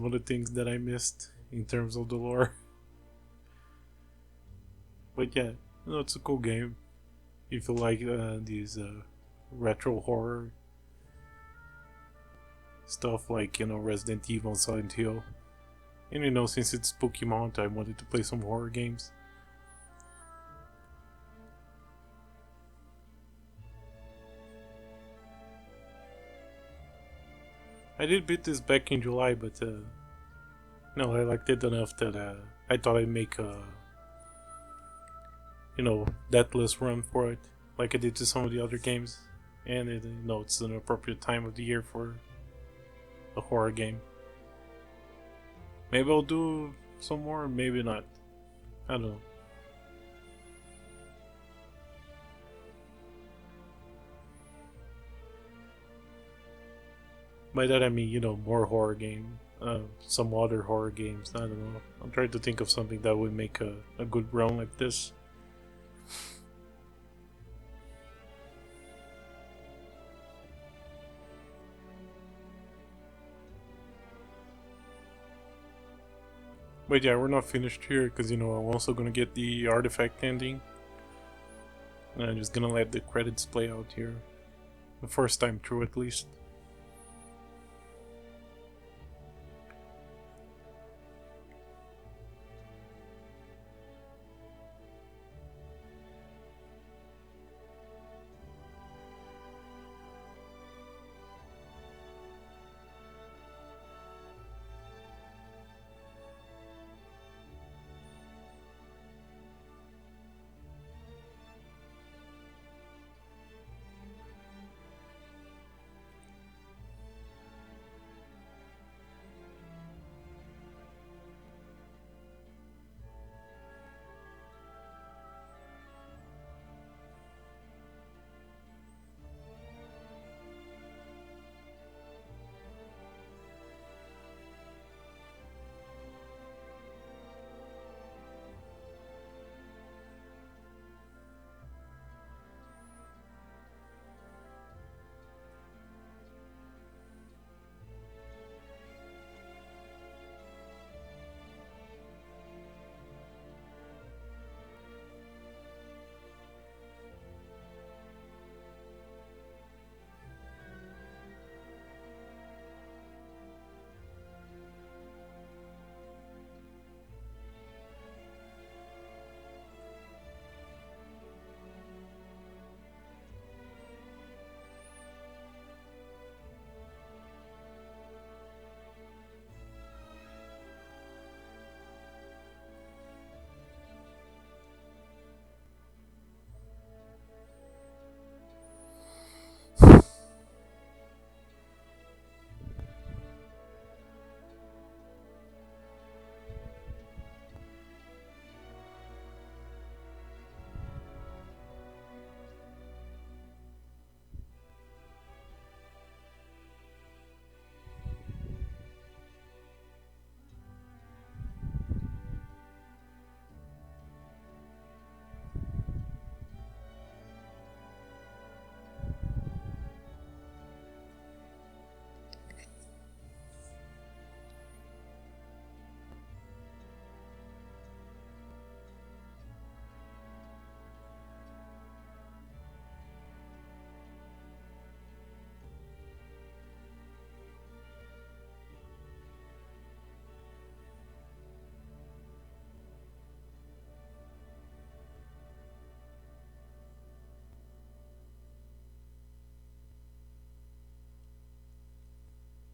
of the things that I missed in terms of the lore. But yeah, it's a cool game. If you like these retro horror stuff like Resident Evil, Silent Hill, and since it's Spooky Month, I wanted to play some horror games. I did beat this back in July, but no, I liked it enough that I thought I'd make a deathless run for it, like I did to some of the other games. And it's an appropriate time of the year for a horror game. Maybe I'll do some more, maybe not. I don't know. By that I mean, more horror game. Some other horror games. I don't know. I'm trying to think of something that would make a good run like this. But yeah, we're not finished here because I'm also gonna get the artifact ending. And I'm just gonna let the credits play out here. The first time through, at least.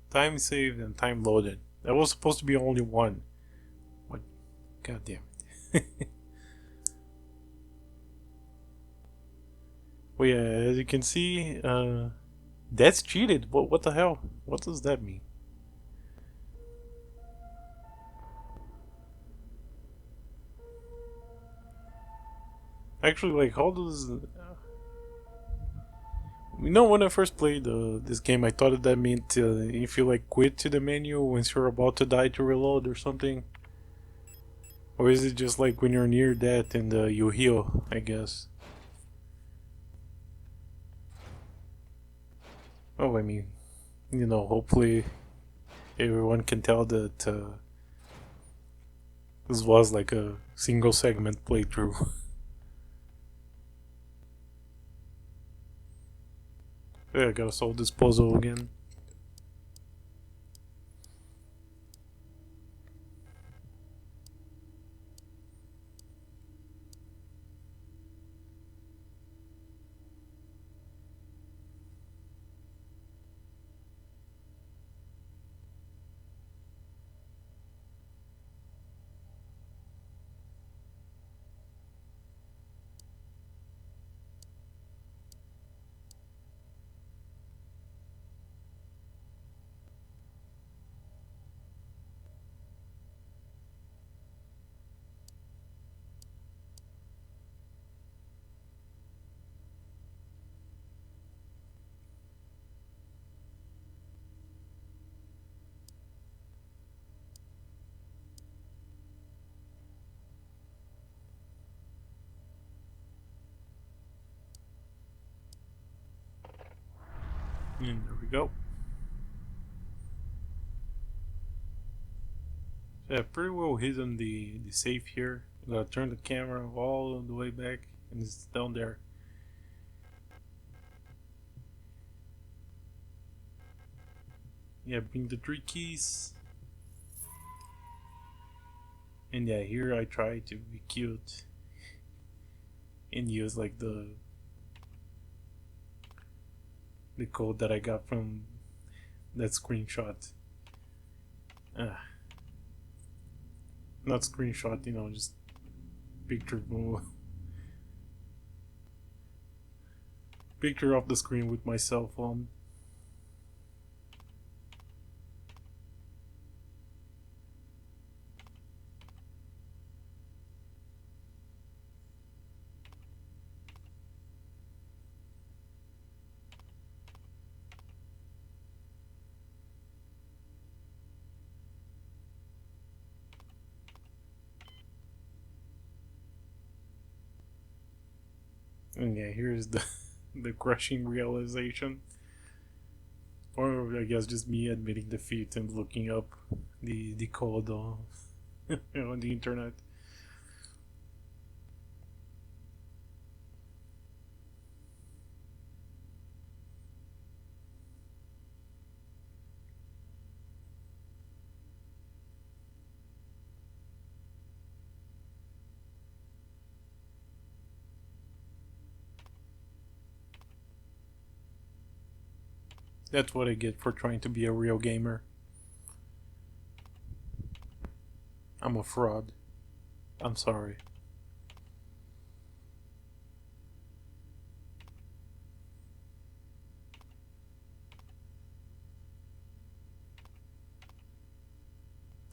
Time saved and time loaded. That was supposed to be only one. What? God damn it. Well, yeah, as you can see, that's cheated. What the hell? What does that mean? Actually, like, how does... when I first played this game, I thought that meant if you, like, quit to the menu once you're about to die to reload or something. Or is it just, like, when you're near death and you heal, I guess? Oh, I mean, hopefully everyone can tell that this was like a single segment playthrough. Yeah, I gotta solve this puzzle again. And there we go. So yeah, pretty well hidden the safe here. I'm gonna turn the camera all the way back, and it's down there. Yeah, bring the 3 keys. And yeah, here I try to be cute and use like the code that I got from that screenshot. Not screenshot, you know, just picture picture of the screen with my cell phone. And yeah, here's the the crushing realization, or I guess just me admitting defeat and looking up the code on on the internet. That's what I get for trying to be a real gamer. I'm a fraud. I'm sorry.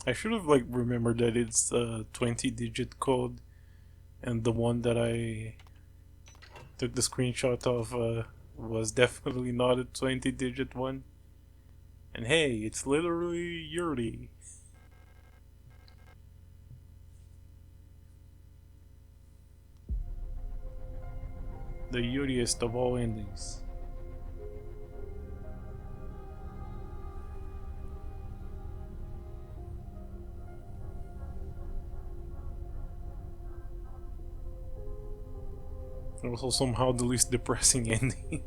I should have like remembered that it's a 20-digit code, and the one that I took the screenshot of was definitely not a 20-digit one. And hey, it's literally Yuri. The Yuriest of all endings. Also somehow the least depressing ending.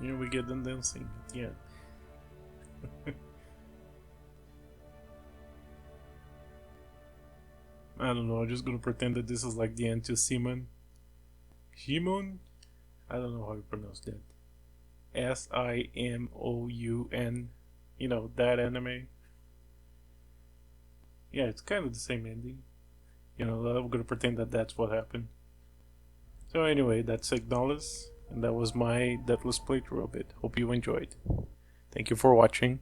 Here we get them dancing. Yeah. I don't know, I'm just gonna pretend that this is like the end to Simon. Shimon? I don't know how you pronounce that. Simoun. You know, that anime. Yeah, it's kind of the same ending. You know, I'm gonna pretend that that's what happened. So anyway, that's Signalis, and that was my Deathless playthrough of it. Hope you enjoyed. Thank you for watching.